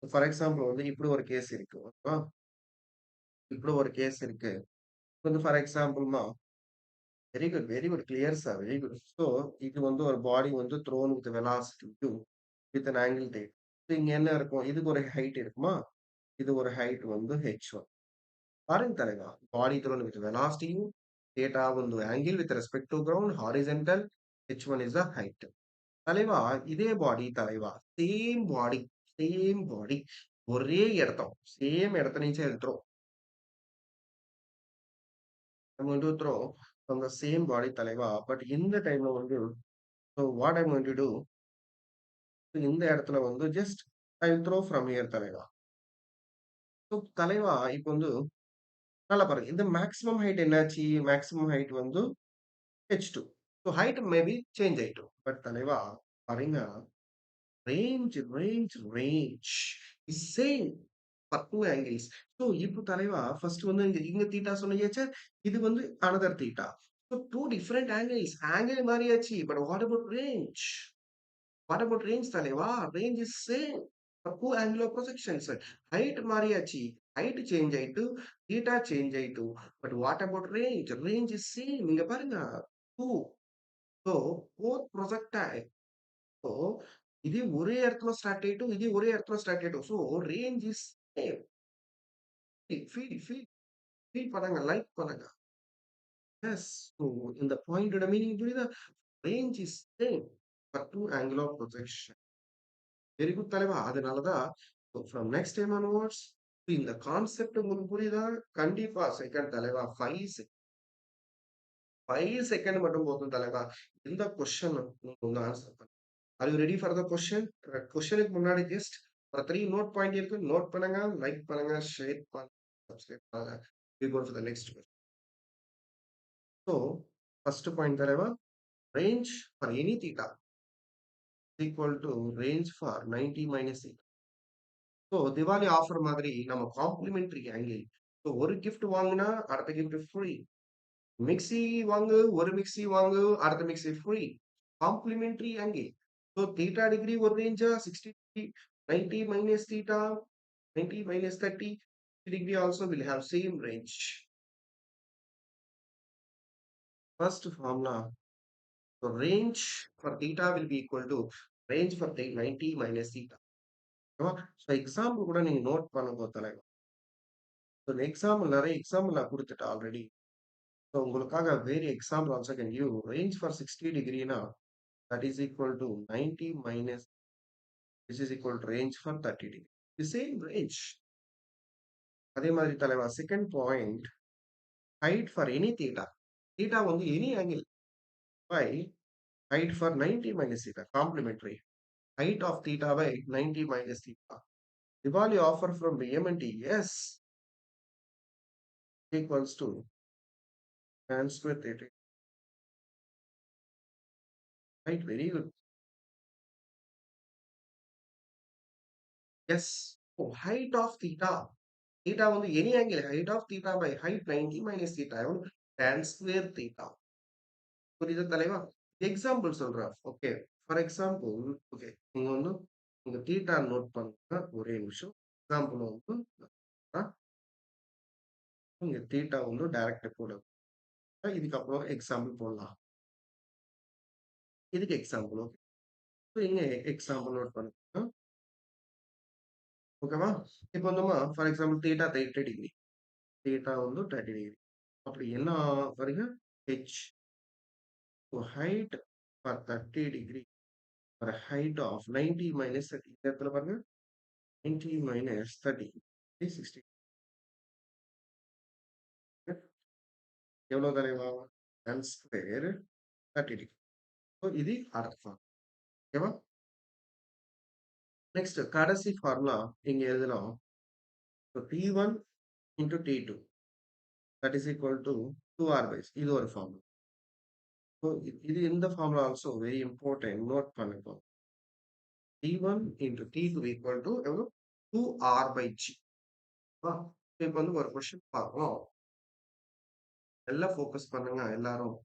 ஃபார் எக்ஸாம்பிள் வந்து இப்படி ஒரு கேஸ் இருக்கு. ஓகேவா? இப்படி ஒரு கேஸ் இருக்கு. வந்து ஃபார் எக்ஸாம்பிள்மா very good, very good, clear sir, very good. So இது வந்து ஒரு பாடி வந்து thrown with velocity to with an angle டேட். இங்க என்ன இருக்கும்? இதுக்கு ஒரு ஹைட் இருக்குமா? இது ஒரு ஹைட் வந்து h1. பாருங்க தலைவா, body thrown with velocity, theta வந்து angle with respect to ground, horizontal, h1 is the height. தலைவா இதே பாடி தலைவா, சேம் பாடி ஒரே இடத்தம், சேம் இடத்த நீச்சல் எடுத்துரும். I'm going to throw from the same body தலைவா. பட் இந்த டைம்ல வந்து so what I'm going to do, இந்த இடத்துல வந்து just I will throw from here தலைவா. ஸோ தலைவா இப்போ வந்து நல்லா பாருங்க. இந்த மேக்ஸிமம் ஹைட் என்னாச்சு? மேக்ஸிமம் ஹைட் வந்து h2. So height maybe change ஆயிட்டும். பட் தலைவா பாருங்க, range is same for two angles. So இப்போ தலைவா ஃபர்ஸ்ட் வந்து இங்க தீட்டா சொன்னீங்க. இது வந்து another theta. So two different angles. Angle மாறியாச்சு. But what about range? What about range தலைவா? Range is same for two angle of projections. Height மாறியாச்சு. ஹைட் சேஞ்ச் ஆயிட்டு, தீட்டா சேஞ்ச் ஆயிட்டு. But what about range? Range is same. இங்க பாருங்க. Two. So both projectile. So இதே ஒரே இடத்துல start ஆயிட்டும், இதே ஒரே இடத்துல ஸ்டார்ட் ஆயிட்டும். So range is same. Feel feel feel பண்ணுங்க, லைக் பண்ணுங்க. எஸ். ஸோ இந்த பாயிண்டோட மீனிங் புரியுதா? Range is same for two angle of projection. Very good தலைவா. அதனாலதான் ஃப்ரம் நெக்ஸ்ட் டைம் ஆன்வர்ட்ஸ் இந்த கான்செப்ட் உங்களுக்கு புரியுதா? கண்டிப்பா செகண்ட் தலைவா 5 செகண்ட் மட்டும் போதும் தலைவா. இந்த கொஸ்டின் நீங்க வந்து ஆன்சர் பண்ணுங்க. Are you ready for the question? கொஸ்டினுக்கு முன்னாடி ஜஸ்ட் ஒரு 3 நோட் பாயிண்ட் இருக்கு. நோட் பண்ணுங்க, லைக் பண்ணுங்க, ஷேர் பண்ணுங்க, சப்ஸ்கிரைப் பண்ணுங்க. We go to the next question. So first point தலைவா, range for any theta is equal to range for 90 minus theta. So Diwali offer மாதிரி நம்ம காம்ப்ளிமெண்டரி ஆங்கிள். ஸோ ஒரு gift வாங்கினா அடுத்த கிஃப்ட் ஃப்ரீ. மிக்ஸி வாங்கு, ஒரு மிக்ஸி வாங்கு, அடுத்த mixie free. Complementary angle. So theta degree ஒரு ரேஞ்சா 60 degree, 90 minus theta, 90 minus 30 degree also will have same range. First formula, so range for theta will be equal to range for 90 minus theta. So example கூட நீங்க note பண்ணுங்க தலைவா. So example நிறைய example நான் கொடுத்துட்டேன் already. So உங்களுக்காக வேறு example also can give range for 60 degree na that is equal to 90 minus this is equal to range for 30 degree. The same range. அதே மாதிரி தலைவா second point height for any theta. Theta வந்து any angle by height for 90 minus theta complementary. Height of theta by 90 minus theta. The value offer from BM and T, yes, equals to tan square theta. Right, very good. Yes. Oh, height of theta. Theta on the any angle. Height of theta by height 90 minus theta. Tan square theta. புரியுது தலைவா? Example சொல்றேன். Okay. For example, okay. நீங்க வந்து உங்க theta note பண்ணுங்க. ஒரே நிமிஷம். Example வந்து நீங்க தீட்டா வந்து டைரக்ட் போடுங்க. இதுக்கப்புறம் எக்ஸாம்பிள் போடலாம். இதுக்கு எக்ஸாம்பிள் ஓகே. இங்க எக்ஸாம்பிள் நோட் பண்ணுங்க. ஓகேவா? இப்போ வந்துமா for example theta 30 degree. Theta வந்து 30 டிகிரி. அப்படி என்ன பாருங்க h height for 30 degree for a height of 90 minus 30 இந்த இடத்துல பாருங்க 90 minus 30 60 எவ்வளவு தலைவா n ஸ்கொயர் 30 டிகிரி ஸோ இது அடுத்த ஓகேவா நெக்ஸ்ட் கடைசி ஃபார்முலா இங்க எழுதலாம் T1 into T2 that is equal to 2r base இது ஒரு ஃபார்முலா ஸோ இது இந்த formula also very important note பண்ணிப்போம் T1 into T2 equal to எவ்வளோ 2r by g இப்போ வந்து ஒரு கொஸ்டின் பார்ப்போம் எல்லாம் ஃபோக்கஸ் பண்ணுங்க எல்லாரும்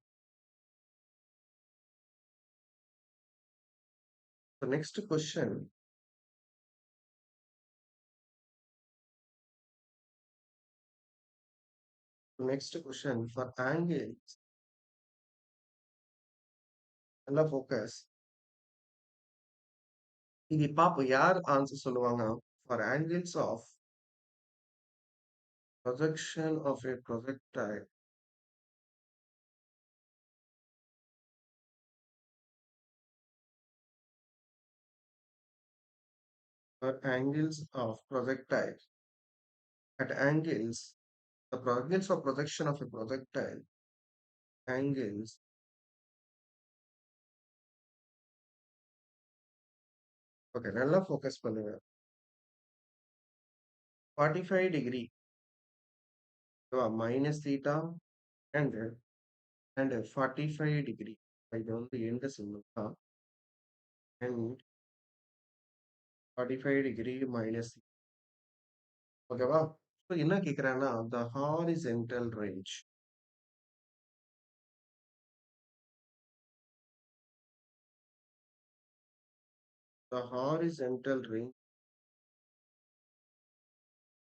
நெக்ஸ்ட் கொஸ்டின் ஃபார் ஆங்கிள்ஸ் எல்லாம் ஃபோக்கஸ் இங்க பாப்போம் யார் ஆன்சர் சொல்லுவாங்க for angles of projection of a projectile for angles of projectile at angles the angles of projection of a projectile angles okay நல்லா ஃபோக்கஸ் பண்ணுங்க 45 degree minus theta and 45 degree இது வந்து எந்த சிம்பிள் தான் and 45 degree minus ஓகேவா so என்ன கேட்குறாங்கன்னா the horizontal range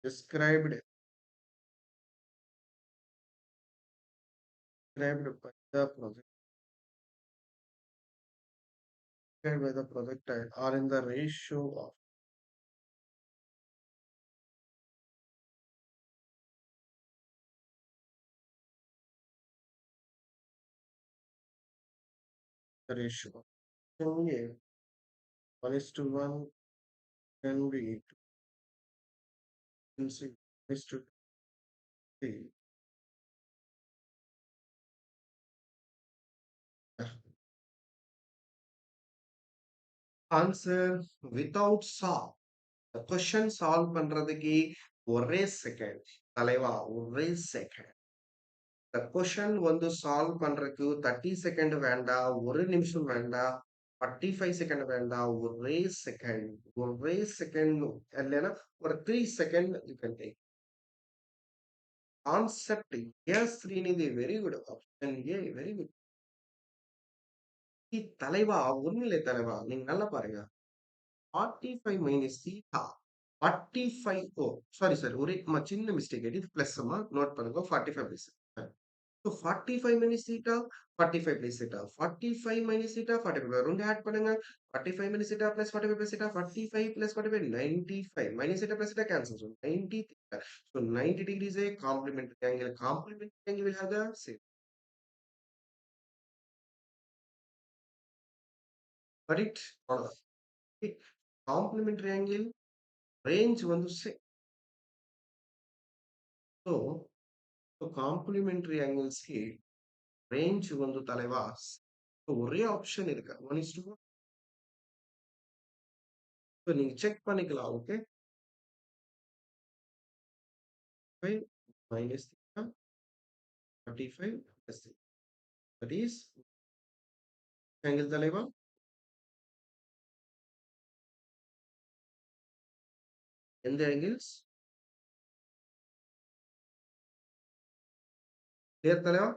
described by the project described by the projectile are in the ratio of the ratio can be 1:1 can be 1:3 answer without solve the question solve பண்றதுக்கு ஒரே second தலைவா ஒரே second the question வந்து solve பண்றதுக்கு 30 second வேண்டாம் ஒரு நிமிஷம் வேண்டாம் 45 செகண்ட் வேண்டாம் ஒரே செகண்ட் இல்லைன்னா ஒரு 3 second you can take concept yes Srinidhi very good option A very good தலைவா ஒண்ணுமில்லை தலைவா நீங்க நல்லா பாருங்க 45 minus theta 45 oh sorry sir ஒரே சின்ன மிஸ்டேக் இது பிளஸ் நோட் பண்ணுங்க 45 plus So 45 minus theta, 45 plus theta. 45 minus theta, 45. ரெண்டு ஆட் பண்ணுங்க. 45 minus theta plus 45 plus theta, 45 plus 45, 95. Minus theta plus theta cancels. So 90 theta. So 90 degrees a complementary angle. Complementary angle will have the same. Got it? அவ்வளவுதான். Okay. Complementary angle range வந்து same. So, so complementary angles க்கு range வந்து தலைவா ஒரே option இருக்கு. 1:1. So நீங்க check பண்ணிக்கலாம். Okay. 5 minus theta, 45 plus theta. That is angle தலைவா. எந்த angles? clear தலைவா?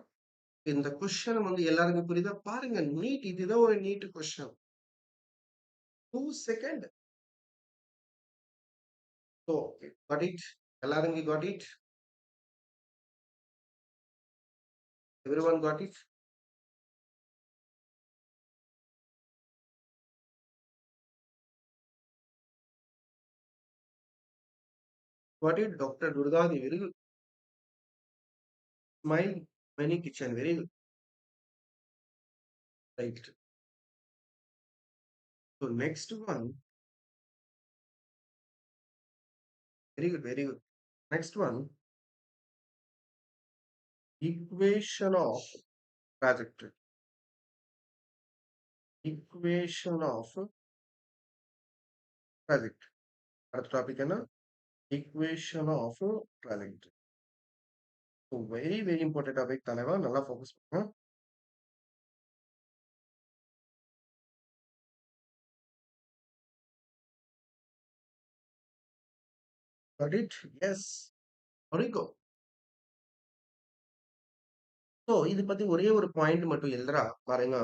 இந்த கொஸ்டின் வந்து எல்லாருக்கும் புரியுதா? பாருங்க நீட் இதுதான் ஒரு NEET question. 2 second. So got it? எல்லாரும் got it? Everyone got it? Got it? Dr. Durgadi, very good. Smile, many kitchen, very good. Right. So next one, very good, very good. Next one, equation of trajectory. Equation of trajectory. அடுத்த topic என்ன? Equation of trajectory. So very very important topic தலைவா, நல்லா focus பண்ணுங்க. Got it? Yes. Very good. So இது பத்தி ஒரே ஒரு point மட்டும் எழுதுறா பாருங்க.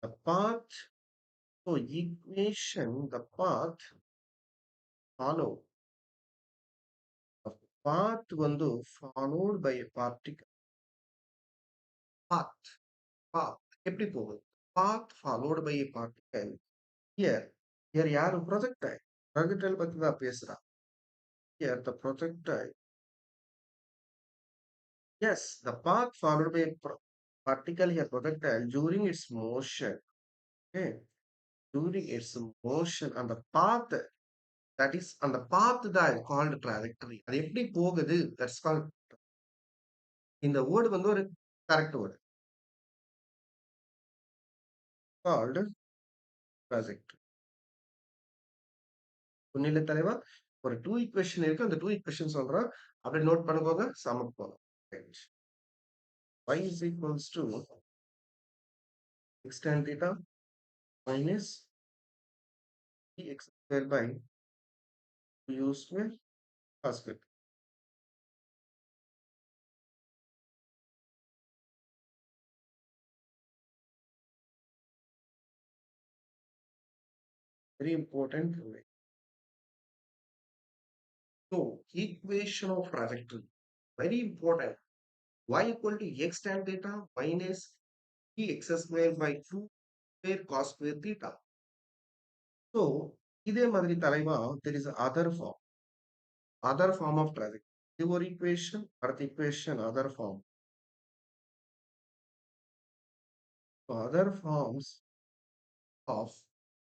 The path, so equation, the path follow. The path வந்து followed by a particle. Path, path எப்படி போகுது? Path followed by a particle. Here, here யாரு projectile? Projectile பத்தி தான் பேசுறா. Here the projectile. Yes, the path followed by a particle here projectile during its motion. Okay, during its motion and the path, that is on the path that is called trajectory. அது எப்படி போகுது? That's called, இந்த word வந்து ஒரு correct word called trajectory. புரியல தலைவா? ஒரு 2 equation இருக்கு. அந்த 2 equation சொல்றேன். அப்படியே நோட் பண்ணுங்க. சமக்கு போலாம். Right. Y is equals to x tan theta minus x square by u square cos square. Very important. So equation of trajectory, very important. Y equal to x tan theta minus x square by 2 square cos square theta. So இதே மாதிரி தலைவா, there is other form of trajectory. இது ஒரு equation, அடுத்த equation other form. So other forms of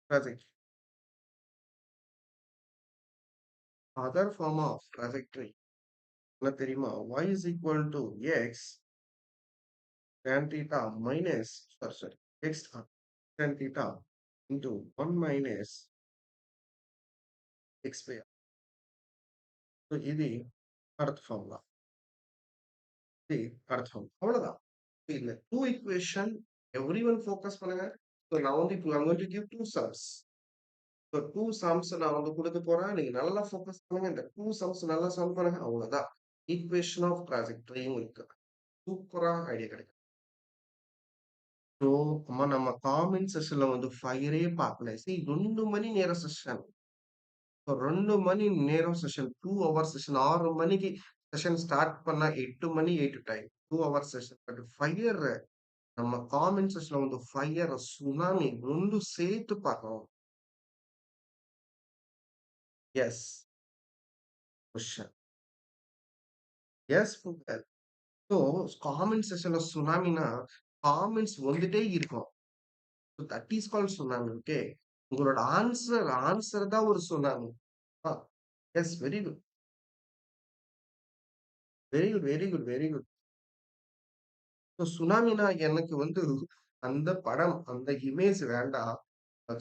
trajectory. Other form of trajectory. என்ன தெரியுமா? Y is equal to x tan theta minus, sorry, x tan theta into 1 minus x square. So இது அடுத்த formula. இது அடுத்த form. அவ்வளவுதான். இந்த 2 equation everyone focus பண்ணுங்க. So நான் வந்து இப்போ I'm going to give two sums. So 2 sums நான் வந்து கொடுக்க போறேன். நீங்க நல்லா focus பண்ணுங்க. இந்த 2 sums நல்லா sum பண்ணுங்க. அவ்வளவுதான். Equation of trajectory உங்களுக்கு சூப்பரா ஐடியா கிடைக்கும். ஸோ அம்மா நம்ம காமெண்ட் செஷன்ல வந்து ஃபயரே பார்க்கல. சரி 2 மணி நேரம் செஷன். 2 மணி நேரம் செஷன், 2 ஹவர் செஷன். 6 மணிக்கு செஷன் ஸ்டார்ட் பண்ணா 8 மணி 8 time 2 hour session. But fire நம்ம காமெண்ட் செக்ஷன்ல வந்து ஃபயர் சுனாமி ரெண்டு சேர்த்து பார்க்கணும். Yes question yes so comment செக்ஷன்ல சுனாமினா காமெண்ட்ஸ் வந்துட்டே இருக்கும். That is call tsunami. Okay, உங்களோட ஆன்சர் தான் ஒரு tsunami. Yes, very good, very good, very good, very good. So சுனாமினா எனக்கு வந்து அந்த படம் அந்த இமேஜ் வேண்டாம்.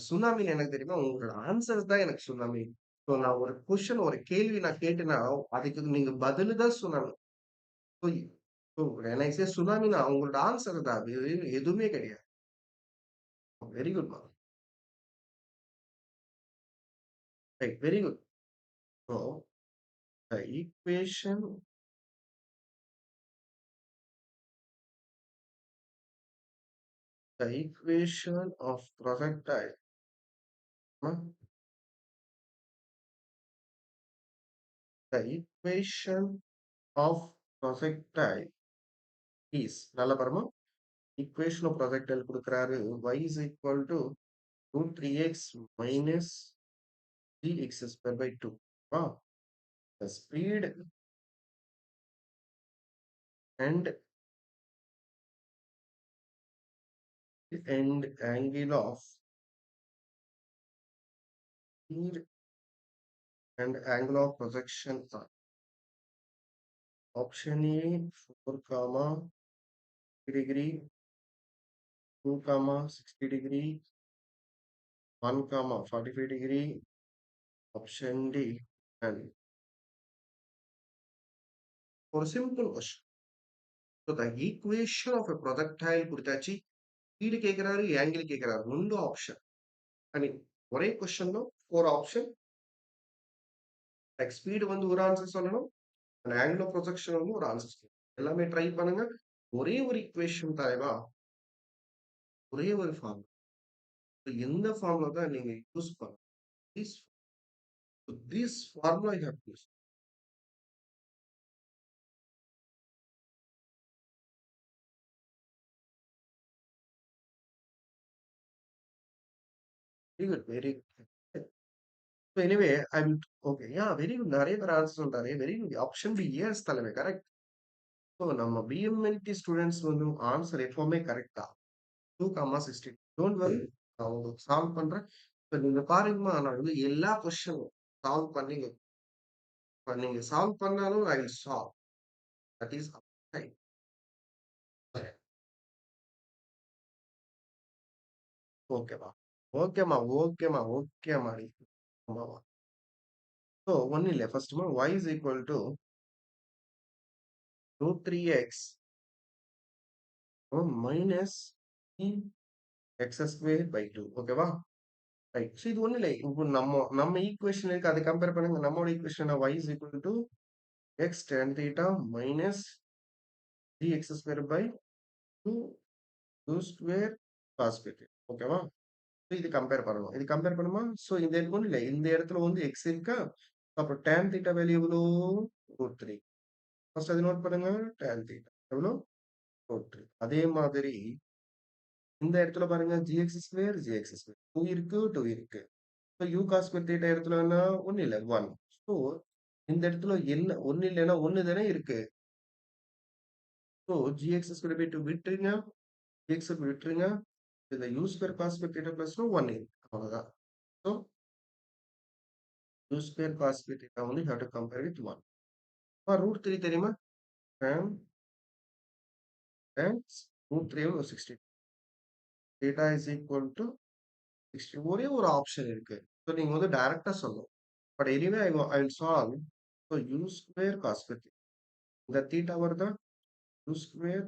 சுனாமி எனக்கு தெரியுமா, உங்களோட ஆன்சர் தான் எனக்கு சுனாமி. ஸோ நான் ஒரு கொஸ்டின் ஒரு கேள்வி நான் கேட்டேன்னா அதுக்கு நீங்க பதிலு தான் சுனாமி. ஸோ ஸோ எனக்கு சுனாமினா உங்களோட ஆன்சர் தான், எதுவுமே கிடையாது. வெரி குட் மா, right, very good. So the equation the equation of projectile, huh? The equation of projectile is நல்ல பாருமா, equation of projectile கொடுக்கிறாரு. Y is equal to root 3x minus 3x square by 2. Wow. The speed and angle of speed and angle of projection are option A 4 comma 3 degree, 2 comma 60 degree, 1 comma 45 degree, option D. And for a simple question, so the equation of a projectile கொடுத்தாச்சு, speed கேட்கிறாரு, angle கேட்கிறாரு, 2 option. ஐ மீன் ஒரே கொஸ்டின்ல 4 option. Like speed வந்து ஒரு answer சொல்லணும், அந்த angle of projection வந்து ஒரு ஆன்சர் சொல்லணும். எல்லாமே ட்ரை பண்ணுங்க. ஒரே ஒரு இக்குவேஷன் தலைவா, ஒரே ஒரு ஃபார்ம். எந்த ஃபார்ம்ல தான் நீங்க யூஸ் பண்ணணும். This this formula you have to use. Very good, very good. So anyway I will okay, yeah very good. நிறைய பேர் ஆன்சர் சொல்றாரு. Very good. Option B yes தலைமை கரெக்ட். ஸோ நம்ம பிஎம்எல்டி ஸ்டூடெண்ட்ஸ் வந்து ஆன்சர் எப்பவுமே correct தான். 2, 16. Don't worry, நான் உங்களுக்கு சால்வ் பண்றேன். இப்போ நீங்க பாருங்கம்மா, நான் வந்து எல்லா கொஸ்டினும் சால்வ் நீங்க சால்வ் பண்ணாலும் I will solve. That is ஓகேவா? ஓகேம்மா, ஓகேம்மா, ஓகேம்மா. ஸோ ஒன்றும் இல்லை, ஃபர்ஸ்ட்மா y is equal to root 3x minus x square by 2. ஓகேவா? ரைட். ஸோ இது ஒன்றும் இல்லை. இப்போ நம்ம ஈக்குவேஷன் இருக்கு, அதை கம்பேர் பண்ணுங்க. நம்மளோட equation y is equal to x tan theta minus 3x square by 2 2 square cos theta. ஓகேவா? ஸோ இது கம்பேர் பண்ணணும். இது கம்பேர் பண்ணுமா? ஸோ இந்த இடத்துல ஒன்றும் இல்லை. இந்த இடத்துல வந்து x இருக்கா, அப்புறம் tan theta வேல்யூ எவ்வளோ, root 3. ஃபர்ஸ்ட் அது நோட் பண்ணுங்க. tan theta எவ்வளோ, root 3. அதே மாதிரி இந்த இடத்துல பாருங்க, gx ஸ்கொயர் gx ஸ்கொயர் 2 இருக்கு, 2 இருக்கு. So u cos square theta இடத்துல என்ன, ஒன்றும் இல்லை, 1. ஸோ இந்த இடத்துல என்ன ஒண்ணு இல்லைன்னா ஒண்ணு தானே இருக்கு. ஸோ gx ஸ்கொயர் பை 2 விட்டுருங்க, gx விட்டுருங்க. இந்த u square cos square theta plus 1 அவ்வளவுதான். So u square cos square theta வந்து have to compare with 1. Root 3 தெரியுமா, tan tan root 3 60. theta is equal to 60. ஒரே ஒரு ஆப்ஷன் இருக்கு. ஸோ நீங்க வந்து டைரக்டா சொல்லணும். But anyway I will solve. So u square cos square theta. இந்த தீட்டா வருதா, u ஸ்கொயர்,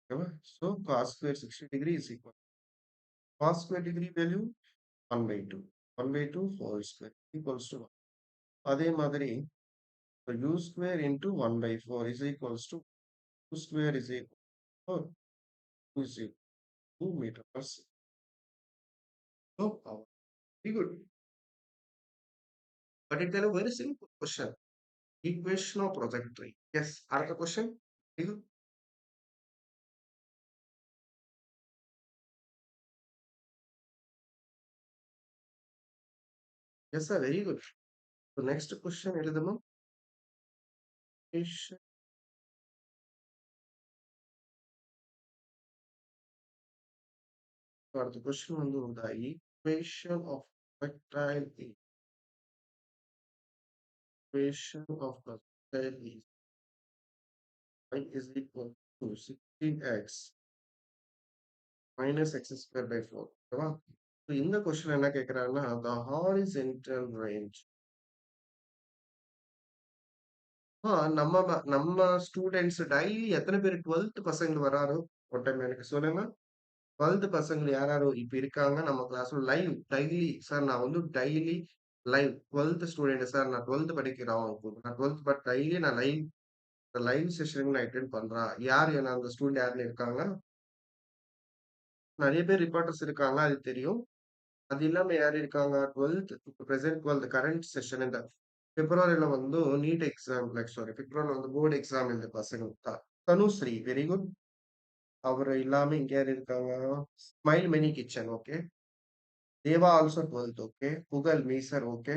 ஓகேவா? So cos square 60 degree is equal cos square degree value 1 by 2. 1 by 2 whole square equals to 1. அதே மாதிரி u square into 1 by 4 is equals to 2 square is equal to 4. 2 is equal to 2 meter per second. So very good. But it's a very simple question. equation of projectile. Yes, another question. You- Yes, sir, very good. So next question எழுதமா equation or the question வந்து the equation of projectile is equation of projectile is y is equal to 16x minus x square by 4. ஓகேவா? So இந்த question என்ன கேக்குறாங்கன்னா the horizontal range. நம்ம students daily எத்தனை பேர் 12th பசங்க வராரோ ஒரு time எனக்கு சொல்லுங்க. 12th பசங்க யார் யாரோ இப்ப இருக்காங்க நம்ம கிளாஸ்ல லைவ் டெய்லி சார் நான் வந்து daily live 12th student sir நான் 12th படிக்கிறோம் நான் 12th பட் டெய்லி நான் லைவ் செஷன் நான் அட்டென்ட் பண்றேன் யார் என்ன அந்த ஸ்டூடெண்ட் யாருன்னு இருக்காங்க நிறைய பேர் ரிப்போர்ட்டர்ஸ் இருக்காங்க அது தெரியும் அது இல்லாம யார் இருக்காங்க 12th இப்போ பிரசன்ட் 12th கரண்ட் செஷன் இந்த பிப்ரவரியில வந்து நீட் எக்ஸாம் லைக் சாரி பிப்ரவரில வந்து போர்டு எக்ஸாம் இந்த பசங்க தனுஸ்ரீ வெரி குட் அவர் இல்லாம இங்க யார் இருக்காங்க ஸ்மைல் மினி கிச்சன் ஓகே தேவா ஆல்சோ 12th ஓகே புகழ் மீசர் ஓகே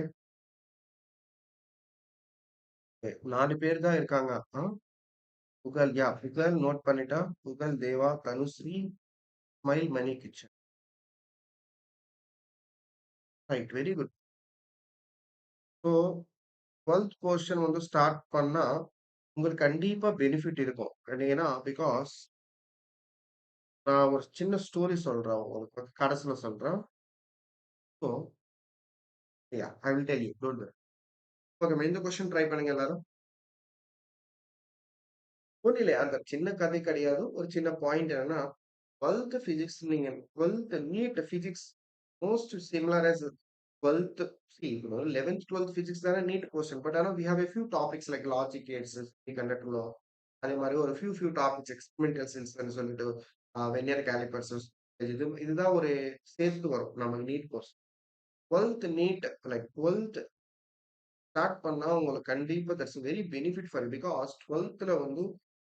நாலு பேர் தான் இருக்காங்க புகழ் யா புகழ் நோட் பண்ணிட்டா Pugazh Deva Dhanushree smile Mani kitchen right very good so 12th portion வந்து ஸ்டார்ட் பண்ணா உங்களுக்கு கண்டிப்பா பெனிஃபிட் இருக்கும் ஏன்னா பிகாஸ் நான் ஒரு சின்ன ஸ்டோரி சொல்றேன் உங்களுக்கு கடைசியில சொல்றேன் so yeah I will tell you don't okay இந்த கொஸ்டின் ட்ரை பண்ணுங்க எல்லாரும் ஒன்றும் இல்லை அந்த சின்ன கதை கிடையாது ஒரு சின்ன பாயிண்ட் என்னன்னா 12th பிசிக்ஸ் நீங்க 12th NEET physics most similar as 12th see 11th 12th physics தானே நீட் போர்ஷன் பட் ஆனா we have a few topics like logic gates conductor law அதே மாதிரி ஒரு few டாபிக்ஸ் எக்ஸ்பெரிமெண்டல் சென்ஸ் சொல்லிட்டு வெனியர் callipers இதுதான் ஒரு சேர்த்து வரும் நம்ம NEET course 12th NEET like 12th start பண்ணா உங்களுக்கு கண்டிப்பா that's very benefit for because 12th வந்து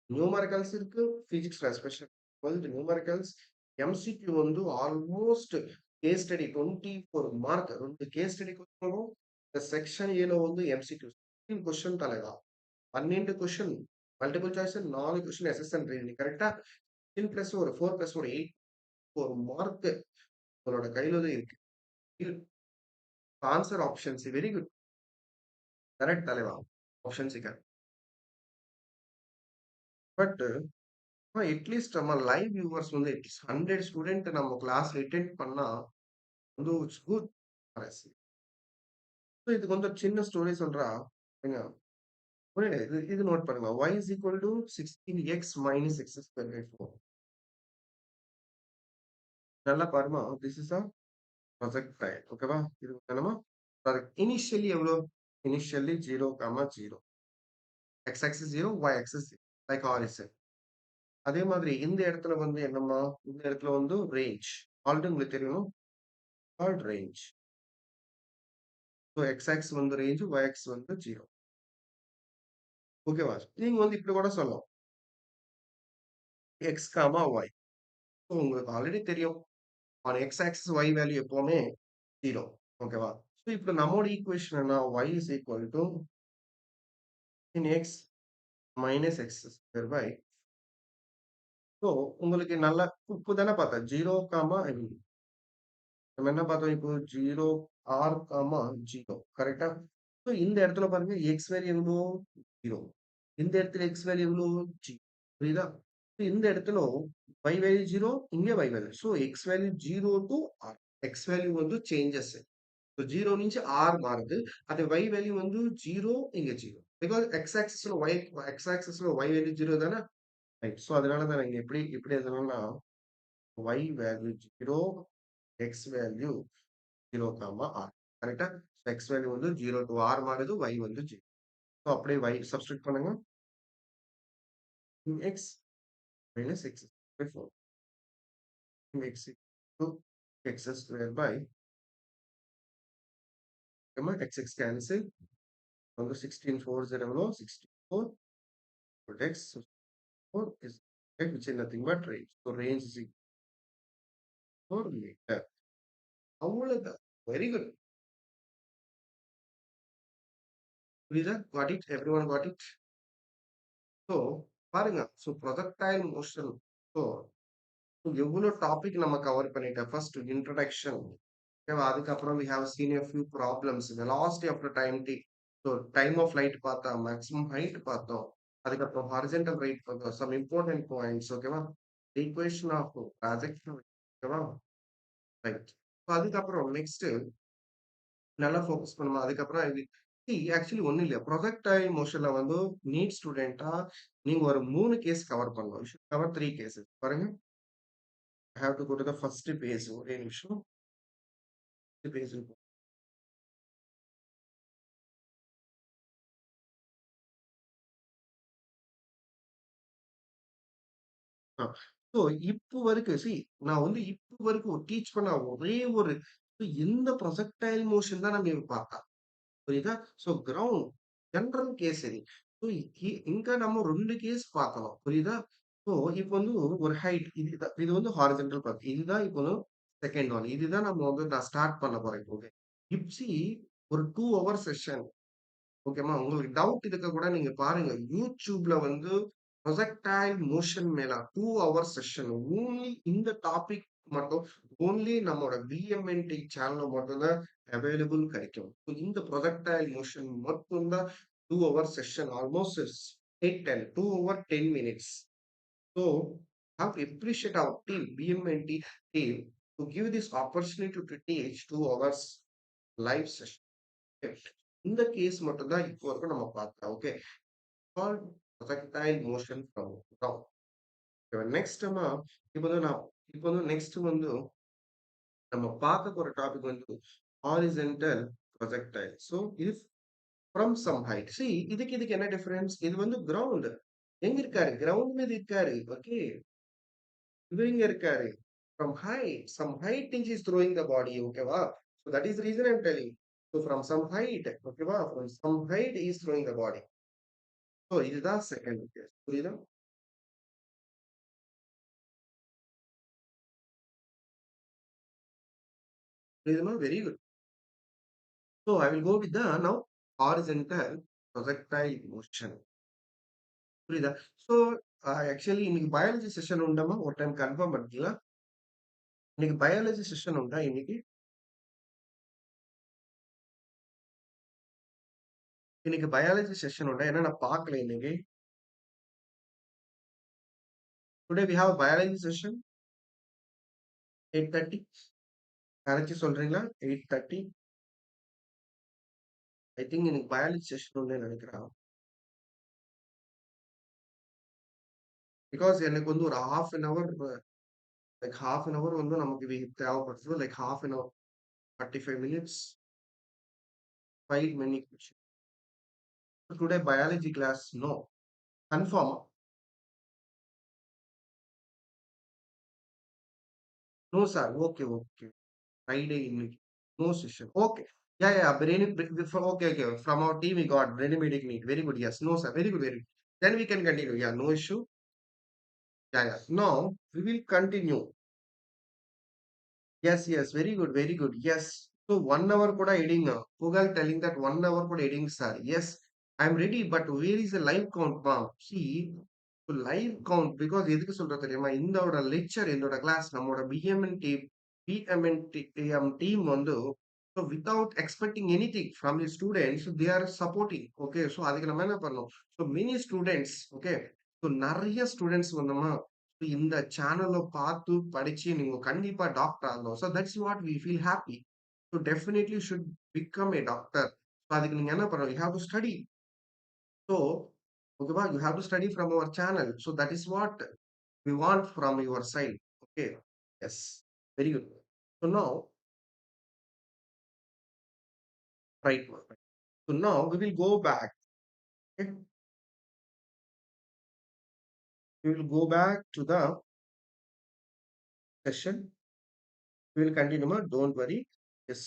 நியூமரிக்கல்ஸ் இருக்கு பிசிக்ஸ்ல ஸ்பெஷல் 12th நியூமரிக்கல்ஸ் எம்சிக்யூ வந்து ஆல்மோஸ்ட் கேஸ் ஸ்டடி 24 மார்க் ரெண்டு கேஸ் ஸ்டடி கொஸ்டின் இந்த செக்ஷன் ஏல வந்து எம்சிக்யூ கொஸ்டின் தலைவா 12 question multiple choice 4 question SSN training கரெக்டா 10 பிளஸ் ஒரு 4 பிளஸ் ஒரு 8 ஒரு மார்க் உங்களோட கையில தான் இருக்கு answer options very good correct தலைவா ஆப்ஷன்ஸ் கரெக்ட் பட் அட்லீஸ்ட் நம்ம லைவ் வியூவர்ஸ் வந்து அட்லீஸ்ட் 100 ஸ்டூடெண்ட் நம்ம கிளாஸ் அட்டென்ட் பண்ணா வந்து இட்ஸ் குட் இதுக்கு வந்து ஒரு சின்ன ஸ்டோரி சொல்றா ஏங்க, புரியல இது நோட் பண்ணுங்க y is equal to 16x minus x square by 4 நல்லா பாருமா திஸ் இஸ் அ ப்ரொஜெக்டைல் ஓகேவா இது என்னமா இனிஷியலி எவ்வளோ initially 0, 0 x axis 0 y axis 0 like Harrison அதே மாதிரி இந்த இடத்துல வந்து என்னமா இந்த இடத்துல வந்து ரேஞ்ச் ஆல்ரெடி உங்களுக்கு தெரியணும் called range so x axis வந்து ரேஞ்ச் y ஆக்ஸ் வந்து 0 ஓகேவா நீங்க வந்து இப்படி கூட சொல்லலாம் எக்ஸ் காமா ஒய் உங்களுக்கு ஆல்ரெடி தெரியும் on x axis y value எப்பவுமே 0 ஓகேவா ஸோ இப்போ நம்மளோட ஈக்குவேஷன் என்ன y is equal to in x minus x square by so உங்களுக்கு நல்லா இப்போ தானே பார்த்தா 0 காமா நம்ம என்ன பார்த்தோம் இப்போ 0 ஆர் காமா 0 கரெக்டா ஸோ இந்த இடத்துல பாருங்க எக்ஸ் வேல்யூ எவ்வளோ 0 இந்த இடத்துல எக்ஸ் வேல்யூ எவ்வளோ 0 புரியுதா So, இந்த இடத்துல y வேல்யூ 0 இங்கே y value so x value 0 to R x value வந்து சேஞ்சஸ் ஸோ 0 నుంచి ஆர் மாறுது அது y வேல்யூ வந்து 0 இங்க 0 பிகாஸ் எக்ஸ் ஆக்சிஸ்ல y எக்ஸ் ஆக்சிஸ்ல y வேல்யூ 0 தானே ரைட் ஸோ அதனால தான் இங்க எப்படி எப்படி எதுனா y value 0 x value 0 comma R கரெக்டா எக்ஸ் வேல்யூ வந்து 0 டு ஆர் மாறுது y வந்து 0 ஸோ அப்படியே y சப்ஸ்டிட் பண்ணுங்க x minus x by 4 x to x square by x x cancel On the 16 4 0 64 protects 4 is right, which is nothing but range. So range is equal to 4 meter. அவ்வளவுதான். Very good. புரியுதா? Got it? Everyone got it? So பாருங்க. So projectile motion. So எவ்வளவு topic நம்ம cover பண்ணிட்டோம். First introduction. ஓகேவா? அதுக்கப்புறம் we have seen a few problems. velocity of the time t. So time of light பார்த்தா maximum height பார்த்தோம். அதுக்கப்புறம் horizontal rate பார்த்தோம். Some important points. ஓகேவா? The equation of trajectory. ஓகேவா? ரைட். அதுக்கப்புறம் நெக்ஸ்ட் நல்லா ஃபோக்கஸ் பண்ணுமா. அதுக்கப்புறம் இது ஆக்சுவலி ஒண்ணும் இல்லையா. ப்ரொஜெக்டைல் மோஷன்ல வந்து நீட் ஸ்டூடெண்டா நீங்க ஒரு 3 கேஸ் கவர் பண்ணணும். You should cover 3 cases. பாருங்க. I have to go to the first page. ஒரே நிமிஷம். பேஜ் ஸோ இப்போ வரைக்கும் நான் வந்து இப்போ வரைக்கும் டீச் பண்ண ஒரே ஒரு இந்த ப்ரொஜெக்டைல் மோஷன் தான் நம்ம பார்த்தா புரியுதா. ஸோ கிரவுண்ட் ஜெனரல் கேஸ் இது. ஸோ இங்க நம்ம 2 கேஸ் பார்க்கணும் புரியுதா. ஸோ இப்போ வந்து ஒரு ஹைட் இது வந்து ஹாரிஜென்டல் பார்ட். இதுதான் இப்போ வந்து செகண்ட் ஒன். இதுதான் நம்ம வந்து நான் ஸ்டார்ட் பண்ண போறேன். ஓகே. இப்ப ஒரு 2 hour செஷன். ஓகேமா. உங்களுக்கு டவுட் இருக்க கூட நீங்க பாருங்க. யூடியூப்ல வந்து ப்ரொஜெக்டைல் மோஷன் மேல 2 hour செஷன் ஓன்லி இந்த டாபிக் மட்டும் ஓன்லி நம்மளோட பிஎம்என்டி சேனல்ல மட்டும் தான் அவைலபிள் கிடைக்கும். So, இந்த ப்ரொஜெக்டைல் மோஷன் மட்டும் தான் 2 hour session almost 2 hour 10 minutes. So have to appreciate our team, BMNT team, to give this opportunity to teach 2 hours live session. Okay. இந்த கேஸ் மட்டும் தான் இப்போ வரைக்கும் நம்ம பார்த்தோம். Okay. Call projectile motion from ground. Next இப்போ வந்து next வந்து நம்ம பார்க்க போற டாபிக் வந்து ஹாரிசன்டல் ப்ரொஜெக்டைல். ஸோ இது ஃப்ரம் சம் ஹைட். இதுக்கு என்ன டிஃபரன்ஸ். இது வந்து கிரவுண்ட் எங்க இருக்காரு. கிரவுண்ட் மீது இருக்காரு. ஓகே. இவர் இங்க இருக்காரு. From height, some height thing is throwing the body. ஓகேவா. So that is the reason I'm telling. So from some height, ஓகேவா, from some height he is throwing the body. So இதுதான் second case. புரியுதா. புரியுதுமா. Very good. So I will go with the now horizontal projectile motion. புரியுதா. So actually இன்னைக்கு biology session உண்டாமா. ஒரு time confirm பண்ணிக்கலாம். இன்னைக்கு biology session உண்டா இன்னைக்கு. இன்னைக்கு பயாலஜி செஷன் உண்டா. ஏன்னா நான் பார்க்கல இன்னைக்கு. Today we have a biology session 8:30. யாராச்சும் சொல்றீங்களா. 8:30. ஐ திங்க் எனக்கு பயாலஜி செஷன் உண்டு நினைக்கிறேன். பிகாஸ் எனக்கு வந்து ஒரு ஹாஃப் அன் அவர் வந்து நமக்கு இது தேவைப்படுது. Like half an hour 45 minutes 5 many questions. Today biology class no. Confirm. No sir. Okay. Friday இன்னைக்கு. No session. Okay. Yeah. Okay. From our team we got brain medic need. Very good. Yes. No sir. Very good. Very good. Then we can continue. Yeah. No issue. Yeah. Now we will continue. Yes. Very good. Very good. Yes. So 1 hour kuda editing. Pugal telling that 1 hour kuda editing, sir. Yes, I'm ready. But where is the live count, ma'am? See, so live count because எதுக்கு சொல்ற தெரியுமா? இந்தோட lecture இதோட class நம்மோட PMN team வந்து so without expecting anything from the students, they are supporting. Okay, so அதுக்கு நம்ம என்ன பண்ணோம். So many students. Okay, so நிறைய ஸ்டூடெண்ட்ஸ் வந்தோமா. இந்த சேனல பார்த்து படிச்சு நீங்க கண்டிப்பா டாக்டர் ஆகணும். So that's what we feel happy. So definitely should become a doctor. So அதுக்கு நீங்க என்ன பண்ணணும். You have to study. So ஓகேவா. You have to study from our channel. So that is what we want from your side. Okay. Yes. Very good. So now right. So now we will go back. Okay? We will go back to the session. We will continue. Don't worry. Yes.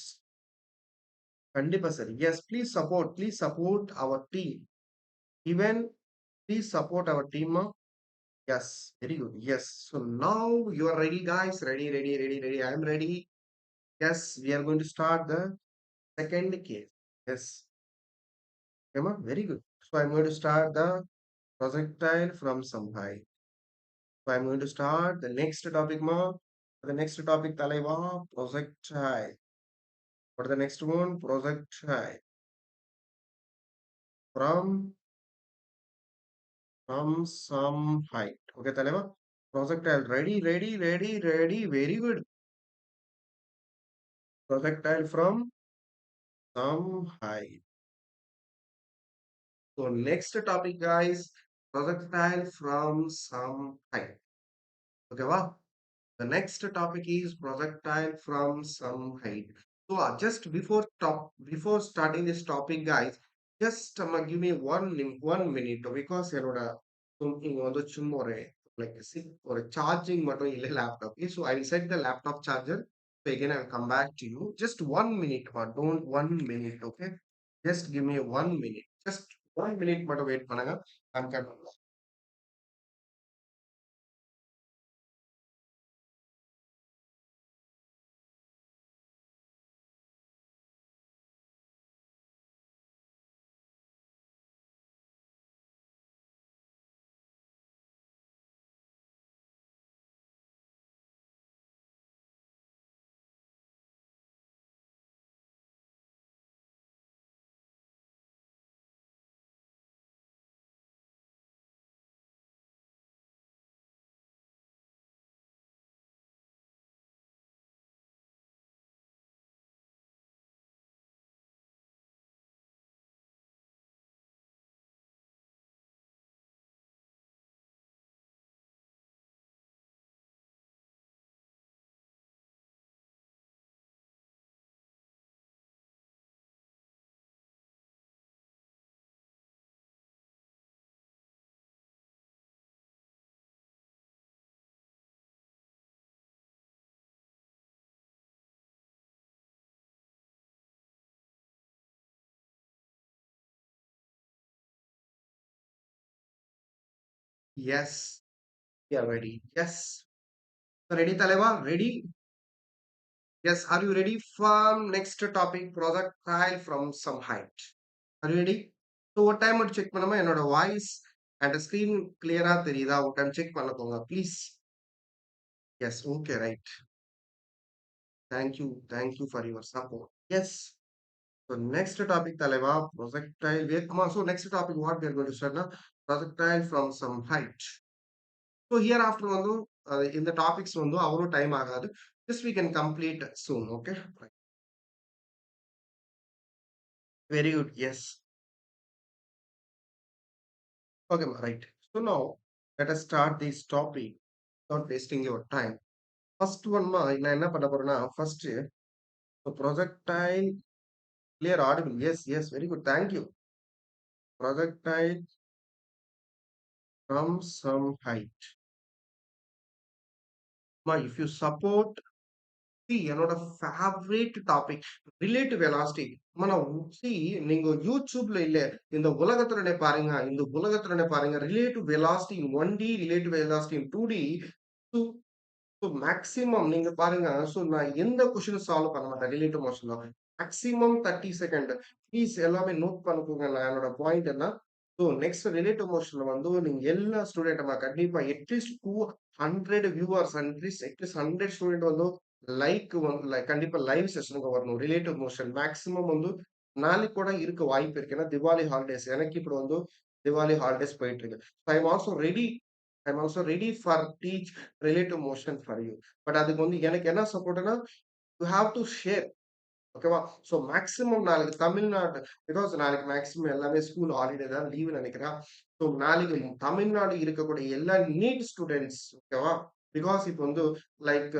கண்டிப்பா சரி. Yes, please support our team. Even please support our team. Yes, very good. Yes. So now you are ready, guys. Ready. I am ready. Yes, we are going to start the second case. Yes. Emma, very good. So I'm going to start the projectile from some height. So I'm going to start the next topic, ma. The next topic, Talaiva, projectile. For the next one, projectile from some height. Okay, Talaiva. Projectile. Ready. Very good. Projectile from some height. So next topic, guys, projectile from some height. Okay, wow. The next topic is projectile from some height. So before starting this topic, guys, just give me one minute because இங்க வந்து சும்மா ஒரு like ஒரு charging மட்டும் இல்ல laptop. So I will set the laptop charger. So again, I will come back to you. Just 1 minute, or don't 1 minute, okay? Just give me 1 minute. Just 1 minute மட்டும் wait பண்ணுங்க. I'm coming. Yes, we are ready. Yes. So ready, Taleva? Ready? Yes. Are you ready for next topic? Projectile from some height. Are you ready? So ஒரு time மட்டும் check பண்ணுமா என்னோட voice and screen கிளியரா தெரியுதா? ஒரு time check பண்ண please. Yes, okay, right. Thank you for your support. Yes. So next topic, Taleva, projectile. Come on. So next topic, what we are going to start now? Projectile from some height. So hereafter வந்து இந்த topics வந்து அவ்வளோ time ஆகாது. Just we can complete soon. Okay. Very good. Yes. Okay, right. So now let us start this topic without wasting your time. First one, நான் என்ன பண்ண போறேன்னா, first projectile clear audible. Yes, very good. Thank you. Projectile from some height. If you support, see, என்னோட favourite topic relative velocity. see, நீங்க யூடியூப்ல இல்ல இந்த உலகத்துல பாருங்க relative velocity in 1D, relative velocity in 2D. So maximum நீங்க பாருங்க. So நான் எந்த கொஸ்டினும் சால்வ் பண்ண மாட்டேன் ரிலேட்டிவ் மோஷன்ல. Maximum 30 second. ப்ளீஸ் எல்லாமே நோட் பண்ணிக்கோங்க. நான் என்னோட பாயிண்ட் என்ன. ஸோ நெக்ஸ்ட் ரிலேட்டிவ் மோஷன்ல வந்து நீங்க எல்லா ஸ்டூடெண்ட் கண்டிப்பா அட்லீஸ்ட் 200 வியூவர்ஸ், அட்லீஸ்ட் 100 ஸ்டூடெண்ட் வந்து கண்டிப்பா லைவ் செஷனுக்கு வரணும். ரிலேட்டிவ் மோஷன் மேக்ஸிமம் வந்து நாளைக்கு கூட இருக்க வாய்ப்பு இருக்கு. ஏன்னா திவாலி ஹாலிடேஸ் எனக்கு இப்படி வந்து திவாலி ஹாலிடேஸ் போயிட்டு இருக்கு. I am also ready for teach relative motion for you. But அதுக்கு வந்து எனக்கு என்ன சப்போர்ட்னா, யூ ஹாவ் டு ஷேர். ஓகேவா? ஸோ மேக்ஸிமம் நாளைக்கு தமிழ்நாடு, பிகாஸ் நாளைக்கு மேக்ஸிமம் எல்லாமே ஸ்கூல் ஹாலிடே தான், லீவு நினைக்கிறேன். ஸோ நாளைக்கு தமிழ்நாடு இருக்கக்கூடிய எல்லா நீட் ஸ்டூடெண்ட்ஸ், ஓகேவா? பிகாஸ் இப்போ வந்து like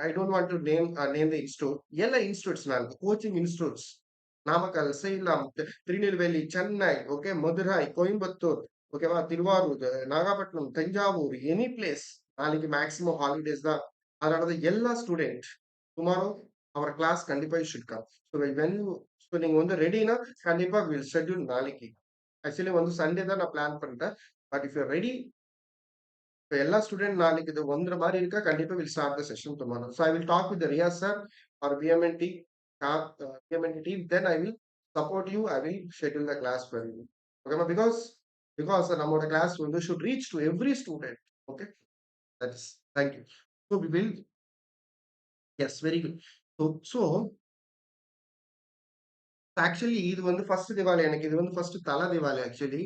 I don't want to name the institute. எல்லா இன்ஸ்டியூட்ஸ் நாளைக்கு coaching institutes Namakkal, Salem, Tirunelveli, Chennai, okay, Madurai, Coimbatore, ஓகேவா, திருவாரூர், நாகப்பட்டினம், தஞ்சாவூர், எனி பிளேஸ் நாளைக்கு மேக்ஸிமம் ஹாலிடேஸ் தான். அதனாலதான் எல்லா ஸ்டூடெண்ட் டுமாரோ our class கண்டிப்பா you should come. So when you so நீங்க வந்து ரெடினா கண்டிப்பா we'll schedule நாளைக்கு. ஆக்சுவலி வந்து சண்டே தான் நான் பிளான் பண்ணிட்டேன். பட் இஃப் யூ ரெடி இப்ப எல்லா ஸ்டூடெண்ட் நாளைக்கு இது வந்துற மாரி இருக்கா, கண்டிப்பா will start the session tomorrow. So I will talk with the Riyaz sir or BMNT BMNT team. Then I will support you. I will schedule the class for you. Okay, because நம்மோட class வந்து should reach to every student. Okay, that's thank you. So we will yes, very good. So actually இது வந்து first Diwali எனக்கு இது வந்து first தல Diwali actually.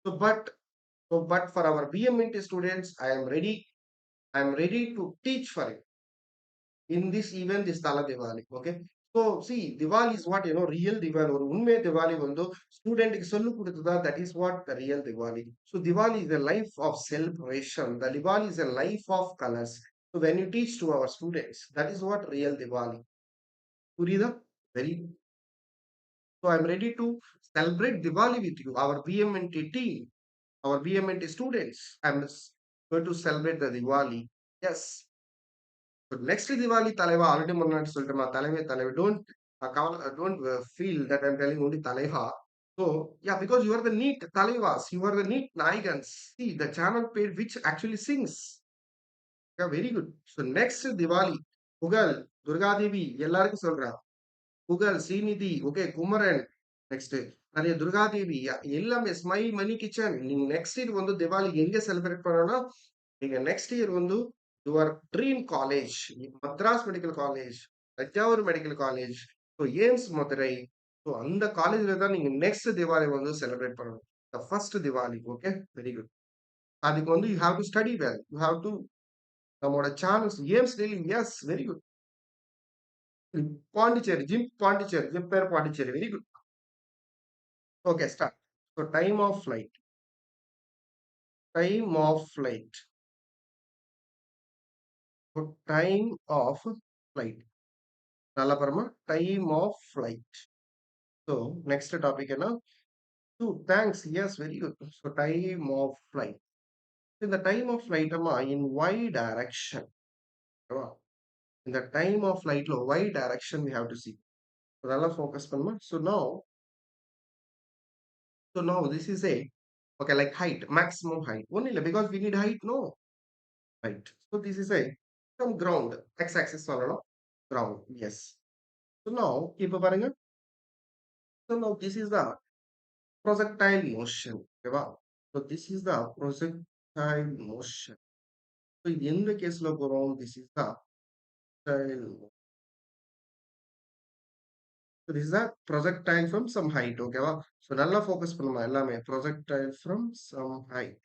So but for our BMNT students, I am ready to teach for it. In this event is Tala Diwali. Okay. So see, Diwali is what real Diwali or Unme Diwali வந்து student க்கு சொல்லு கொடுத்ததா that is what the real Diwali. So Diwali is a life of celebration. The Diwali is a life of colors. So when you teach to our students, that is what real Diwali. புரியுதா? Very. So I'm ready to celebrate Diwali with you, our BMNT team, our BMNT students. I'm going to celebrate the Diwali. Yes. Next Diwali தலைவா already முன்னாடி சொல்லிட்டேமா தலைவே தலைவே don't feel that I'm telling only தலைவா. So yeah, because you are the NEET Thalaivas, you are the NEET Nayagans. See the channel page which actually sings. Yeah, very good. So next Diwali புகழ் துர்காதேவி எல்லாருக்கும் சொல்றேன். புகழ் Srinidhi okay Kumaran next நிறைய துர்காதேவி எல்லாமே smile Mani kitchen. நீங்க next year வந்து திவாலி எங்க celebrate பண்ணணும்னா நீங்க நெக்ஸ்ட் இயர் வந்து your dream college Madras medical college, Thanjavur medical college, so AIIMS Madurai, so அந்த காலேஜ்ல தான் நீங்க நெக்ஸ்ட் திவாலி வந்து செலிப்ரேட் பண்ணணும். The first Diwali. Okay very good. அதுக்கு வந்து you have to study well, you have to நம்மளோட channels AIIMS daily. Yes very good. Pondicherry gym, Pondicherry gym பேர் Pondicherry. Very good. Okay start. So time of flight time of flight நல்ல பரமா time of flight. So next topic என்ன? Thanks. Yes very good. So time of flight. இந்த time of flight அம்மா in y direction. இந்த time of ஃபிளைட்ல y direction we have to see. நல்லா focus பண்ணுமா. So now this is a okay like height, maximum height. Only because we need height, no height. So this is a some ground, x-axis சொல்லணும் ground. Yes. So now இப்ப பாருங்க. So now this is the projectile motion. ஓகேவா? So this is the projectile motion. So இது எந்த கேஸ்ல போறோம்? This is the projectile. So this is the projectile from some height. ஓகேவா? So நல்லா focus பண்ணுமா எல்லாமே projectile from some height.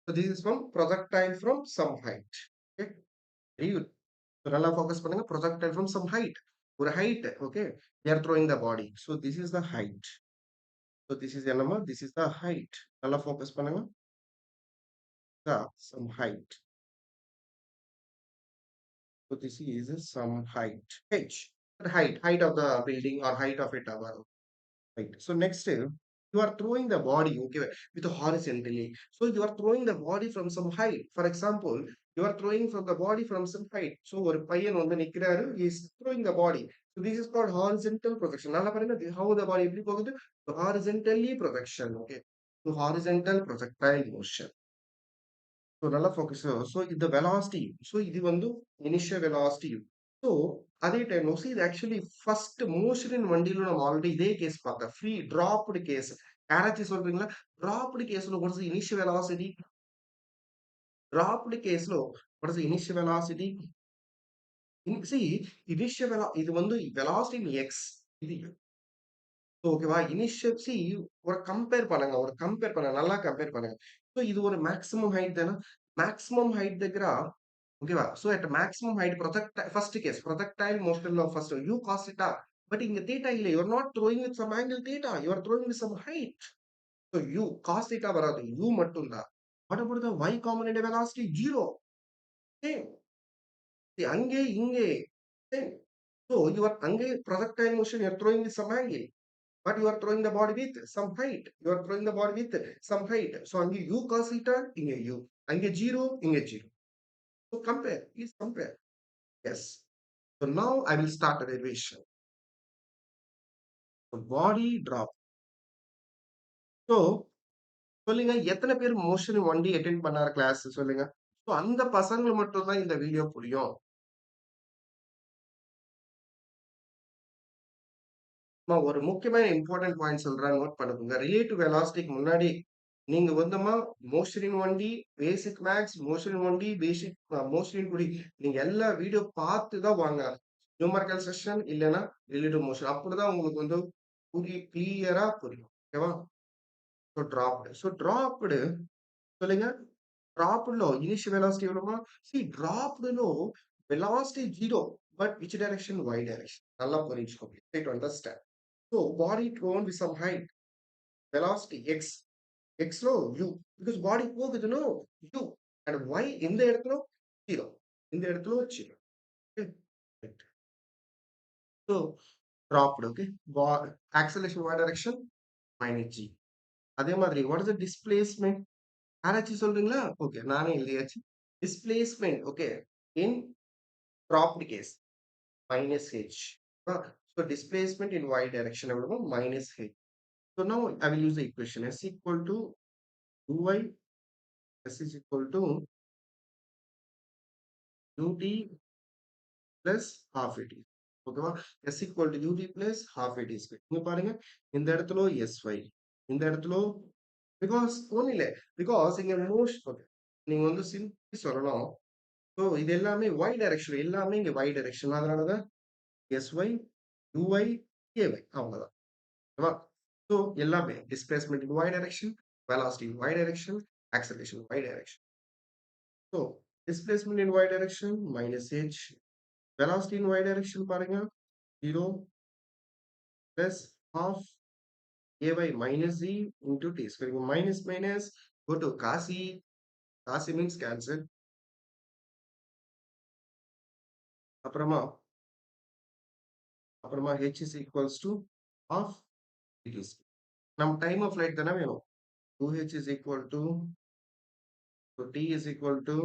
So this is from projectile from some height. Okay. Very good. So நல்லா focus பண்ணுங்க projectile from some height. ஒரு height. Okay. They are throwing the body. So this is the height. So this is என்னமா? This is the height. நல்லா focus பண்ணுங்க. Some height. So this is some height. H. The height of the building or height of a tower. Right. So next, you are throwing the body, okay, with horizontally. So you are throwing the body from some height. For example, you are throwing from the body from some height. So ஒரு பையன் வந்து நிக்கிறாரு, he is throwing the body. So this is called horizontal projection. நல்லா பாருங்க how the body எப்படி போகுது? So horizontally projection, okay. So horizontal projectile motion. So நல்லா focus. So the velocity. So இது வந்து initial velocity. So அதே time see இது actually first motion in வண்டியில நம்ம ஆல்ரெடி இதே கேஸ் பார்த்தோம். Free dropped case. யாராச்சும் சொல்றீங்களா? டிராப்டு கேஸ்ல what is the initial velocity? Dropped கேஸ்ல what is the initial velocity? See initial இது வந்து velocity in x. இது ஓகேவா? இனிஷியல் சி ஒரு கம்பேர் பண்ணுங்க நல்லா கம்பேர் பண்ணுங்க. ஸோ இது ஒரு மேக்ஸிமம் ஹைட் தானே. மேக்ஸிமம் ஹைட் దగ్గర ஓகேவா? So at maximum height first case projectile மோஷன்ல first u cos theta. But இங்க தீட்டா இல்ல. You are not throwing with some angle theta. You are throwing with some height. So u cos theta வராது. U மட்டும் தான். What about the y component velocity 0. Same. அங்கே இங்கே same. So you are அங்கே projectile motion you are throwing with some angle. But you are throwing the body with some height. You are throwing the body with some height. So, ange u cos theta, inge u. Ange 0, inge 0. So, compare. Please compare. Yes. So now I will start a derivation. So body drop. So சொல்லுங்க எத்தனை பேர் motion 1D attend பண்ணார class சொல்லுங்க. So அந்த பசங்களுக்கு மட்டும் தான் இந்த வீடியோ புரியும். ஒரு முக்கியமான இம்பார்ட்டன்ட் பாயிண்ட் சொல்றேன் நோட் பண்ணுங்க. ரிலேட்டிவ் வெலாசிட்டிக்கு முன்னாடி நீங்க வந்தமா motion in 1D, basic maths, motion in 1D, basic motion in 2D நீங்க எல்லா வீடியோ பார்த்து தான் வாங்க. நியூமரிக்கல் செஷன் இல்லைன்னா ரிலேட்டிவ் மோஷன் அப்படிதான் உங்களுக்கு வந்து கிளியரா புரியும். ஓகேவா? So dropped. ஸோ டிராப்டு சொல்லுங்க. டிராப்டுలో இனிஷியல் வெலாசிட்டி எவ்வளவுமா? See டிராப்டுలో velocity 0 but which direction? Y direction. நல்லா புரிஞ்சுக்கோங்க. Try to understand. So body thrown with some height, velocity x, x లో u because body போகுதுனோ u and y இந்த இடத்துல 0. இந்த இடத்துல 0. Okay. Right. So dropped. Okay. Acceleration y direction minus g. அதே மாதிரி what is the displacement? யாராச்சும் சொல்றீங்களா? Okay நானே எழுதியாச்சு. Displacement. Okay. In dropped case minus h. So displacement in y direction எவ்வளவு? Minus h. So now I will use the equation s equal to uy, s is equal to ut plus half it. ஓகேவா? s equal to ut plus half it is. இங்க பாருங்க இந்த இடத்துல sy இந்த இடத்துல because ஒன்றும் இல்லை because இங்க மோஸ்ட் ஓகே நீங்க வந்து சிம்பிளி சொல்லணும். ஸோ இது எல்லாமே y டைரக்ஷன் எல்லாமே இங்க y டைரக்ஷன் அதனாலதான் sy uy ay அவ்வளவுதான். ஓகேவா? ஸோ எல்லாமே displacement in y direction, velocity in y direction, acceleration y direction. So displacement in y direction minus h, velocity in y direction பாருங்க 0 plus half ay minus z into t square. Minus minus go to cos e. Cos e means cancel. அப்புறமா அப்புறமா h is equals to half it is. நம்ம time of flight தானே வேணும். 2h is equal to so t is equal to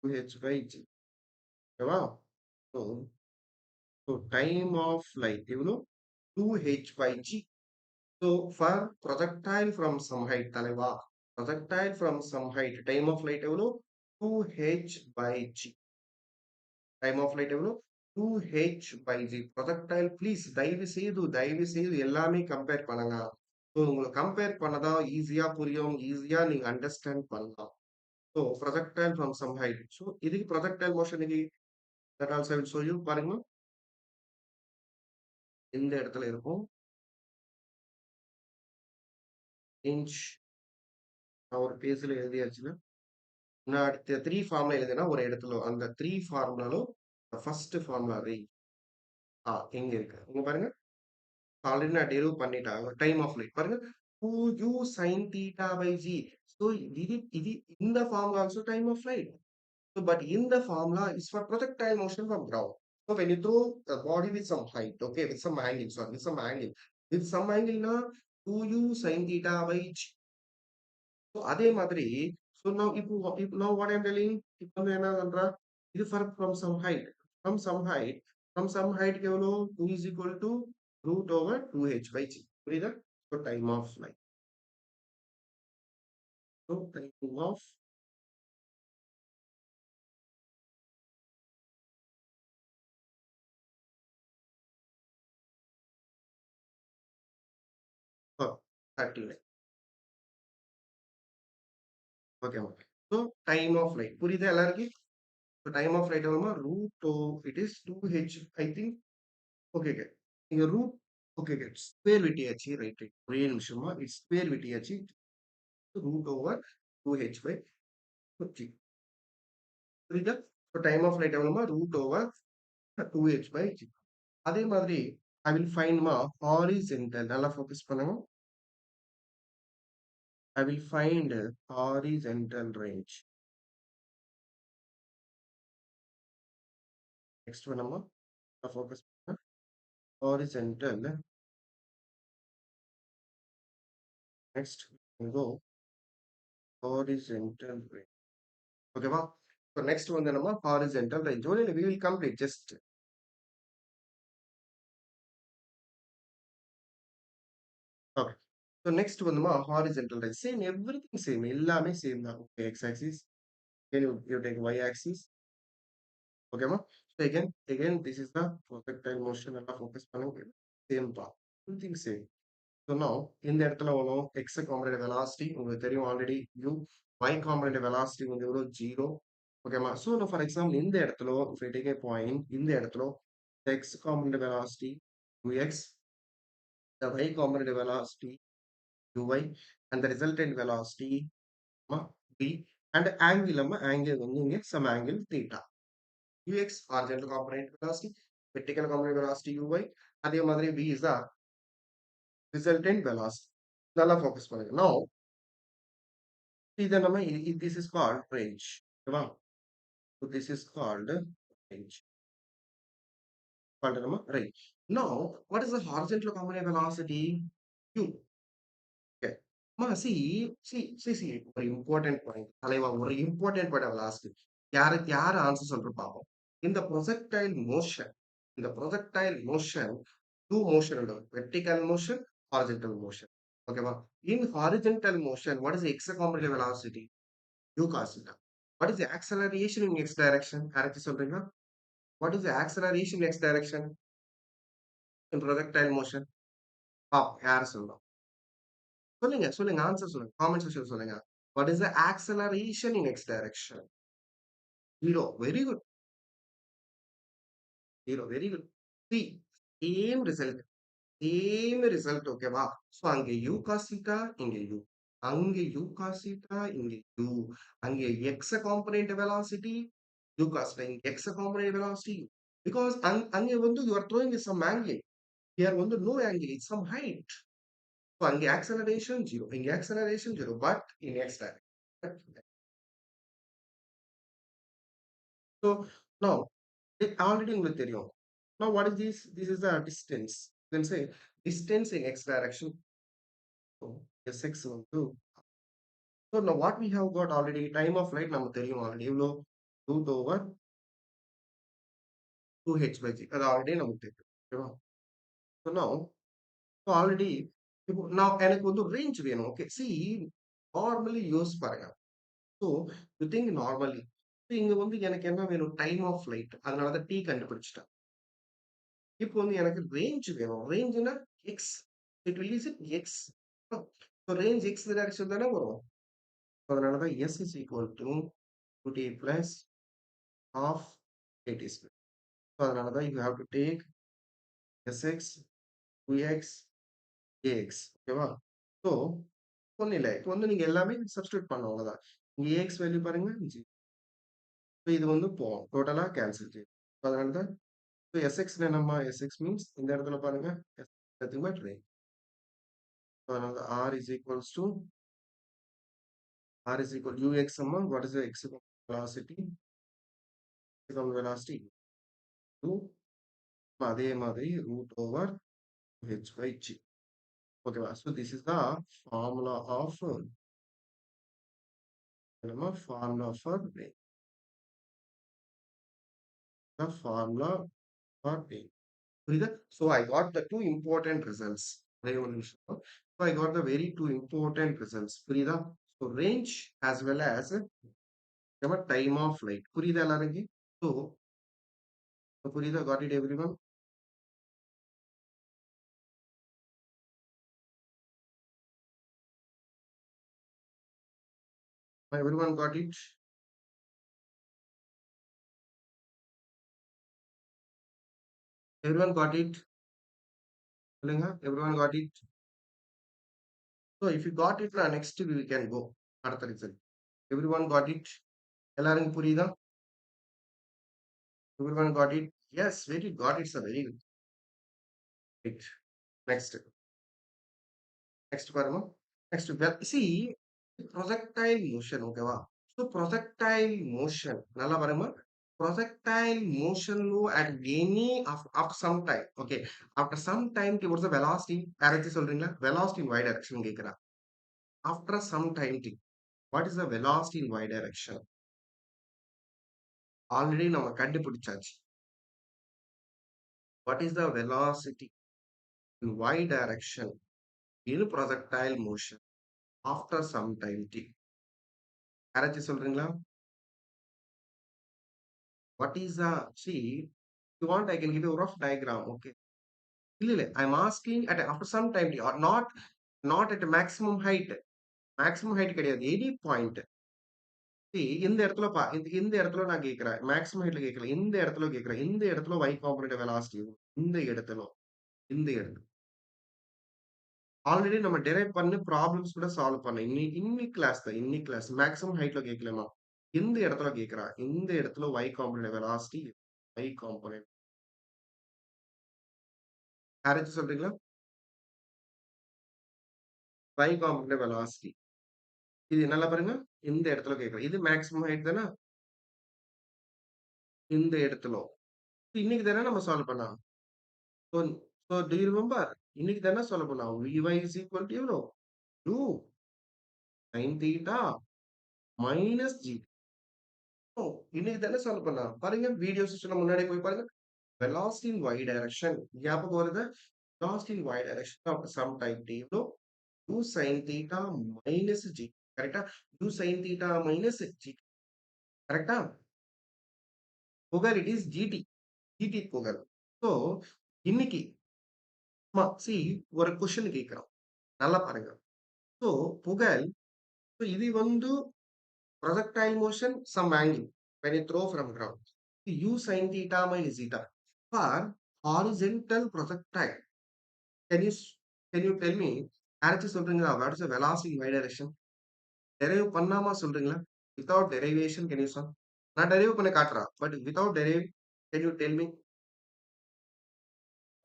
2h by g. ஓகேவா? So so time of flight எவ்வளோ? 2h by g. So for projectile from some height தலைவா projectile from some height time of flight எவ்வளோ? 2h by g. Time of flight எவ்வளோ? 2h by g. projectile please தயவு செய்து எல்லாமே compare பண்ணுங்க. So உங்களுக்கு compare பண்ணதான் ஈஸியா புரியும், ஈஸியா நீங்க அண்டர்ஸ்டாண்ட் பண்ணலாம். So projectile from some height. So இதுக்கு projectile motion இது that also I will show you பாருங்க. இந்த இடத்துல இருக்கும் இன்ச் நான் ஒரு பேஜ்ல எழுதியாச்சுன்னா நான் அடுத்த 3 ஃபார்முலா எழுதினா ஒரு இடத்துல அந்த 3 ஃபார்முலாலும் ஃபர்ஸ்ட் ஃபார்முலா எங்க இருக்கு இங்க பாருங்க. ஆல்ரெடி நான் டெரிவ் பண்ணிட்டேன். டைம் ஆஃப் லைட் பாருங்க 2u sin theta by g. So இது இந்த formula also time of light. So but in the formula is for projectile motion from ground. So when you throw a body with some height, okay, with some angle, sorry, with some angle na 2u sin theta by g. So அதே மாதிரி so now if now what I'm telling இப்போ வந்து என்ன பண்றா இது for from some height எவ்வளோ 2 is equal to root over 2h by g. புரியுதா? So time of flight. So time of oh, 30. Okay, okay. So time of flight புரியுதா எல்லாருக்கும்? So time of flight எவ்வளவுமா root it is 2h I think. Okay, okay. இங்க root okay, okay. Square விட்டியாச்சு right right ஒரே நிமிஷமா it's square விட்டியாச்சு root over 2h by 50. புரியுதா? So time of flight எவ்வளவுமா root over 2h by g. அதே மாதிரி I will find ma horizontal நல்லா focus பண்ணுங்க. I will find horizontal range. Next one நம்ம ஃபோக்கஸ் பண்ணுங்க. Horizontal. Next we go horizontal range. ஓகேவா? So next வந்து நம்ம horizontal range. Only we will complete just Okay. So next வந்துமா horizontal line. Same, everything same. எல்லாமே same தான். Okay, x axis. Then you take y axis. Okay, ma? So again, this is the projectile motion. எல்லாம் focus பண்ணுங்க. Same தான். Everything same. So now, இந்த இடத்துல வரும் x component velocity உங்களுக்கு தெரியும் already u, y component velocity வந்து எவ்வளோ 0. ஓகேமா? So now for example, இந்த இடத்துல if I take a point, இந்த இடத்துல the x component velocity ux, the y component velocity uy, and the resultant velocity v, and angle angle வந்து இங்க some angle theta. ux horizontal component velocity, vertical component velocity uy, அதே மாதிரி v is the resultant velocity. நல்லா focus பண்ணுங்க. Now, இதை நம்ம this is called range. ஓகேவா? So this is called range. Called நம்ம range. Now, what is the horizontal component velocity? U. Okay. See, ஒரு important point. தலைவா, ஒரு important point velocity. யாரு ஆன்சர் சொல்ற பாப்போம். இந்த projectile motion, இந்த projectile motion, two motion உண்டு. Vertical motion, horizontal motion. Okay, in horizontal motion, what is the x component velocity? U cos theta. What is the acceleration in x direction? யாராச்சும் சொல்றீங்களா? What is the acceleration in x direction in projectile motion? யாரு சொல்லலாம்? சொல்லுங்க answer சொல்லுங்க. Comment section சொல்லுங்க. What is the acceleration in x direction? Zero. Very good. Zero. Very good. See, same result. Same result. ஓகேவா? So அங்க u cos theta, இங்க u. அங்க u cos theta, இங்க u. அங்க x component velocity, u cos theta. இங்க x component velocity. Because அங்க வந்து you are throwing some angle. Here வந்து no angle. It's some height. So அங்க acceleration zero. இங்க acceleration zero. But in x direction. So now, already உங்களுக்கு தெரியும். Now what is this? This is the distance. You can say distance in x direction. So sx வந்து so now what we have got already, time of flight நமக்கு தெரியும் already. எவ்வளோ? root over 2h by g. அது already நமக்கு தெரியும். ஓகேவா? So now, so already இப்போ நான் எனக்கு வந்து range வேணும். Okay, see, normally use பாருங்க. So you think normally. So இங்க வந்து எனக்கு என்ன வேணும்? Time of flight. அதனால தான் t கண்டுபிடிச்சிட்டேன். இப்போ வந்து எனக்கு ரேஞ்ச் வேணும். ரேஞ்சுனா x. It will is it x. So range x direction தானே வரும். அதனால தான் s is equal to 2t plus half 8t square. So அதனால தான் you have to take s x, u x, a x. ஓகேவா? ஸோ ஒன்றும் இல்லை. இப்போ வந்து நீங்கள் எல்லாமே சப்ஸ்டியூட் பண்ண அவ்வளோதான். இங்கே ஏஎக்ஸ் வேல்யூ பாருங்க ஜி. ஸோ இது வந்து போகும். டோட்டலாக கேன்சல் செய்யும். அதனால தான் ஸோ எஸ்எக்ஸ்ல நம்ம எஸ்எக்ஸ் மீன்ஸ் இந்த இடத்துல பாருங்க நத்திங் பட் ரேஞ்ச். அதனால தான் R is equal to ux among what is the x velocity? X velocity 2 அதே மாதிரி root over h by g. Okay, so this is the formula of formula for range. The formula for range. So I got the two important results. So I got the very two important results. So range as well as time of flight. So got it everyone? Everyone got it? Everyone got it? Everyone got it? So if you got it, next we can go. அடுத்த result. Everyone got it? எல்லாரும் புரியுதா? Everyone got it? Yes, very got it, sir. Very good. Right. Next. Next பாருங்க. Next. See, projectile motion. ஓகேவா? So projectile motion. நல்லா பாருங்க. Projectile motion at any after some time. Okay. After some time towards the velocity. யாராச்சும் சொல்றீங்களா? Velocity in y direction கேக்குறா. After some time. What is the velocity in y direction? Already நம்ம கண்டுபிடிச்சாச்சு. What is the velocity in y direction? இது projectile motion after some time t. யாராச்சும் சொல்றீங்களா? What is the see you want I can give you a rough diagram. Okay. இல்ல. I am asking at after some time t or not at maximum height. maximum height கிடையாது. any point. see இந்த இடத்துல இந்த இடத்துல நான் கேட்கிறேன். maximum heightல கேட்கல. இந்த இடத்துல கேட்கிறேன். இந்த இடத்துல y component velocity இந்த இடத்துல இந்த இடத்துல ஆல்ரெடி நம்ம டெரைவ் பண்ணி ப்ராப்ளம்ஸ் கூட சால்வ் பண்ணோம். இன்னைக்கு கிளாஸ் தான். இன்னைக்கு கிளாஸ் மேக்ஸிமம் ஹைட்ல கேட்கலமா. இந்த இடத்துல கேட்கிறா. இந்த இடத்துல y component velocity y component யாராச்சும் சொல்றீங்களா? y காம்போனன்ட் வெலாசிட்டி இது நல்லா பாருங்க. இந்த இடத்துல கேட்கிறா. இது மேக்ஸிமம் ஹைட் தானே? இந்த இடத்துல இன்னைக்கு தானே நம்ம சால்வ் பண்ணோம். So so to you remember? இன்னைக்கு தானே சால்வ் பண்ணோம். vy இஸ் ஈக்குவல் டு எவ்வளோ? 2 sin theta minus g. ஓ இன்னைக்கு தானே சால்வ் பண்ணோம். பாருங்க வீடியோ செஷன் முன்னாடி போய் பாருங்க. velocity in y direction ஞாபகம் வருதா? velocity in y direction of some time t எவ்வளோ? 2 sin theta minus g. கரெக்ட்டா? 2 sin theta minus g. கரெக்ட்டா? புகழ் இட் இஸ் gt. gt புகழ். ஸோ இன்னைக்கு see ஒரு கொஸ்டின் கேட்கிறோம். நல்லா பாருங்க. ஸோ புகழ் இது வந்து projectile motion some angle when you throw from ground. u sin theta minus zeta for horizontal projectile. Can you can you tell me யாராச்சும் சொல்றீங்களா? what is the velocity in y direction? Derive பண்ணாம சொல்றீங்களா? Without derivation can you solve? நான் derive பண்ணி காட்டுறேன். But without derive can you tell me?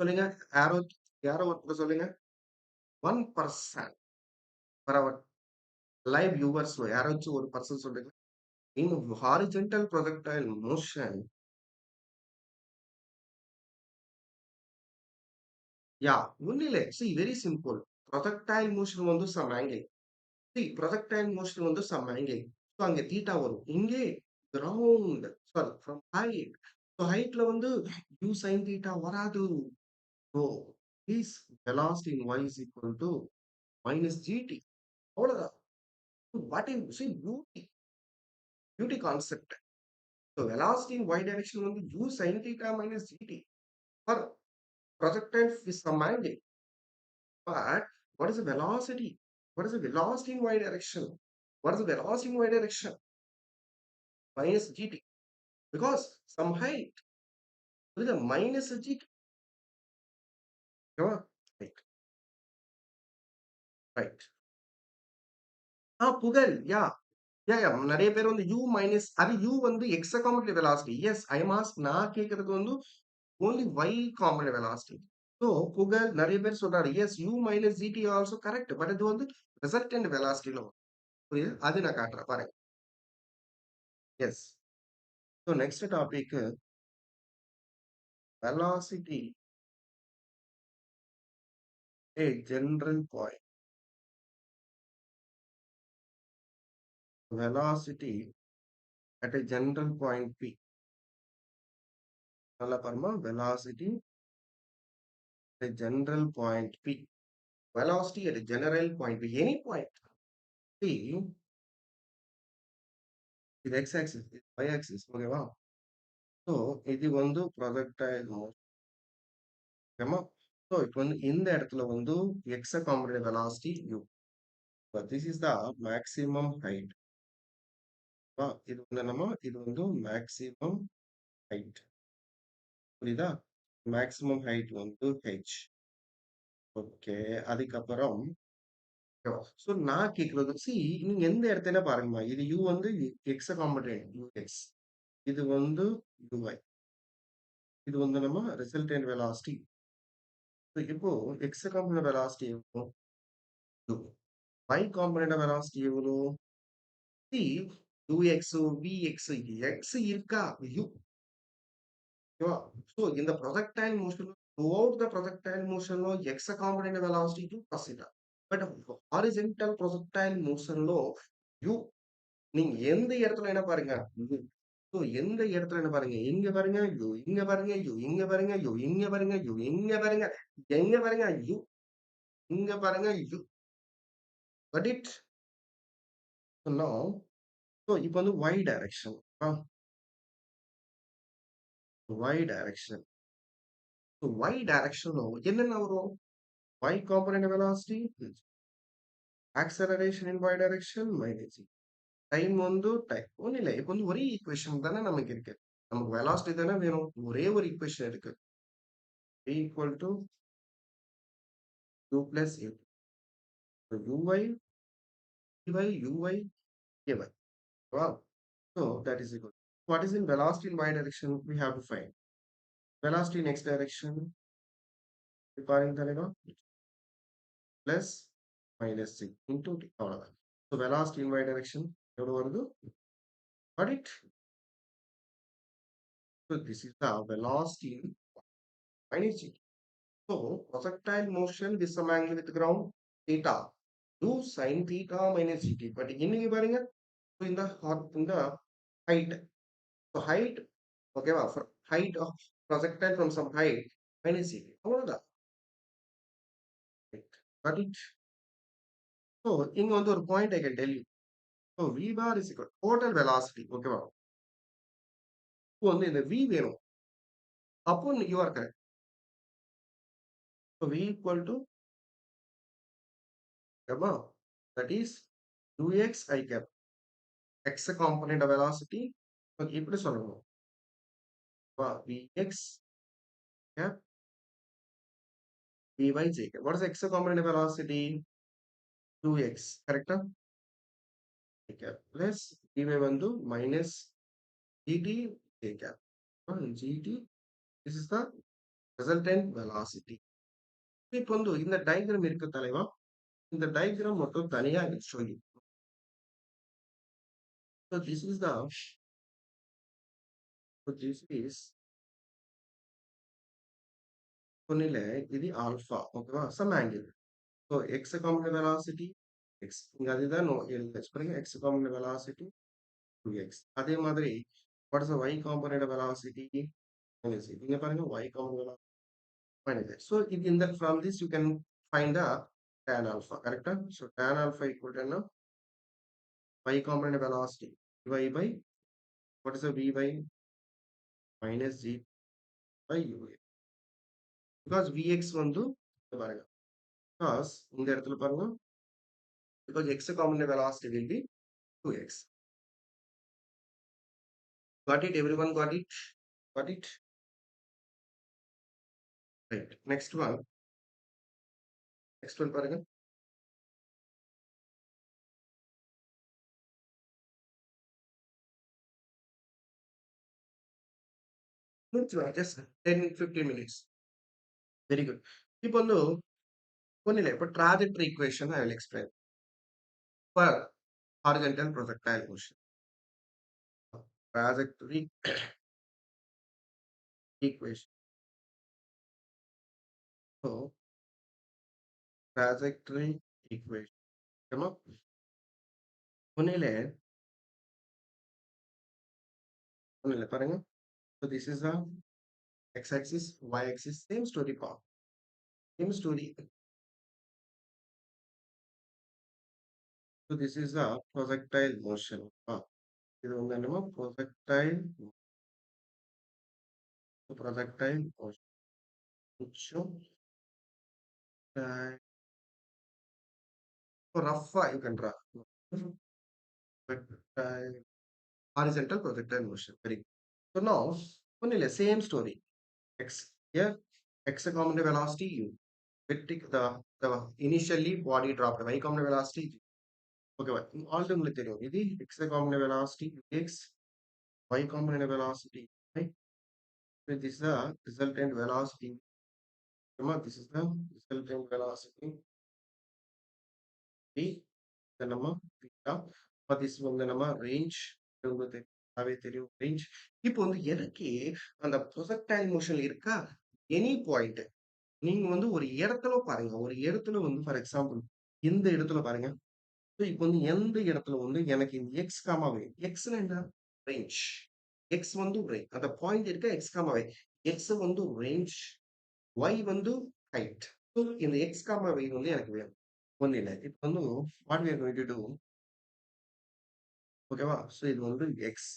சொல்லுங்க. யாரோ யாரோ ஒருத்தர் சொல்லுங்க. 1% ஃபார் அவர் லைவ் வியூவர்ஸ் யாராச்சும் ஒரு பர்சன் சொல்லுங்க. இன் ஹாரிஜென்டல் ப்ரொஜெக்டைல் மோஷன் யா ஒன்னும் இல்ல. see very simple. Projectile motion வந்து some angle. see projectile motion வந்து சம் ஆங்கிள். ஸோ அங்க தீட்டா வரும். இங்கே ground sorry from height. So ஹைட்ல வந்து u sin theta வராது. So is velocity in y is equal to minus gt. அவ்வளவுதான். What in see beauty concept. So velocity in y direction வந்து u sin theta minus gt for projectile is some angle. But what is the velocity? What is the velocity in y direction? What is the velocity in y direction? Minus gt. Because some height with a minus gt. Come on. Right. Right. புகழ். நிறைய பேர் வந்து u minus அது u வந்து x component velocity. Yes I மாஸ்க் நான் கேட்கறது வந்து only y component velocity. So Pugazh நிறைய பேர் சொல்றாரு yes u minus g t also correct. But இது வந்து ரிசல்டன்ட் வெலாசிட்டியில புரியுது? அது நான் காட்டுறேன் பாருங்க. Yes. So next topic velocity a general point. Velocity at a general point p. நல்லா பாருமா velocity at a general point p. Velocity at a general point p. Any point p. இது x axis, இது y axis. ஓகேவா? So இது வந்து projectile ஓகேமா? So இப்போ வந்து இந்த இடத்துல வந்து x component velocity u. But this is the maximum height. இது வந்து நம்ம இது வந்து maximum height. புரியுதா? மேக்ஸிமம் ஹைட் வந்து h. ஓகே. அதுக்கப்புறம் ஸோ நான் கேட்கறது நீங்க எந்த இடத்துல பாருங்கம்மா. இது u வந்து x காம்பனன்ட் ux. இது வந்து uy. இது வந்து நம்ம ரிசல்டன்ட் வெலாசிட்டி. இப்போ x காம்பனன்ட் வெலாசிட்டி எவ்வளோ? u. y காம்பனன்ட் வெலாசிட்டி எவ்வளோ? see ux vx x இருக்கா? u. ஓகேவா? ஸோ இந்த projectile motion throughout the projectile motion లో x component velocity to consider. But horizontal projectile motion లో u நீங்க எந்த இடத்துல என்ன பாருங்க u. ஸோ எந்த இடத்துல என்ன பாருங்க இங்க பாருங்க u இங்க பாருங்க u இங்க பாருங்க u இங்க பாருங்க u இங்க பாருங்க எங்க பாருங்க u. இங்க பாருங்க got it. So now so இப்போ வந்து y direction y direction. So y direction என்னென்ன வரும்? Y component velocity acceleration in y direction minus time வந்து டைம் ஒன்றும் இல்லை. இப்போ வந்து ஒரே ஈக்குவேஷன் தானே நமக்கு இருக்கு. நமக்கு வெலாசிட்டி தானே வேணும். ஒரே ஒரு ஈக்குவேஷன் இருக்கு. v equal to u plus a. So uy dy uy ay. Wow. So that is equal. What is in velocity in y direction? We have to find velocity in x direction. Preparing the plus minus c into t. So velocity in y direction. எவ்வளவு வருது? Got it? So this is the velocity in minus g. So projectile motion with some angle with the ground theta. Do sin theta minus gt. But இன்னைக்கு பாருங்க, so in the height. So height, okay, for height of projectile from some height minus gt. அவ்வளவுதான். Right. Got it? So இங்க வந்து ஒரு point I can tell you. So v bar is equal total velocity. Okay, வா? இப்போ வந்து இந்த v வேணும். அப்போ you are correct. So v equal to that is ux I cap x component of velocity. இப்படி சொல்லணும். vx cap vy j cap. What is the x component of velocity? 2x. Correct? J cap plus dy வந்து minus gt j cap. gt, this is the resultant velocity. இப்போ வந்து இந்த diagram இருக்கு தலைவா. இந்த diagram மட்டும் தனியா show you. So this is சொன்னில இது ஆல்பா. ஓகேவா? Some angle. So x component velocity x. இங்க அதுதான் பாருங்க x component velocity 2x. அதே மாதிரி what is the y component velocity? Minus it. இங்க பாருங்க y component velocity minus it. So in that from this you can find the tan alpha. Correct? So tan alpha equal to y component velocity y by what is the v by minus g by u. Because vx வந்து பாருங்க. Because இந்த இடத்துல பாருங்க. Because x component velocity will be 2x. Got it? Everyone got it? Got it? Right. Next one. Next one பாருங்க. Just 10-15 minutes. Very good. இப்போ வந்து ஒன்றும் இல்லை. இப்போ trajectory equation I will explain. For horizontal projectile motion. Trajectory equation. So trajectory equation. ஒன்றும் இல்லை பாருங்க. So this is the x-axis, y-axis, same story path. Same story. So this is the projectile motion. இது வந்து என்னமோ projectile motion. Rough you can draw. Projectile, horizontal projectile motion. Very good. So now, only same story. X here, x component velocity u. The initially body dropped. Y component velocity. Okay, all the material. X component velocity x, y component velocity. Right? So this is the resultant velocity. This is the resultant velocity. The number theta. This வந்து நம்ம range தெரியும் range. இப்போ வந்து எனக்கு அந்த projectile motion இருக்கா any point நீங்க வந்து ஒரு இடத்துல பாருங்க. ஒரு இடத்துல வந்து ஃபார் எக்ஸாம்பிள் இந்த இடத்துல பாருங்க. இப்போ வந்து எந்த இடத்துல வந்து எனக்கு இந்த எக்ஸ் காமாவே எக்ஸ்ல என்ன ரேஞ்ச் எக்ஸ் வந்து அந்த பாயிண்ட் இருக்க எக்ஸ் காமாவே எக்ஸ் வந்து ரேஞ்ச் ஒய் வந்து ஹைட். ஸோ இந்த எக்ஸ் காமா ஒய் வந்து எனக்கு வேணும். ஒண்ணும் இல்ல. இப்ப வந்து what we are going to do ஓகேவா? ஸோ இது வந்து எக்ஸ்.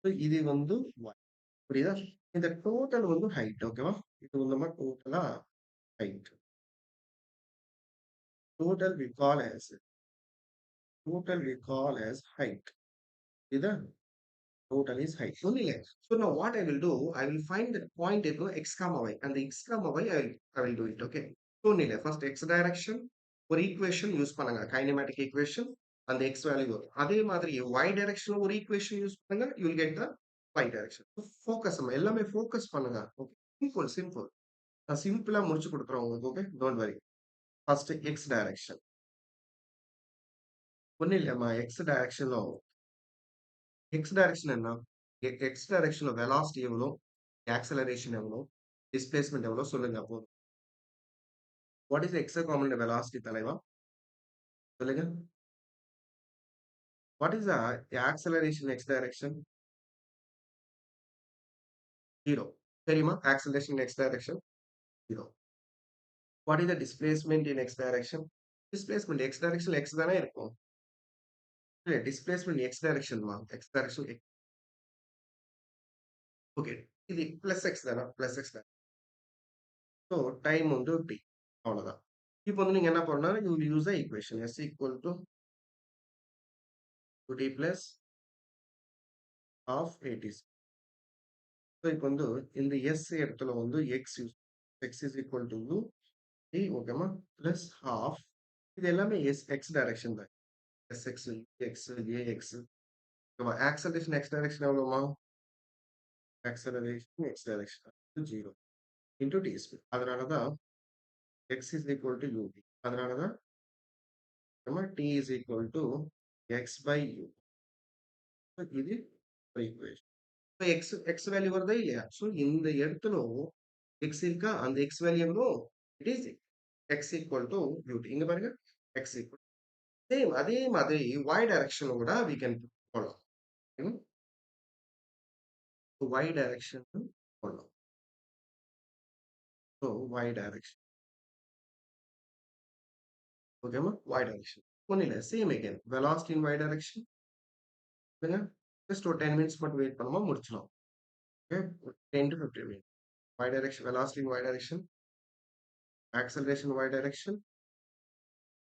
ஸோ இது வந்து ஒய். புரியுதா? இந்த டோட்டல் வந்து ஹைட் ஓகேவா? இது வந்து நம்ம டோட்டலா height. Total we call as total we call as height. இதா total is height. ஒண்ணும் இல்ல. So now what I will do, I will find the point into x comma y and the x comma y I will do it. Okay. So ஒண்ணும் இல்ல. First x direction ஒரு equation use பண்ணுங்க. Kinematic equation அந்த x value வரும். அதே மாதிரி y direction ஒரு equation use பண்ணுங்க. You will get the y direction. So focus எல்லாமே focus பண்ணுங்க. Okay. Simple, simple. நான் சிம்பிளா முடிச்சு கொடுக்குறேன் உங்களுக்கு. Okay. Don't worry. First x direction. ஒண்ணும் இல்லம்மா x directionல x டைரக்ஷன் என்ன? x டைரக்ஷன்ல வெலாசிட்டி எவ்வளோ? ஆக்ஸலரேஷன் எவ்வளோ? டிஸ்பிளேஸ்மென்ட் எவ்வளோ? சொல்லுங்க அப்போ. What is x component velocity தலைவா? சொல்லுங்க. What is acceleration x direction? 0. தெரியுமா? Acceleration x direction 0. What is the displacement in x direction? Displacement x டைரக்ஷன்ல எக்ஸ் தானே இருக்கும். இல்ல டிஸ்பிளேஸ்மென்ட் எக்ஸ் டைரக்ஷன்மா. X direction okay. இது பிளஸ் எக்ஸ் தானே? பிளஸ் எக்ஸ் தான். ஸோ டைம் வந்து டி. அவ்வளோதான். இப்போ வந்து நீங்க என்ன பண்ணணும்? You will use the equation s equal to 2t plus half 80. So இப்போ வந்து இந்த எஸ் இடத்துல வந்து x use x is equal to u t ஓகேமா பிளஸ் ஹாஃப் இது எல்லாமே எஸ் எக்ஸ் டைரக்ஷன் தான் s x x a x ஓகேவா ஆக்சலரேஷன் எக்ஸ் டைரக்ஷன் எவ்வளோமா acceleration x direction 0 into t square அதனால தான் x is equal to u t அதனால தான் நம்ம t is equal to X by you இது ஈக்குவேஷன் எக்ஸ் எக்ஸ் வேல்யூ வருதா இல்லையா ஸோ இந்த இடத்துல எக்ஸ் இருக்கா அந்த எக்ஸ் வேல்யூ எவ்வளோ it is x equal to beauty இங்க பாருங்க எக்ஸ் ஈக்குவல் சேம் அதே மாதிரி y டைரக்ஷன் கூட we can போடலாம் y டைரக்ஷன் போடலாம் ஸோ y டைரக்ஷன் ஓகேமா y டைரக்ஷன் ஒன்றும் இல்லை சேம் அகேன் வெலாசிட்டி இன் y டைரக்ஷன் ஜஸ்ட் ஒரு 10 மினிட்ஸ் மட்டும் வெயிட் பண்ணுமா முடிச்சிடும் okay 10 to 15 minutes y direction velocity in y direction acceleration y direction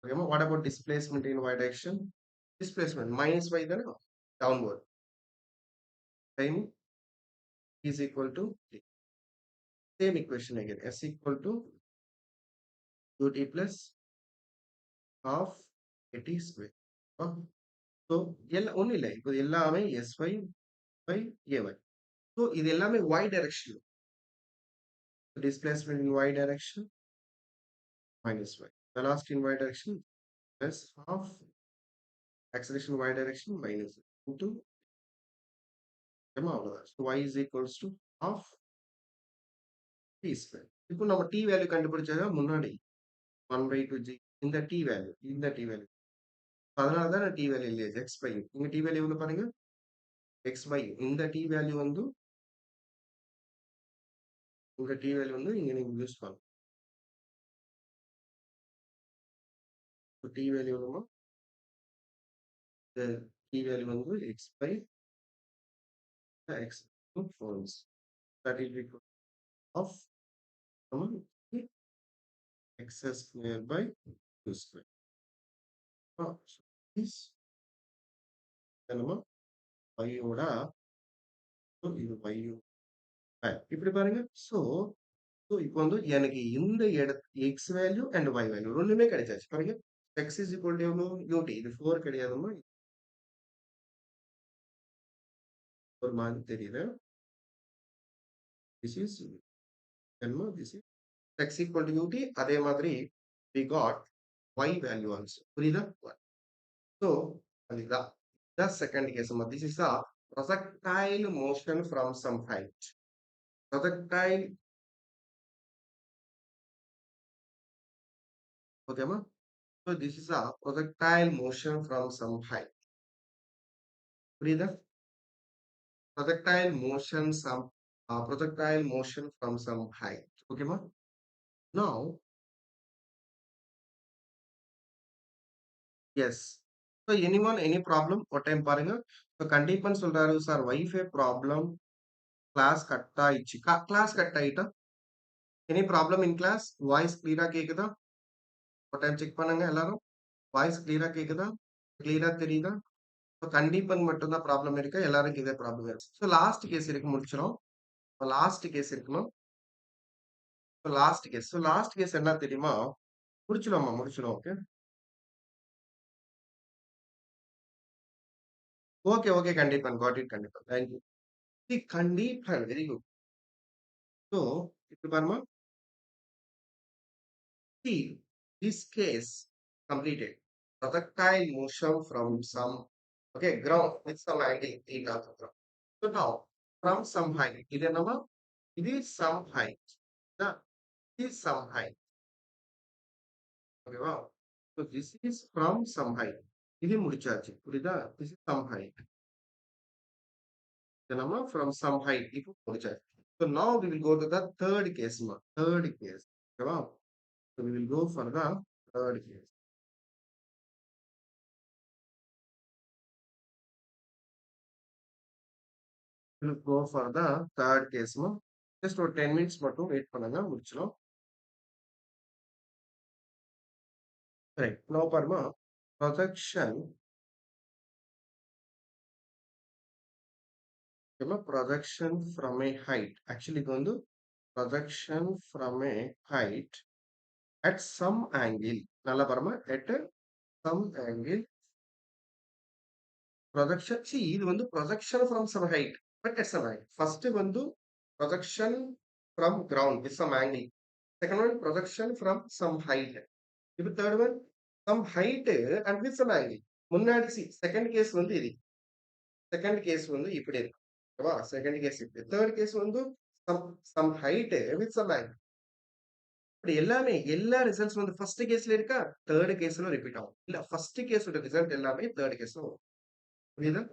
okay what about displacement in y direction displacement minus y then downward time is equal to t. Same equation again s equal to ut plus half at square so எல்லாம் ஒன்றும் இல்லை இப்போ எல்லாமே sy by ay so இது எல்லாமே y direction displacement in y direction minus y velocity in y direction plus half acceleration y direction minus into அவ்வளவுதான் so y is equals to half t square இப்போ நம்ம t value கண்டுபிடிச்சதா முன்னாடி 1 by 2 g இந்த t value அதனால தான் நான் t value இல்லையா x by u இங்க t வேல்யூ எவ்வளவு பாருங்க x by u இந்த t வேல்யூ வந்து இங்க t வேல்யூ வந்து இங்க நீங்க யூஸ் பண்ணலாம் t வேல்யூ நம்ம இந்த t வேல்யூ வந்து x by x folds that is equal of x square by 2 square so this நம்ம y ஓட இது y இப்படி பாருங்க சோ ஸோ இப்போ வந்து எனக்கு இந்த இடத்து x value and y value ரெண்டுமே கிடைச்சாச்சு பாருங்க எக்ஸ் இஸ் ஈக்குவல் டு எவ்வளோ யூடி இது 4 கிடையாதுமா ஒரு மாதிரி தெரியுது திஸ் இஸ் என்னமோ this is x equal to u t அதே மாதிரி we got y value also புரியுதா ஸோ அதுதான் second case this is a projectile motion from some height projectile ஓகேமா so this is a projectile motion from some height புரியுதா projectile motion from some height okay ma Now, yes. So anyone, any problem? ஒரு time பாருங்க. So கண்டிப்பான்னு சொல்றாரு sir wifi problem class cut ஆயிடுச்சு. Class cut ஆயிட்டா any problem in class voice கிளியரா கேக்குதா? ஒரு டைம் செக் பண்ணுங்க எல்லாரும். வாய்ஸ் கிளியரா கேக்குதா? கிளியரா தெரியுதா? இப்போ கண்டிப்பான்னு மட்டும் தான் ப்ராப்ளம் இருக்கு. எல்லாருக்கும் இதே ப்ராப்ளம் இருக்கு. ஸோ லாஸ்ட் கேஸ் இருக்கு முடிச்சிடும். லாஸ்ட் கேஸ் இருக்கணும். Last case. So last case என்ன தெரியுமா? முடிச்சிடும்மா முடிச்சிடும். ஓகே ஓகே ஓகே கண்டிப்பா காட் இட் கண்டிப்பா தேங்க்யூ. கண்டிப்பா வெரி குட். ஸோ இப்போ பாருமா see this case completed. Projectile motion from some ground with some angle theta to ground. So now from some height, it is some height. The, it is some height. Okay, wow. So this is from some height. இது முடிச்சாச்சு புரியுதா? This is some height. The number from some height இப்போ முடிச்சாச்சு. So now we will go to the third case. Third case. Okay, wow. So we will go for the third case. We'll go for the third case. Just ஒரு 10 minutes மட்டும் wait பண்ணுங்க முடிச்சிடும். Right. Now பாருமா projection projection from a height. Actually இது வந்து projection from a height at some angle. நல்லா பாருமா at some angle. Projection see இது வந்து projection from some height but at some angle. First வந்து projection from ground with some angle. Second one projection from some height. இப்போ third one some height and with some angle. முன்னாடி see second case வந்து இது. Second case வந்து இப்படி இருக்கு. ஓகேவா? Second case இப்படி. Third case வந்து some height with some angle. இப்படி எல்லாமே எல்லா ரிசல்ட்ஸ் வந்து ஃபர்ஸ்ட் கேஸ்ல இருக்கா தேர்ட் கேஸ்ல ரிப்பீட் ஆகும். இல்ல ஃபர்ஸ்ட் கேஸோட ரிசல்ட் எல்லாமே தேர்ட் கேஸ்ல வரும். புரியுதா?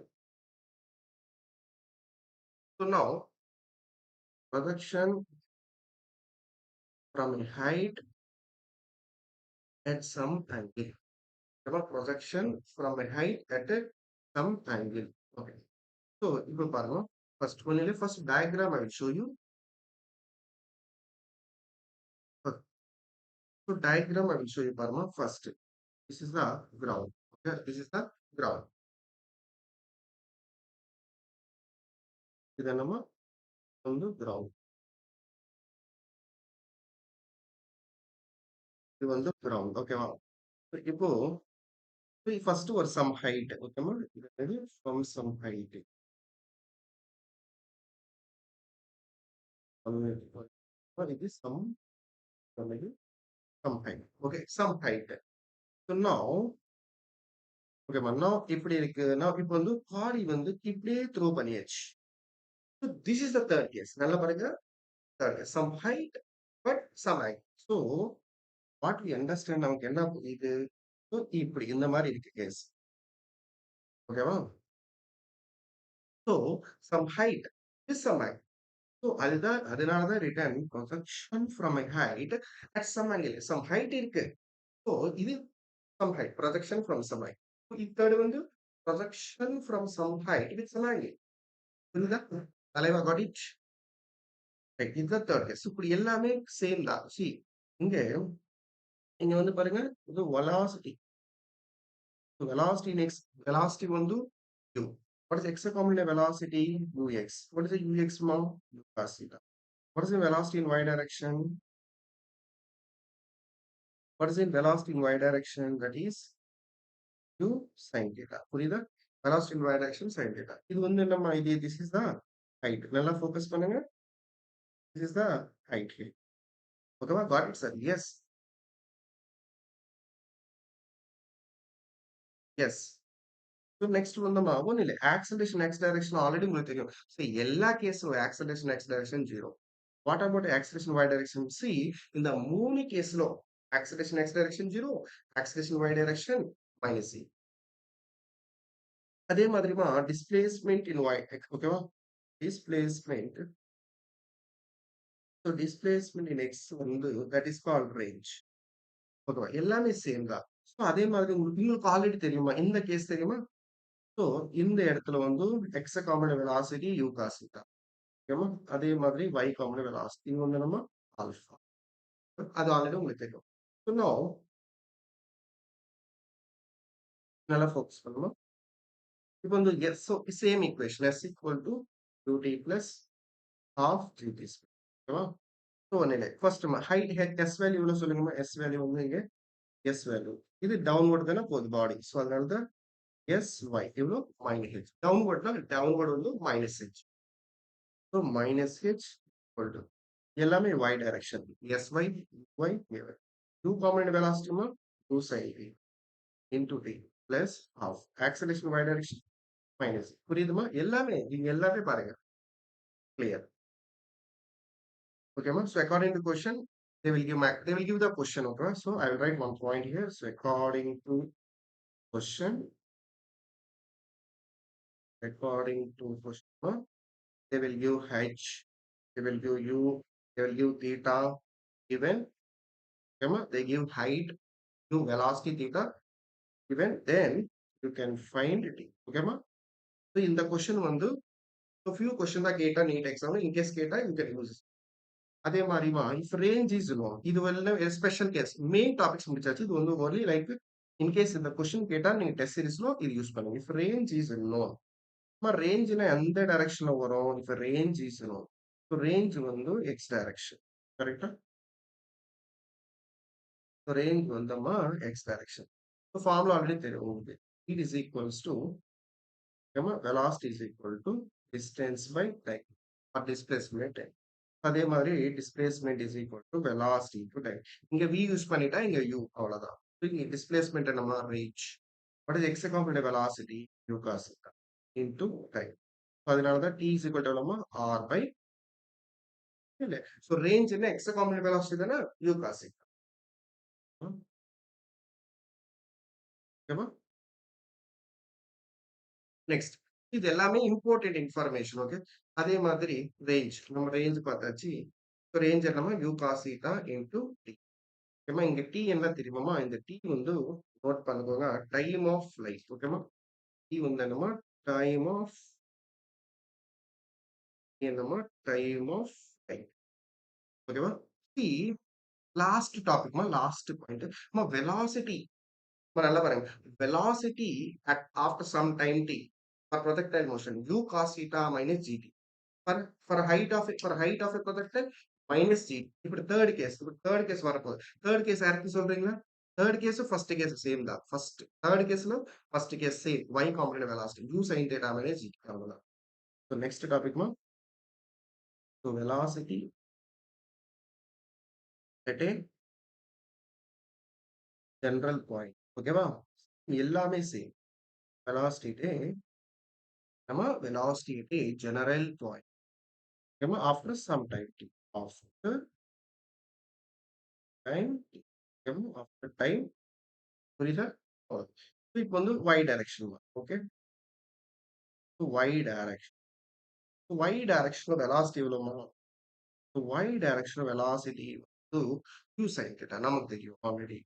So now projection from a height at some angle. Projection from a height at some angle. Okay. So இப்போ பாருங்க. First diagram I will show you. So diagram I will show you Parma first. This is the ground. Okay, this is the ground. இது நம்ம வந்து ground. இது வந்து ground. ஓகேவா? இப்போ first ஒரு some height. ஓகேமா? இது from some height. இது some height. Okay, some height. So now ஓகேமா now இப்படி இருக்கு. now இப்போ வந்து பாடி வந்து இப்படியே த்ரோ பண்ணியாச்சு. So this is the third case. நல்லா பாருங்க. Third case. Some height but some height. So what we understand நமக்கு என்ன புரியுது ஸோ இப்படி இந்த மாதிரி இருக்கு கேஸ் ஓகேவா so some height is some height so அதுதான் அதனாலதான் return projection from a height at some angle some height இருக்கு ஸோ இது some height projection from some height இத்தோடு வந்து projection from some height with some angle புரியுதா தலைவா got it இதுதான் third case இப்படி எல்லாமே சேம் தான் சி இங்க இங்க வந்து பாருங்க இது வெலாசிட்டி velocity next velocity ಒಂದು u. What is x component velocity? ux. What is the ux mom? U cos theta. What is the velocity in y direction? What is the velocity in y direction? That is u sin theta. புரியுதா? Velocity in y direction sin theta. இது வந்து நம்ம இது this is the height. நல்லா focus பண்ணுங்க. This is the height here. ஓகேவா? Got it sir. Yes. Yes. So next வந்தோமா ஒன்றும் இல்லை ஆக்சலரேஷன் எக்ஸ் டைரக்ஷன் ஆல்ரெடி உங்களுக்கு தெரியும் ஸோ எல்லா கேஸும் acceleration x direction zero what about acceleration y direction g இந்த மூணு கேஸ்ல acceleration x direction zero acceleration y direction minus g அதே மாதிரிமா டிஸ்பிளேஸ்மெண்ட் இன் ஒய் ஓகேவா displacement so displacement in x வந்து தட் இஸ் கால்ட் ரேஞ்ச். ஓகேவா? எல்லாமே same தான். ஸோ அதே மாதிரி உங்களுக்கு ஆல்ரெடி தெரியுமா? இந்த கேஸ் தெரியுமா? ஸோ இந்த இடத்துல வந்து x component velocity u cos theta. ஓகேவா? அதே மாதிரி y காம்பவுண்ட் வெலாசிட்டி இது வந்து நம்ம ஆல்பா. அது ஆல்ரெடி உங்களுக்கு தெரியும். ஸோ நவ் நல்லா ஃபோக்கஸ் பண்ணணும். இப்போ வந்து yes so same equation s equal to ut plus half gt square. ஓகேவா? ஸோ ஒன்றும் இல்லை. ஃபர்ஸ்ட் ஹைட் எஸ் வேல்யூ எவ்வளோ சொல்லுங்கம்மா? எஸ் வேல்யூ வந்து இங்கே எஸ் வேல்யூ. இது டவுன்வர்ட் தானே போகுது பாடி. ஸோ அதனால தான் எஸ் ஒய் எவ்வளோ மைனஸ் ஹெச். டவுன்வர்ட்னா டவுன்வர்ட் வந்து minus h. So minus h equal to எல்லாமே y direction. S y y two component வெலாசிட்டிமா two sine v into t plus half acceleration y direction minus. புரியுதுமா? எல்லாமே நீங்க எல்லாமே பாருங்க clear. Okay, ma'am. So according to question, they will give the question. Okay, so I will write one point here. So according to question, they will give h, they will give u, they will give theta given. Okay, ma'am. They give height, give velocity theta given. Then you can find it. Okay, ma'am. So in the question one, so few questions are கேட்டா NEET exam in case கேட்டா you can use this. அதே மாதிரிமா if range is no இது வந்து special case main topics முடிச்சாச்சு. இது வந்து only like in case இந்த கொஸ்டின் கேட்டா நீங்க டெஸ்ட் சீரிஸ்ல இது யூஸ் பண்ணுங்க. இஃப் ரேஞ்ச் இஸ் நோ ரேஞ்ச்னா எந்த டைரக்ஷன்ல வரும்? If range is no range வந்து எக்ஸ் டைரக்ஷன். கரெக்டா? ரேஞ்ச் வந்தோமா எக்ஸ் டைரக்ஷன். ஃபார்முலா ஆல்ரெடி தெரியும் உங்களுக்கு. It is equals to velocity is equal to distance by time or displacement time. அதே மாதிரி displacement is equal to velocity to time. இங்க v use பண்ணிட்டா இங்க u அவ்வளவுதான். இங்க டிஸ்பிளேஸ்மெண்ட் நம்ம range. What is x component velocity u cos theta into time. அதனால தான் t இஸ் ஈக்குவல் டு நம்ம r பை இல்ல. சோ ரேஞ்ச் என்ன எக்ஸ் காம்பவுண்ட் வெலாசிட்டி தானே u காஸ் தீட்டா. ஓகேவா? நெக்ஸ்ட் இது எல்லாமே இம்பார்ட்டன்ட் இன்ஃபர்மேஷன். ஓகே. அதே மாதிரி ரேஞ்ச் நம்ம ரேஞ்ச் பார்த்தாச்சு. ரேஞ்ச் என்னமா u cos theta into t. ஓகேமா? இங்க டி என்ன தெரியுமாமா? இந்த டி வந்து நோட் பண்ணுங்க. Time of life. ஓகேமா? டி வந்து என்னமா? டைம் ஆஃப் என்னமா? Time of life. ஓகேவா? டி லாஸ்ட் டாபிக்மா லாஸ்ட் பாயிண்ட். வெலாசிட்டி நல்லா பாருங்க. Velocity at after some time t for projectile motion u cos theta minus gt. For height of a projectile minus g. ఇప్పుడు third case வரப்போகுது. Third case யாருக்கு சொல்றீங்களா? Third case first case same தான். Third కేసులో first case same y component velocity u sin theta minus g அவ்வளவுதான். So next topic ma. So velocity at a general point. ஓகேவா? எல்லாமே same. velocity at a நம்ம velocity at a general point. ஓகேவா? after some time t. after time t. ஓகேவா? after time புரியுதா? இப்போ வந்து y direction. Okay. y direction. y டைரக்ஷன்ல velocity எவ்வளவுமா? y டைரக்ஷன் வெலாசிட்டி வந்து u sin theta நமக்கு தெரியும் already.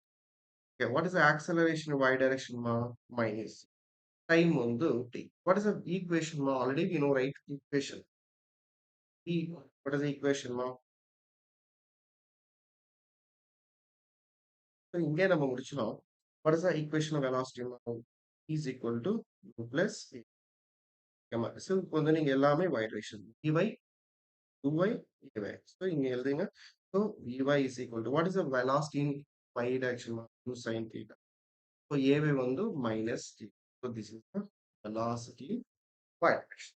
Okay. What is the acceleration y டைரக்ஷன்மா? மைனஸ். டைம் வந்து t. வாட் இஸ் தி ஈக்குவேஷன்மா? Already we know right equation. t what is the ஈக்குவேஷன்மா? இங்கே நம்ம முடிச்சோம். What is the equation of வெலாசிட்டிமா? is equal to u plus a. ஓகேமா? So இப்போ வந்து நீங்க எல்லாமே y direction. dy 2y ay. So இங்க எழுதுங்க. So vy is equal to what is the velocity in y direction? 2 sin theta. So ay வந்து minus t. So this is the velocity y direction.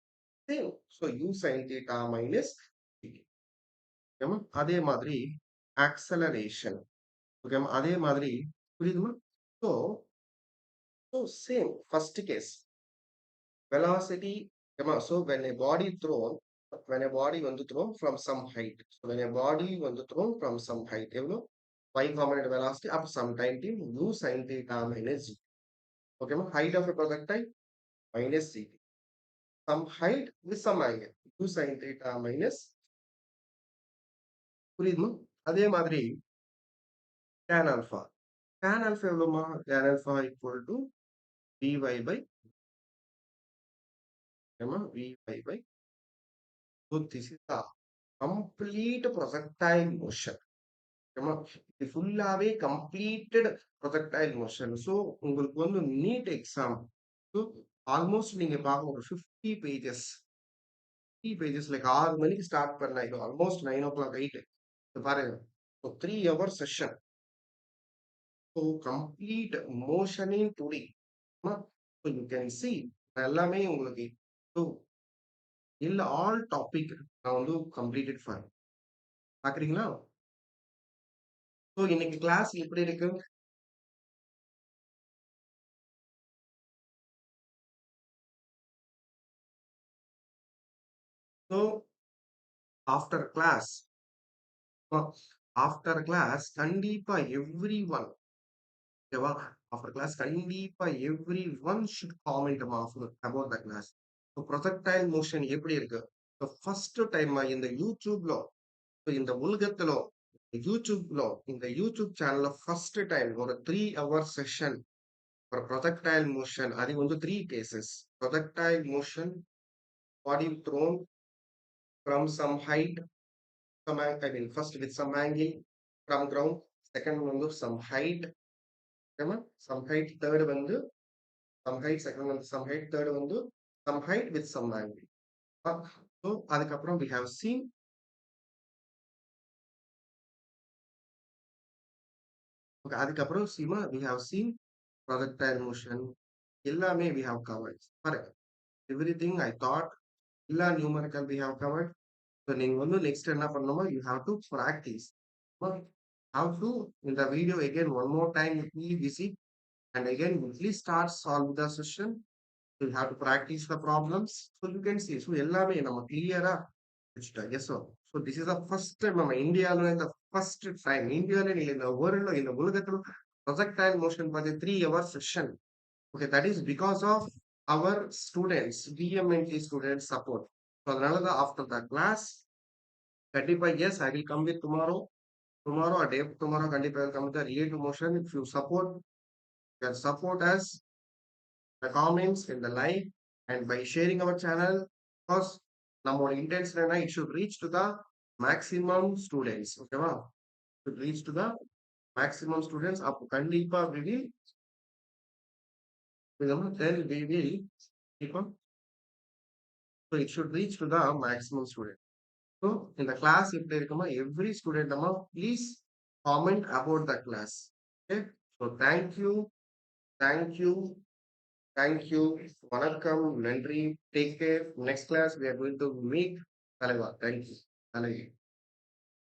Same. So u sin theta minus t. ஓகேமா? அதே மாதிரி acceleration. ஓகேமா? அதே மாதிரி புரியுதுமா? So same first case velocity. So when a body வந்து thrown from some height. So when a body வந்து thrown from some height எவ்வளோ? y component velocity up some time t u sin theta minus g. Okay, height of a projectile minus g. Some height with some angle u sin theta minus புரியுதுமா? அதே மாதிரி tan alpha. Tan alpha எவ்வளவுமா? Tan alpha equal to Vy by ஏம்மா? Vy by so this is the complete projectile motion. ஏம்மா? இது ஃபுல்லாவே completed projectile motion. So உங்களுக்கு வந்து NEET exam almost நீங்க பார்க்க ஒரு 50 pages 50 pages லைக் 6 மணிக்கு ஸ்டார்ட் பண்ண இது ஆல்மோஸ்ட் 9 o'clock 8 பாருங்க. So 3 hour session. So complete motion in 2D. So you can see எல்லாமே உங்களுக்கு so இல்ல ஆல் டாபிக் நான் வந்து கம்ப்ளீட்டட் ஃபார் பாக்குறீங்களா? ஸோ இன்னைக்கு கிளாஸ் எப்படி இருக்கு? So after class after class கண்டிப்பா எவ்ரி ஒன் ஓகேவா? ஆஃப்டர் கிளாஸ் கண்டிப்பா every one should comment about the class. So projectile motion எப்படி இருக்கு? ஃபர்ஸ்ட் டைம் இந்த யூடியூப்ல இந்த உலகத்துல இந்த யூடியூப் சேனல்ல ஃபர்ஸ்ட் டைம் ஒரு 3 hour session for projectile motion அது வந்து 3 cases. Projectile motion body thrown from some height I mean first with some angle from ground, second வந்து some height ஓகேவா? some height, third வந்து some height, second வந்து some height, third வந்து some height with some angle. So அதுக்கப்புறம் we have seen okay, அதுக்கப்புறம் Seema we have seen projectile motion எல்லாமே we have covered பாருங்க. Everything I thought எல்லா numerical we have covered. So நீங்க வந்து next என்ன பண்ணணுமா you have to practise have to இந்த video again one more time please visit and again please start solve the session. So you have to practice the problems so you can see so எல்லாமே நம்ம கிளியரா வச்சுட்டோம். Yes sir. So this is the first time நம்ம இந்தியால இந்த first time இந்தியால இல்ல இந்த வேர்ல்ட்ல இந்த உலகத்துல projectile motion பத்தி 3 hour session. Okay, that is because of our students DMNT students support. So அதனால தான் after the class கண்டிப்பா yes I will come with tomorrow or day after tomorrow கண்டிப்பா I will come with the relative motion. If you support, you can support us the comments in the live and by sharing our channel because நம்மோட intention என்ன it should reach to the maximum students. ஓகேவா? should reach to the maximum students அப்போ கண்டிப்பா then we will keep on so it should reach to the maximum student. So in the class எப்படி இருக்குமா every student நம்ம please comment about the class. Okay, so thank you, thank you. வணக்கம், நன்றி. Take care. Next class we are going to meet தலைவா. Thank you. தலைவி.